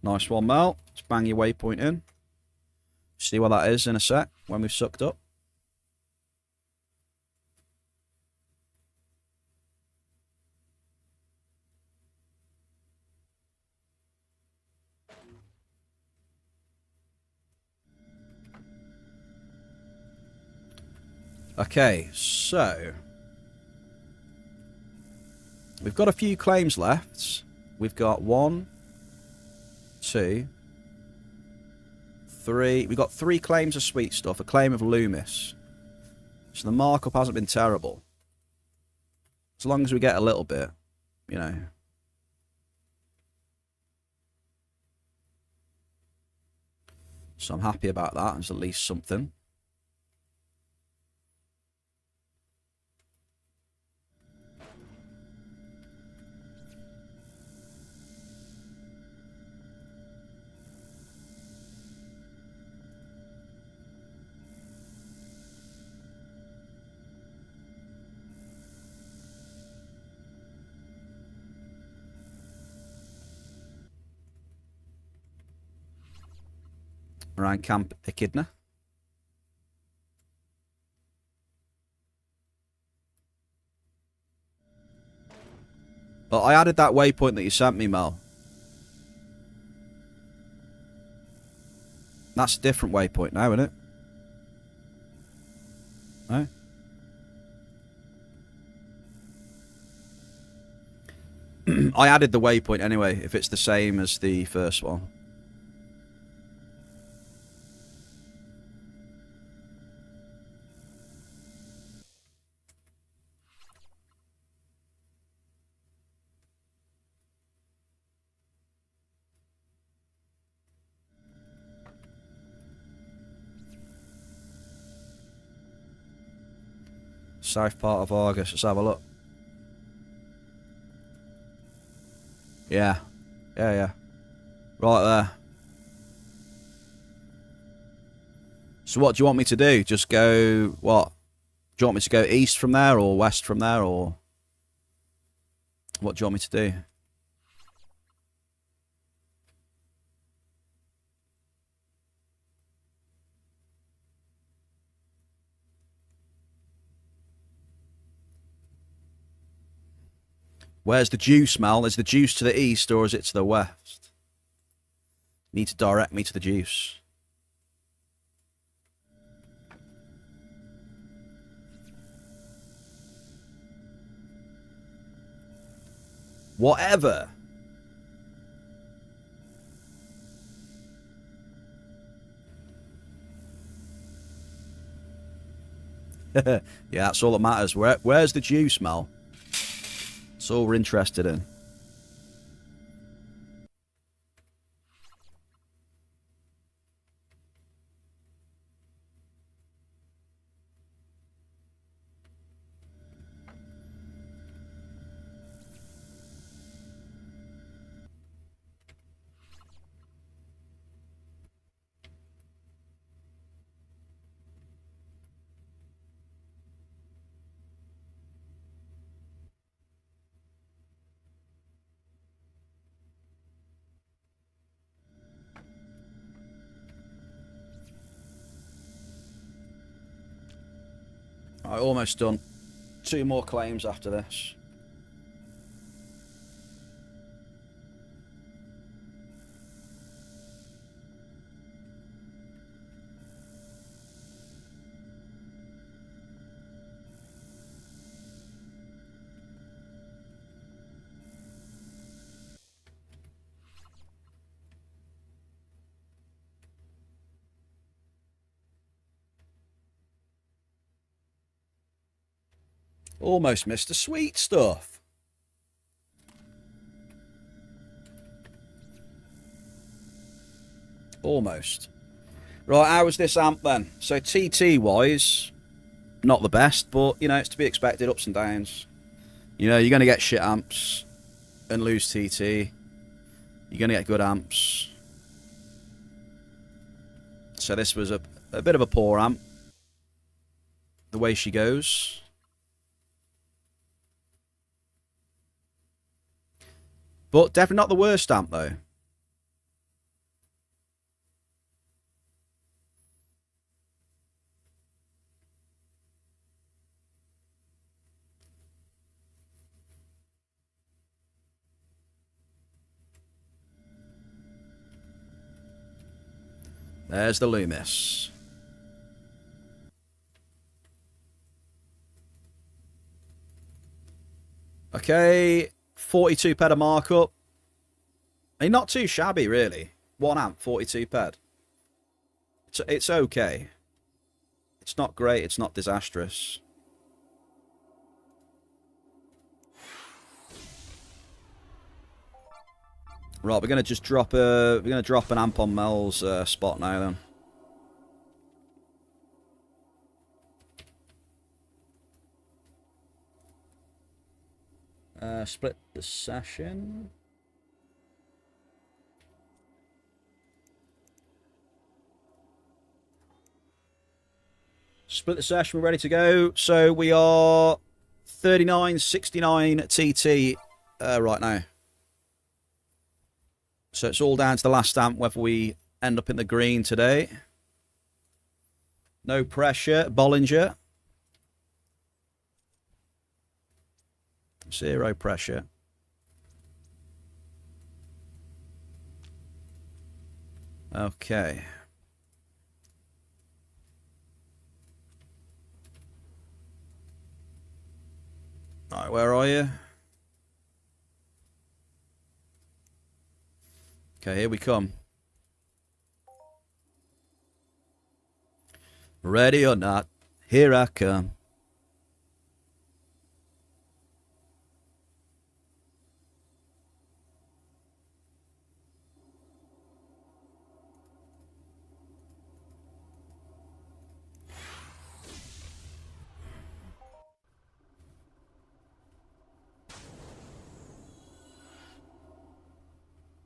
Nice one, Mel. Let's bang your waypoint in. See what that is in a sec when we've sucked up. Okay, so We've got a few claims left. We've got 1, 2, 3. We've got 3 claims of sweet stuff. A claim of Loomis. So the markup hasn't been terrible. As long as we get a little bit, you know. So I'm happy about that. There's at least something. Around Camp Echidna. But I added that waypoint that you sent me, Mel. That's a different waypoint now, isn't it? No? I added the waypoint anyway, if it's the same as the first one. South part of August. Let's have a look. Yeah. Yeah. Right there. So what do you want me to do? Just go... What? Do you want me to go east from there or west from there or... What do you want me to do? Where's the juice, Mel? Is the juice to the east or is it to the west? You need to direct me to the juice. Whatever. Yeah, that's all that matters. Where's the juice, Mel? That's all we're interested in. Right, almost done. 2 more claims after this. Almost missed the sweet stuff. Almost. Right, how was this amp then? So TT-wise, not the best, but, you know, it's to be expected, ups and downs. You know, you're going to get shit amps and lose TT. You're going to get good amps. So this was a bit of a poor amp. The way she goes. But definitely not the worst amp, though. There's the Loomis. Okay, 42 PED a markup. I mean, not too shabby, really. 1 amp, 42 PED. It's okay. It's not great, it's not disastrous. Right, we're gonna just drop an amp on Mel's spot now then. Split the session. Split the session, we're ready to go. So we are 39.69 TT right now. So it's all down to the last amp whether we end up in the green today. No pressure, Bollinger. 0 pressure. Okay. Right, where are you? Okay, here we come. Ready or not, here I come.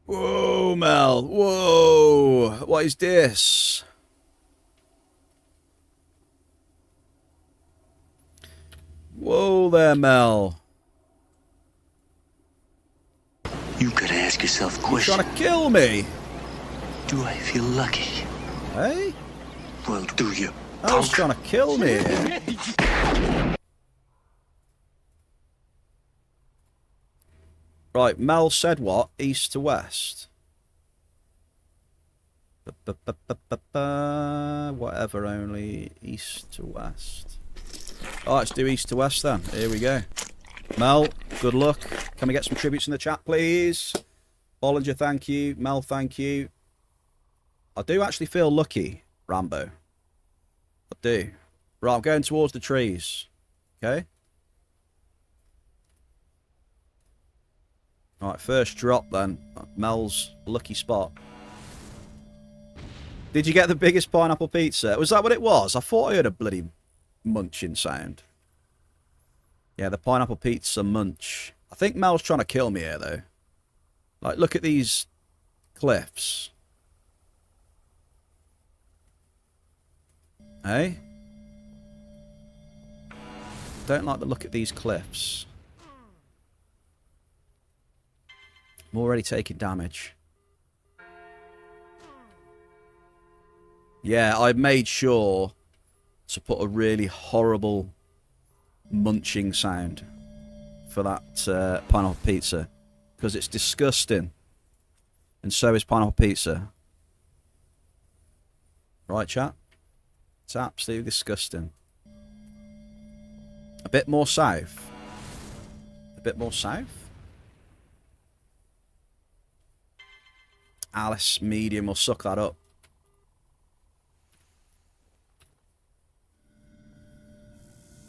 Whoa, Mel. Whoa. What is this? Whoa there, Mel. You gotta ask yourself a question. You're trying to kill me. Do I feel lucky? Hey? Well, do you? I was trying to kill me. Right, Mel said what? East to west. Whatever, only east to west. Oh, let's do east to west then. Here we go. Mel, good luck. Can we get some tributes in the chat, please? Bollinger, thank you. Mel, thank you. I do actually feel lucky, Rambo. I do. Right, I'm going towards the trees. Okay? Alright, first drop then. Mel's lucky spot. Did you get the biggest pineapple pizza? Was that what it was? I thought I heard a bloody munching sound. Yeah, the pineapple pizza munch. I think Mel's trying to kill me here, though. Like, look at these cliffs. Hey? Don't like the look at these cliffs. I'm already taking damage. Yeah, I made sure to put a really horrible munching sound for that pineapple pizza. Because it's disgusting. And so is pineapple pizza. Right, chat? It's absolutely disgusting. A bit more south. A bit more south? Alice medium will suck that up.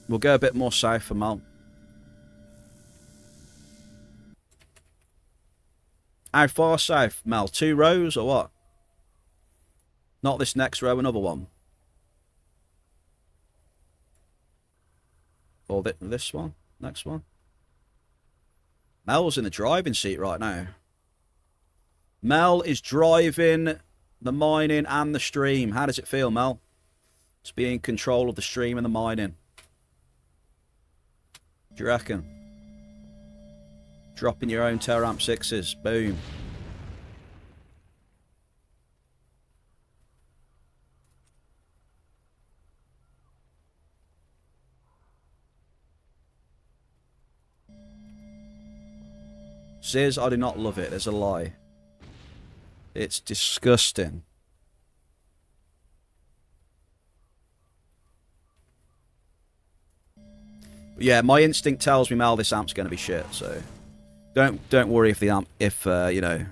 We'll go a bit more south for Mel. How far south, Mel? 2 rows or what? Not this next row, another one. Or this one? Next one? Mel's in the driving seat right now. Mel is driving the mining and the stream. How does it feel, Mel? To be in control of the stream and the mining. Do you reckon? Dropping your own Terra Amp 6s. Boom. Says I do not love it. There's a lie. It's disgusting. Yeah, my instinct tells me, Mel, this amp's going to be shit. So don't worry if the amp, you know,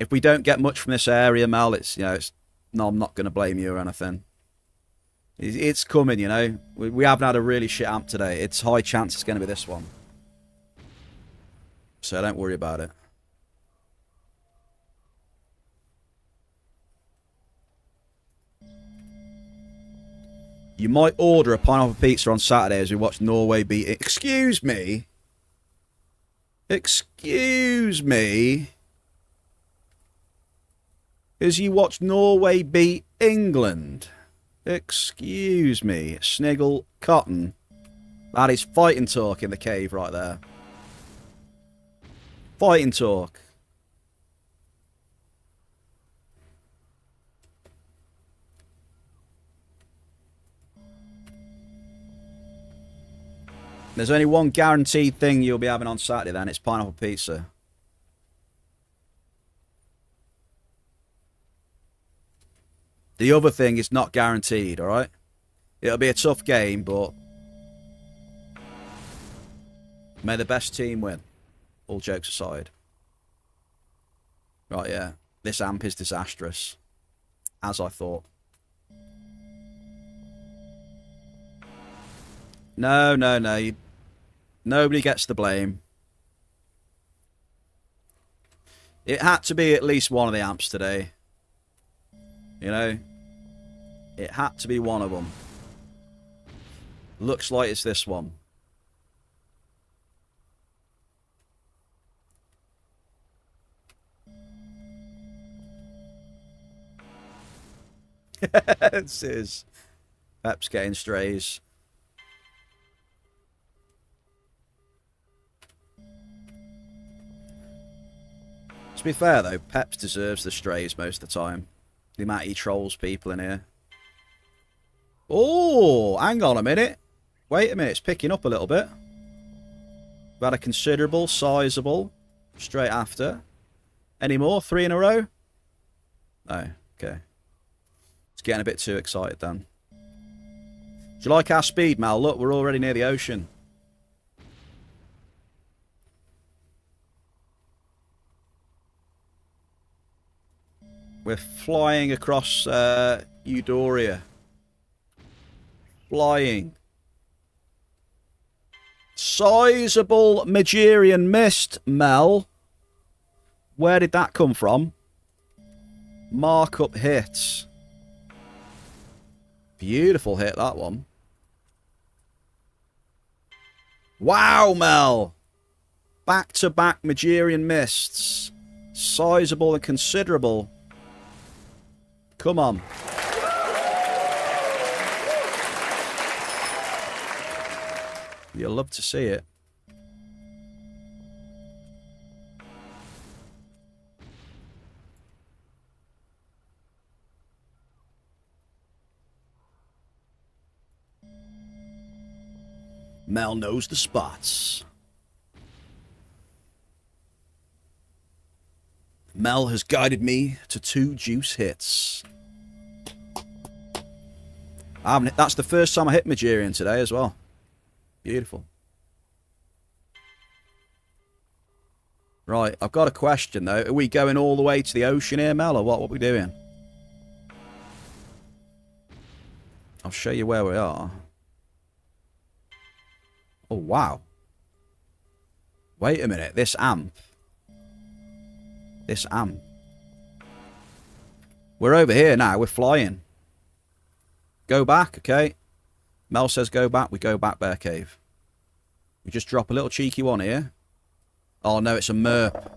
if we don't get much from this area, Mel, it's, you know, it's, no, I'm not going to blame you or anything. It's coming, you know. We haven't had a really shit amp today. It's high chance it's going to be this one. So don't worry about it. You might order a pineapple pizza on Saturday as we watch Norway beat... Excuse me? Excuse me? As you watch Norway beat England? Excuse me? Sniggle Cotton? That is fighting talk in the cave right there. Fighting talk. There's only one guaranteed thing you'll be having on Saturday then. It's pineapple pizza. The other thing is not guaranteed, alright? It'll be a tough game, but... may the best team win. All jokes aside. Right, yeah. This amp is disastrous. As I thought. No. Nobody gets the blame. It had to be at least one of the amps today. You know? It had to be one of them. Looks like it's this one. This is... Pep's getting strays. To be fair though, Peps deserves the strays most of the time. The amount he trolls people in here. Oh, hang on a minute. Wait a minute, it's picking up a little bit. We've had a considerable, sizable, straight after. Any more? 3 in a row? No, okay. It's getting a bit too excited then. Do you like our speed, Mal? Look, we're already near the ocean. We're flying across Euphoria. Flying. Sizable Magirian mist, Mel. Where did that come from? Markup hits. Beautiful hit, that one. Wow, Mel. Back-to-back Magirian mists. Sizable and considerable. Come on. You'll love to see it. Mel knows the spots. Mel has guided me to 2 juice hits. That's the first time I hit Magirian today as well. Beautiful. Right, I've got a question though. Are we going all the way to the ocean here, Mel, or what are we doing? I'll show you where we are. Oh, wow. Wait a minute, this amp. This amp. We're over here now, we're flying. Go back, okay? Mel says go back, we go back, Bear Cave. We just drop a little cheeky one here. Oh no, it's a merp.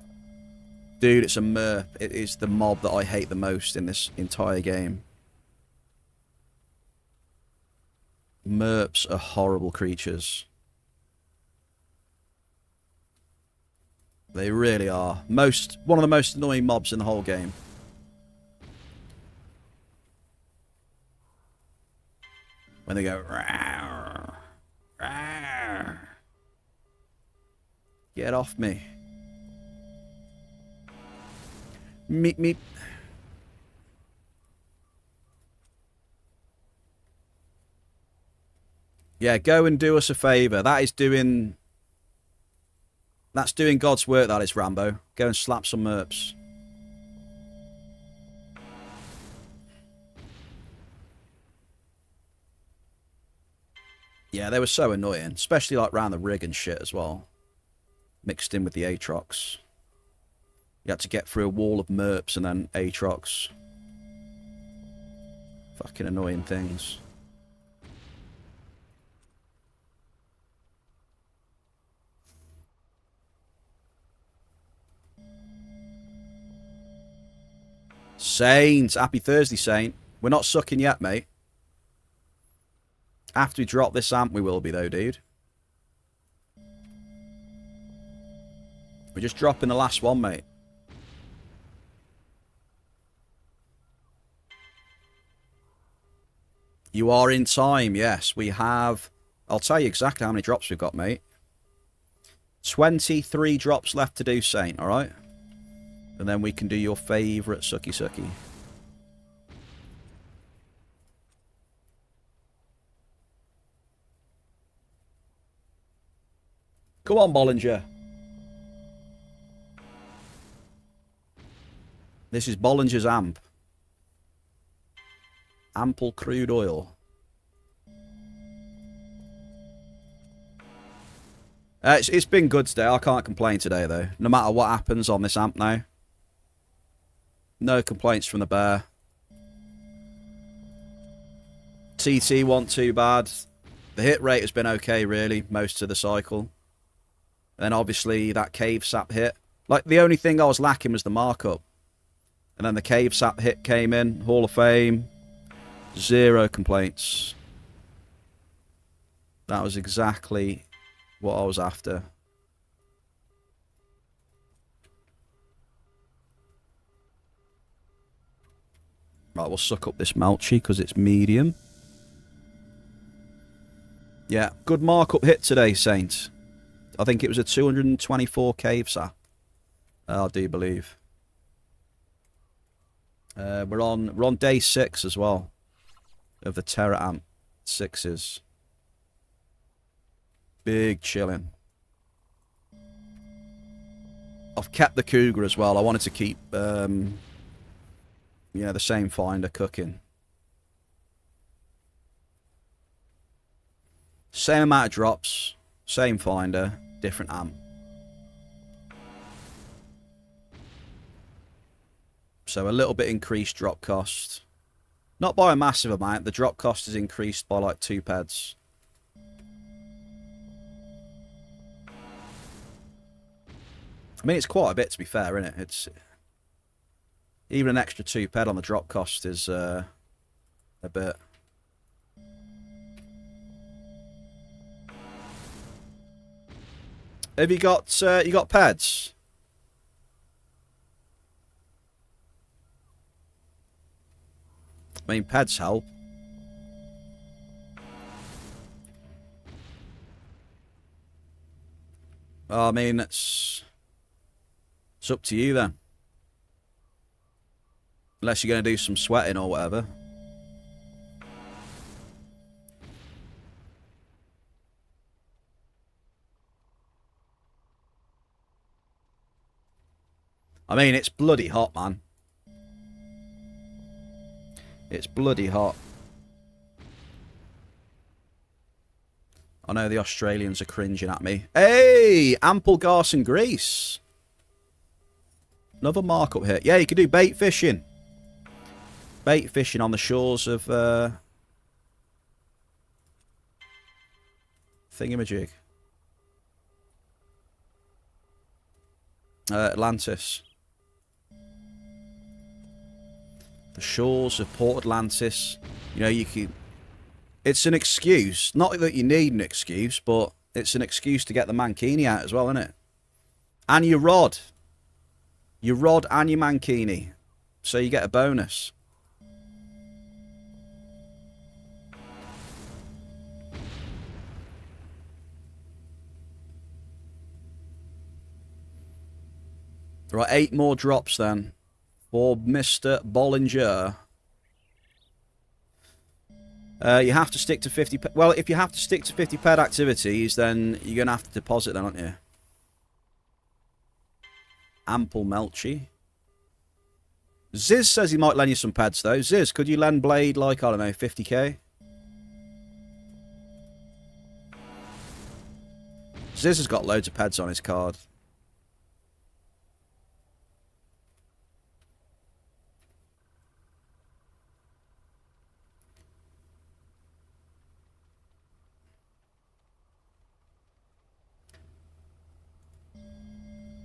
Dude, it's a merp. It is the mob that I hate the most in this entire game. Merps are horrible creatures. They really are. One of the most annoying mobs in the whole game. When they go... Rawr, rawr. Get off me. Meep, meep. Yeah, go and do us a favour. That's doing God's work, that is, Rambo. Go and slap some merps. Yeah, they were so annoying, especially like around the rig and shit as well. Mixed in with the Aatrox. You had to get through a wall of merps and then Aatrox. Fucking annoying things. Saint, happy Thursday, Saint. We're not sucking yet, mate. After we drop this amp, we will be, though, dude. We're just dropping the last one, mate. You are in time, yes. We have... I'll tell you exactly how many drops we've got, mate. 23 drops left to do, Saint, alright? And then we can do your favourite sucky sucky. Come on, Bollinger. This is Bollinger's amp. Ample crude oil. It's been good today. I can't complain today, though. No matter what happens on this amp now. No complaints from the bear. TT wasn't too bad. The hit rate has been okay, really, most of the cycle. And then, obviously, that cave sap hit. Like, the only thing I was lacking was the markup. And then the cave sap hit came in. Hall of Fame. 0 complaints. That was exactly what I was after. Right, we'll suck up this Melchi because it's medium. Yeah, good markup hit today, Saint. I think it was a 224 cave sap. I do believe. We're on day 6 as well of the Terra amp 6s. Big chilling. I've kept the Cougar as well. I wanted to keep you know, the same finder cooking. Same amount of drops, same finder, different amp. So a little bit increased drop cost. Not by a massive amount. The drop cost is increased by like 2 PEDs. I mean, it's quite a bit, to be fair, isn't it? It's even an extra 2 PED on the drop cost is a bit. Have you got PEDs? I mean, PEDs help. I mean, it's up to you then. Unless you're going to do some sweating or whatever. I mean, it's bloody hot, man. It's bloody hot. I know the Australians are cringing at me. Hey, ample gas and grease. Another markup hit. Yeah, you could do bait fishing. Bait fishing on the shores of thingamajig. Atlantis. The shores of Port Atlantis. You know, you can... It's an excuse. Not that you need an excuse, but it's an excuse to get the mankini out as well, isn't it? And your rod. Your rod and your mankini. So you get a bonus. Right, 8 more drops then. For Mr. Bollinger. You have to stick to 50... Well, if you have to stick to 50 PED activities, then you're going to have to deposit then, aren't you? Ample Melchi. Ziz says he might lend you some PEDs, though. Ziz, could you lend Blade, like, I don't know, 50k? Ziz has got loads of PEDs on his card.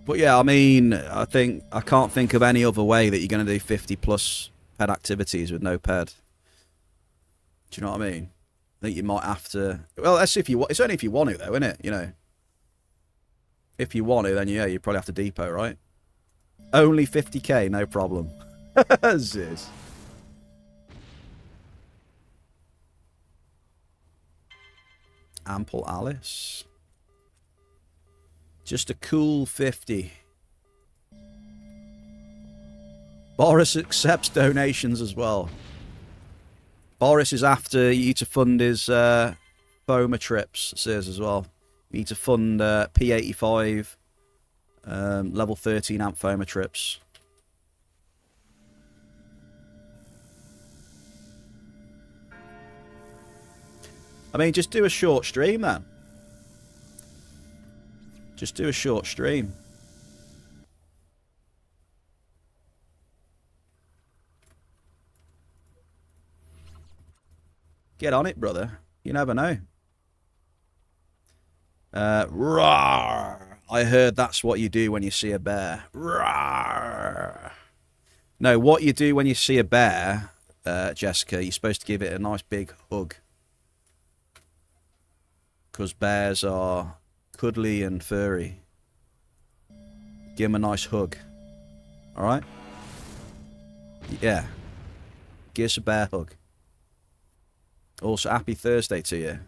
But yeah, I mean, I can't think of any other way that you're going to do 50 plus PED activities with no PED. Do you know what I mean? I think you might have to... Well, that's if you want. It's only if you want to, though, isn't it? You know. If you want to, then yeah, you probably have to depot, right? Only 50k, no problem. Ziz. Ample Alice. Just a cool 50. Boris accepts donations as well. Boris is after you to fund his FOMA trips, says as well. You need to fund P85 level 13 amp FOMA trips. I mean, just do a short stream then. Just do a short stream. Get on it, brother. You never know. Roar. I heard that's what you do when you see a bear. Roar. No, what you do when you see a bear, Jessica, you're supposed to give it a nice big hug. Because bears are cuddly and furry. Give him a nice hug. Alright? Yeah. Give us a bear hug. Also, happy Thursday to you.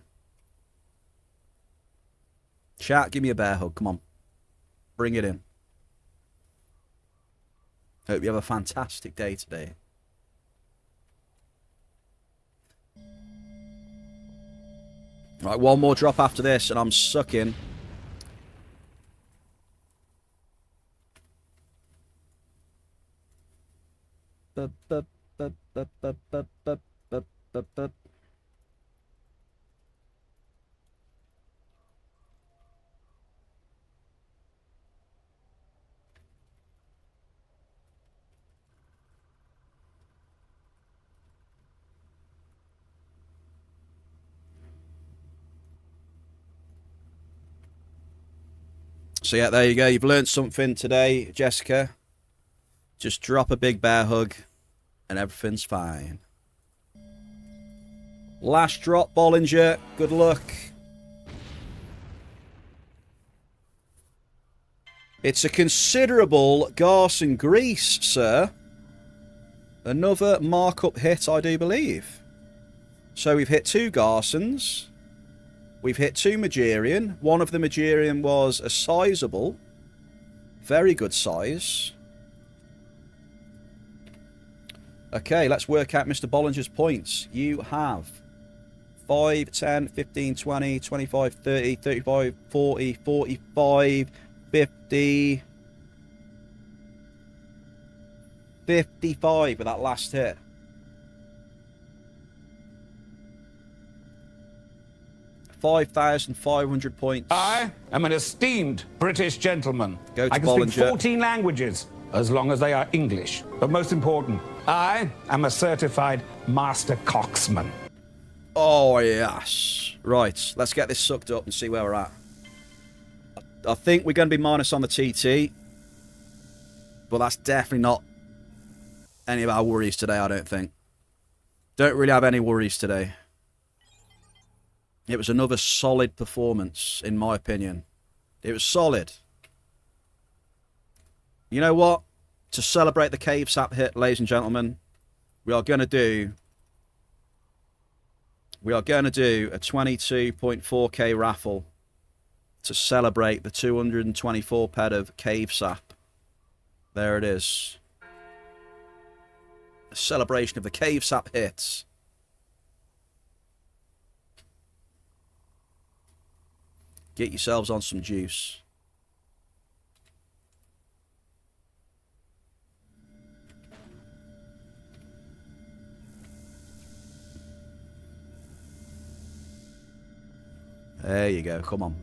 Chat, give me a bear hug. Come on. Bring it in. Hope you have a fantastic day today. Right, one more drop after this, and I'm sucking. So yeah, there you go. You've learned something today, Jessica. Just drop a big bear hug and everything's fine. Last drop, Bollinger. Good luck. It's a considerable Garson Grease, sir. Another markup hit, I do believe. So we've hit 2 Garsons. We've hit 2 Magerian. One of the Magerian was a sizable. Very good size. Okay, let's work out Mr. Bollinger's points. You have 5, 10, 15, 20, 25, 30, 35, 40, 45, 50... 55 with that last hit. $5,500 points. I am an esteemed British gentleman. Go to I can Bollinger. speak 14 languages, as long as they are English. But most important, I am a certified master coxman. Oh, yes. Right, let's get this sucked up and see where we're at. I think we're going to be minus on the TT. But that's definitely not any of our worries today, I don't think. Don't really have any worries today. It was another solid performance, in my opinion. It was solid. You know what? To celebrate the cave sap hit, ladies and gentlemen, we are going to do a 22.4k raffle to celebrate the 224 PED of cave sap. There it is. A celebration of the cave sap hits. Get yourselves on some juice. There you go. Come on.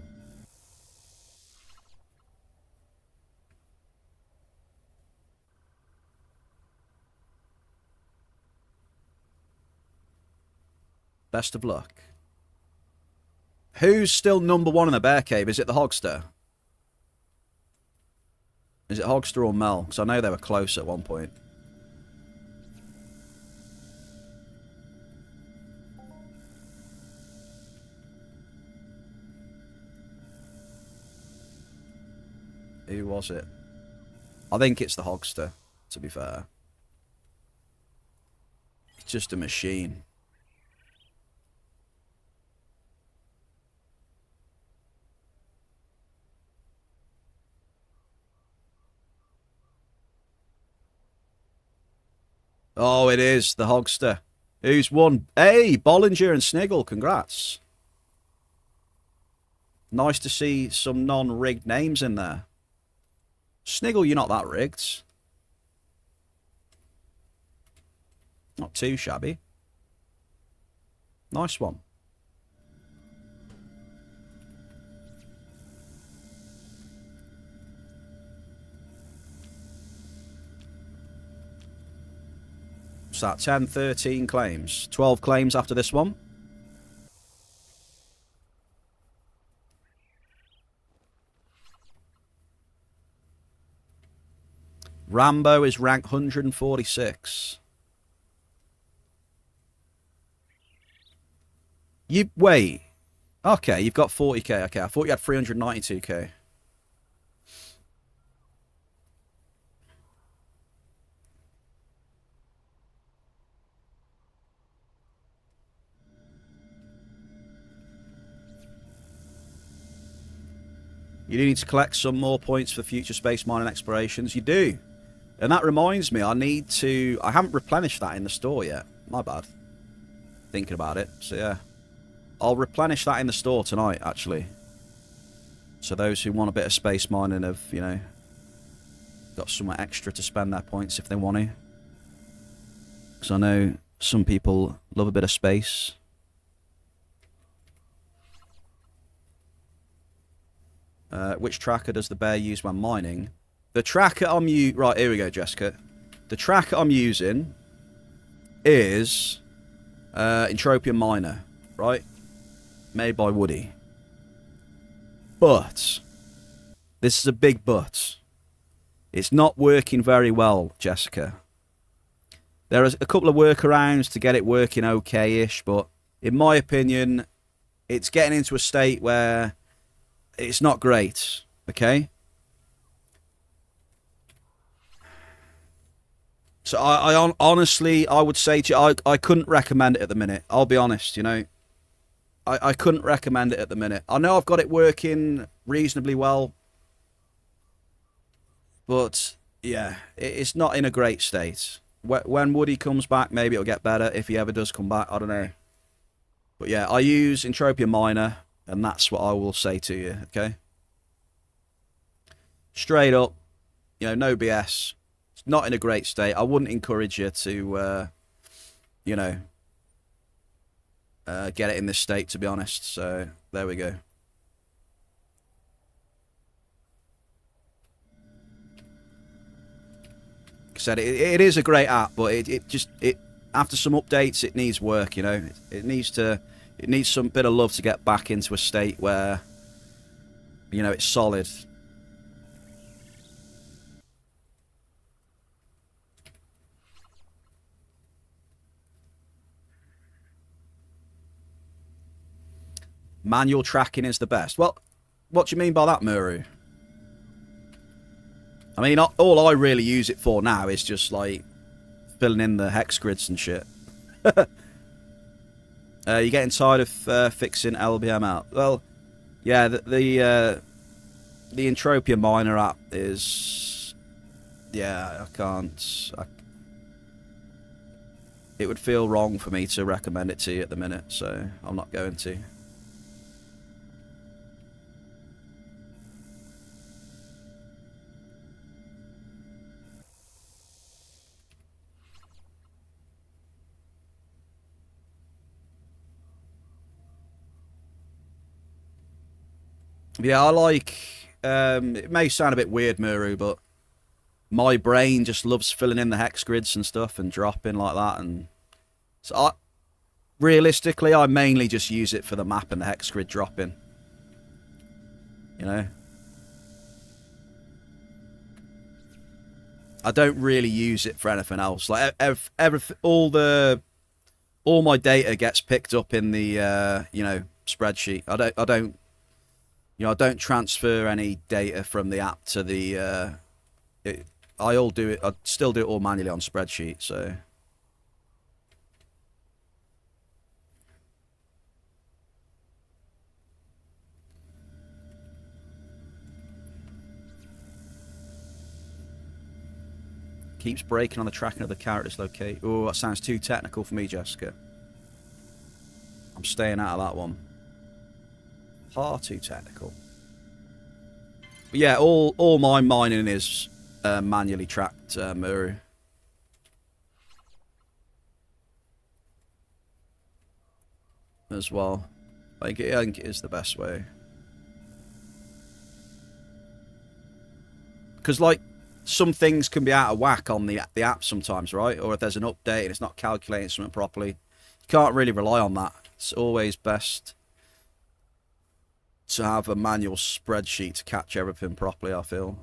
Best of luck. Who's still number one in the bear cave? Is it the Hogster? Is it Hogster or Mel? Because I know they were close at one point. Who was it? I think it's the Hogster, to be fair. It's just a machine. Oh, it is the Hogster. Who's won? Hey, Bollinger and Sniggle, congrats. Nice to see some non-rigged names in there. Sniggle, you're not that rigged. Not too shabby. Nice one. What's that? 10, 13 claims. 12 claims after this one. Rambo is ranked 146. You wait. Okay, you've got 40k. Okay, I thought you had 392k. You do need to collect some more points for future space mining explorations. You do. And that reminds me, I haven't replenished that in the store yet. My bad. Thinking about it. So yeah. I'll replenish that in the store tonight, actually. So those who want a bit of space mining have, you know, got somewhere extra to spend their points if they want to. Because I know some people love a bit of space. Which tracker does the bear use when mining? The tracker I'm using... Right, here we go, Jessica. The tracker I'm using is Entropia Miner, right? Made by Woody. But, this is a big but. It's not working very well, Jessica. There are a couple of workarounds to get it working okay-ish, but in my opinion, it's getting into a state where it's not great, okay? So I honestly, I would say to you, I couldn't recommend it at the minute. I'll be honest, you know. I couldn't recommend it at the minute. I know I've got it working reasonably well. But, yeah, it's not in a great state. When Woody comes back, maybe it'll get better. If he ever does come back, I don't know. But, yeah, I use Entropia Miner, and that's what I will say to you, okay? Straight up, you know, no BS. It's not in a great state. I wouldn't encourage you to, you know, get it in this state, to be honest. So, there we go. Like I said, it is a great app, but it just after some updates, it needs work, you know. It needs some bit of love to get back into a state where, you know, it's solid. Manual tracking is the best. Well, what do you mean by that, Muru? I mean, all I really use it for now is just, like, filling in the hex grids and shit. You're getting tired of fixing LBM out. Well, yeah, the Entropia Miner app is... Yeah, I can't... it would feel wrong for me to recommend it to you at the minute, so I'm not going to. Yeah, I like... it may sound a bit weird, Muru, but my brain just loves filling in the hex grids and stuff and dropping like that. And so realistically, I mainly just use it for the map and the hex grid dropping. You know? I don't really use it for anything else. Like all my data gets picked up in the you know, spreadsheet. I don't transfer any data from the app to the I still do it all manually on spreadsheet, so keeps breaking on the tracking of the characters locate. Oh, that sounds too technical for me, Jessica. I'm staying out of that one. Far too technical. But yeah, all my mining is manually tracked, Muru. As well. I think it is the best way. Because, like, some things can be out of whack on the app sometimes, right? Or if there's an update and it's not calculating something properly, you can't really rely on that. It's always best to have a manual spreadsheet to catch everything properly, I feel.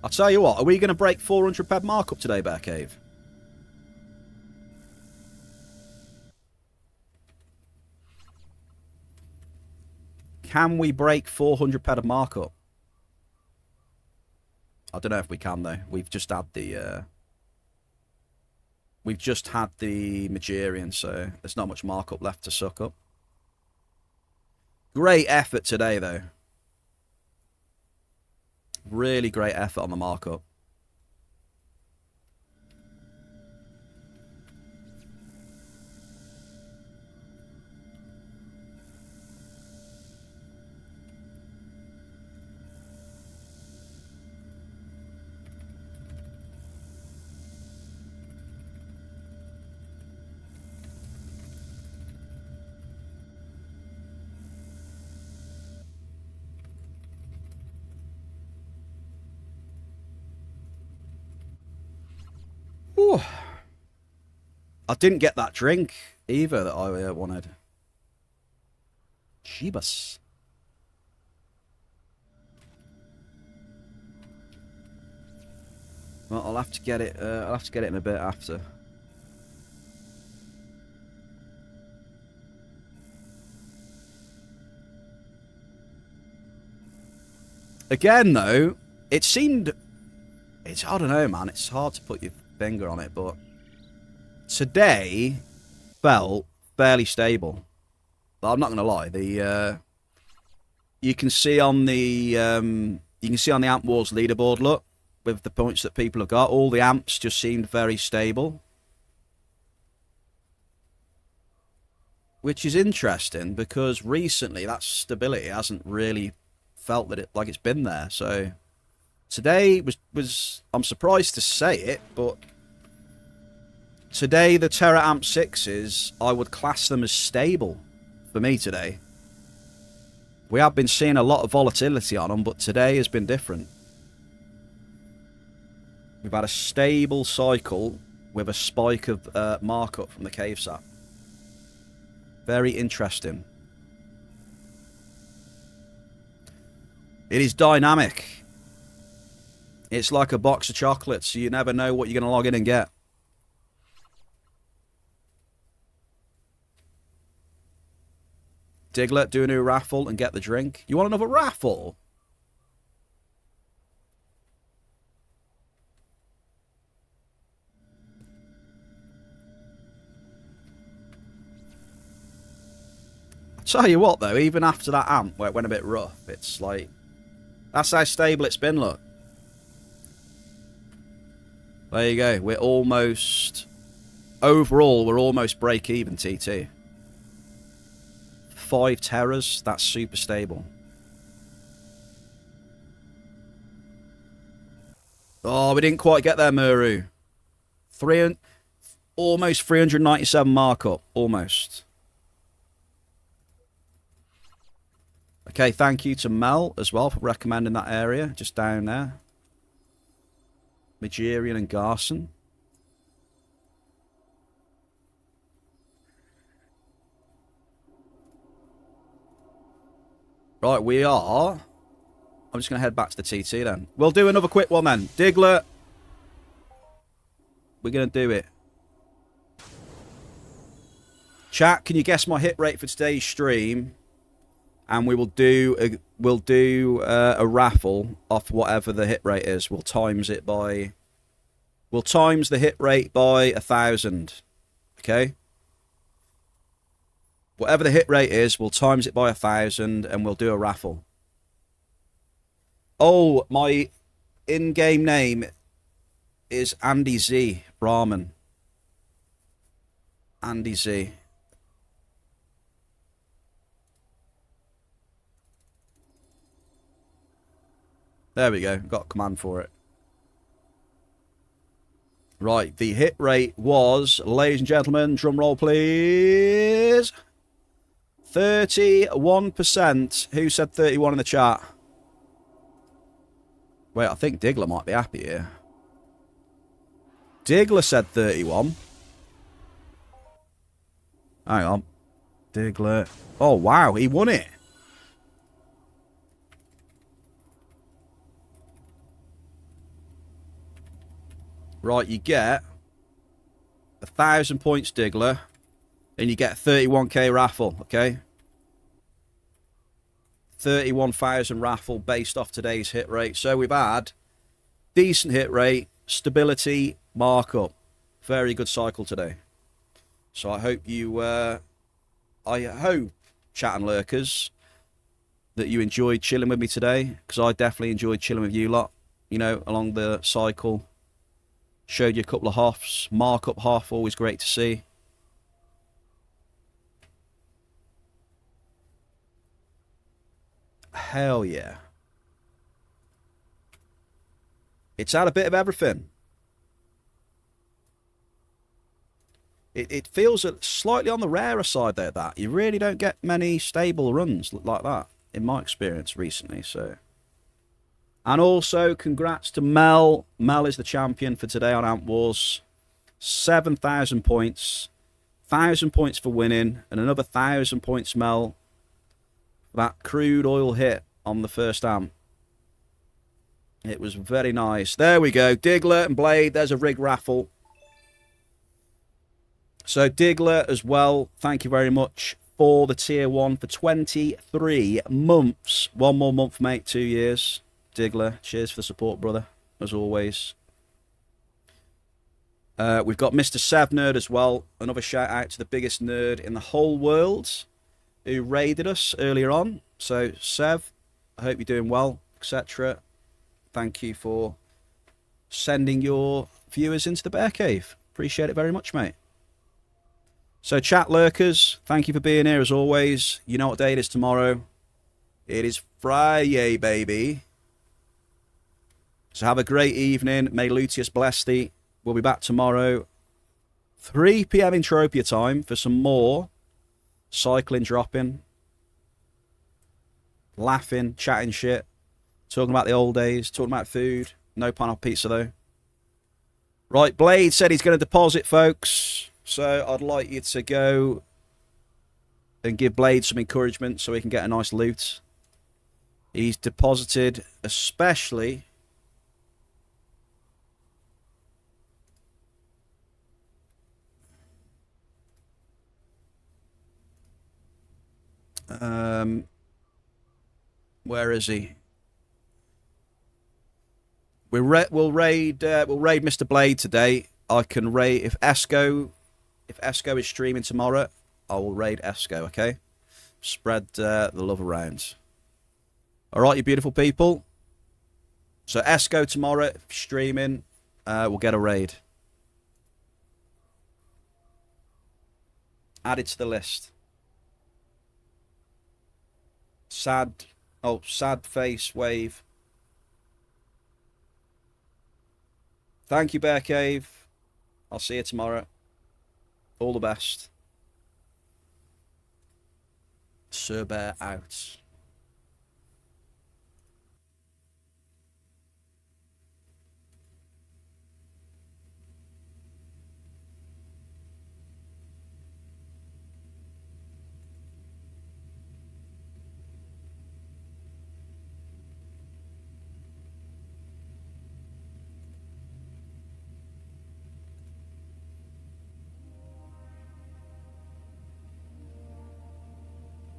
I'll tell you what, are we going to break 400 PED markup today, Bear Cave? Can we break 400 PED of markup? I don't know if we can, though. We've just had the Magirian, so there's not much markup left to suck up. Great effort today, though. Really great effort on the markup. Ooh. I didn't get that drink either that I wanted. Jeebus. Well, I'll have to get it. I'll have to get it in a bit after. Again, though, it seemed. I don't know, man. It's hard to put your finger on it, but today felt fairly stable. But I'm not going to lie. You can see on the Amp Wars leaderboard. Look, with the points that people have got, all the amps just seemed very stable, which is interesting because recently that stability hasn't really felt that like it's been there. So today was I'm surprised to say it, but today the Terra Amp 6s, I would class them as stable for me today. We have been seeing a lot of volatility on them, but today has been different. We've had a stable cycle with a spike of markup from the cave sap. Very interesting. It is dynamic. It's like a box of chocolates. You never know what you're going to log in and get. Diglett, do a new raffle and get the drink. You want another raffle? I'll tell you what, though, even after that amp where it went a bit rough, it's like, that's how stable it's been, look. There you go. We're almost... Overall, we're almost break-even, TT. 5 Terras, that's super stable. Oh, we didn't quite get there, Muru. Almost 397 markup. Almost. Okay, thank you to Mel as well for recommending that area. Just down there. Magerian and Garson. Right, we are... I'm just going to head back to the TT then. We'll do another quick one then. Diggler. We're going to do it. Chat, can you guess my hit rate for today's stream? And we will do a raffle off whatever the hit rate is. We'll times it by... We'll times the hit rate by 1,000. Okay? Whatever the hit rate is, we'll times it by 1,000 and we'll do a raffle. Oh, my in-game name is Andy Z. Brahman. Andy Z. There we go. Got a command for it. Right, the hit rate was, ladies and gentlemen, drum roll please. 31%. Who said 31 in the chat? Wait, I think Diggler might be happy here. Diggler said 31. Hang on. Diggler. Oh, wow, he won it. Right, you get 1,000 points, Diggler, and you get a 31k raffle, okay? 31,000 raffle based off today's hit rate. So we've had decent hit rate, stability, markup. Very good cycle today. So I hope you, chat and lurkers, that you enjoyed chilling with me today, because I definitely enjoyed chilling with you lot, you know, along the cycle. Showed you a couple of halves. Markup half, always great to see. Hell yeah. It's had a bit of everything. It feels slightly on the rarer side there, that. You really don't get many stable runs like that, in my experience recently, so... And also, congrats to Mel. Mel is the champion for today on Ant Wars. 7,000 points. 1,000 points for winning. And another 1,000 points, Mel. That crude oil hit on the first amp. It was very nice. There we go. Diggler and Blade. There's a rig raffle. So, Diggler as well. Thank you very much for the tier 1 for 23 months. One more month, mate. 2 years. Diggler, cheers for the support, brother, as always. We've got Mr. Sev Nerd as well. Another shout out to the biggest nerd in the whole world who raided us earlier on. So, Sev, I hope you're doing well, etc. Thank you for sending your viewers into the bear cave. Appreciate it very much, mate. So, chat lurkers, thank you for being here as always. You know what day it is tomorrow. It is Friday, baby. So have a great evening. May Luteus bless thee. We'll be back tomorrow, 3 PM Entropia time, for some more cycling, dropping, laughing, chatting shit, talking about the old days, talking about food. No pineapple pizza, though. Right, Blade said he's going to deposit, folks. So I'd like you to go and give Blade some encouragement so he can get a nice loot. He's deposited, especially... where is he? We'll raid Mr. Blade today. I can raid if Esco is streaming tomorrow. I will raid Esco. Okay, spread the love around. All right, you beautiful people. So Esco tomorrow streaming. We'll get a raid added to the list. Sad face wave. Thank you, Bear Cave. I'll see you tomorrow. All the best. Sir Bear out.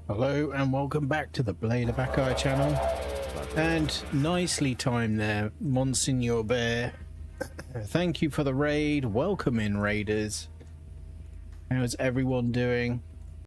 Hello and welcome back to the Blade of Akai channel. And nicely timed there, Monsignor Bear. Thank you for the raid. Welcome in, raiders. How's everyone doing?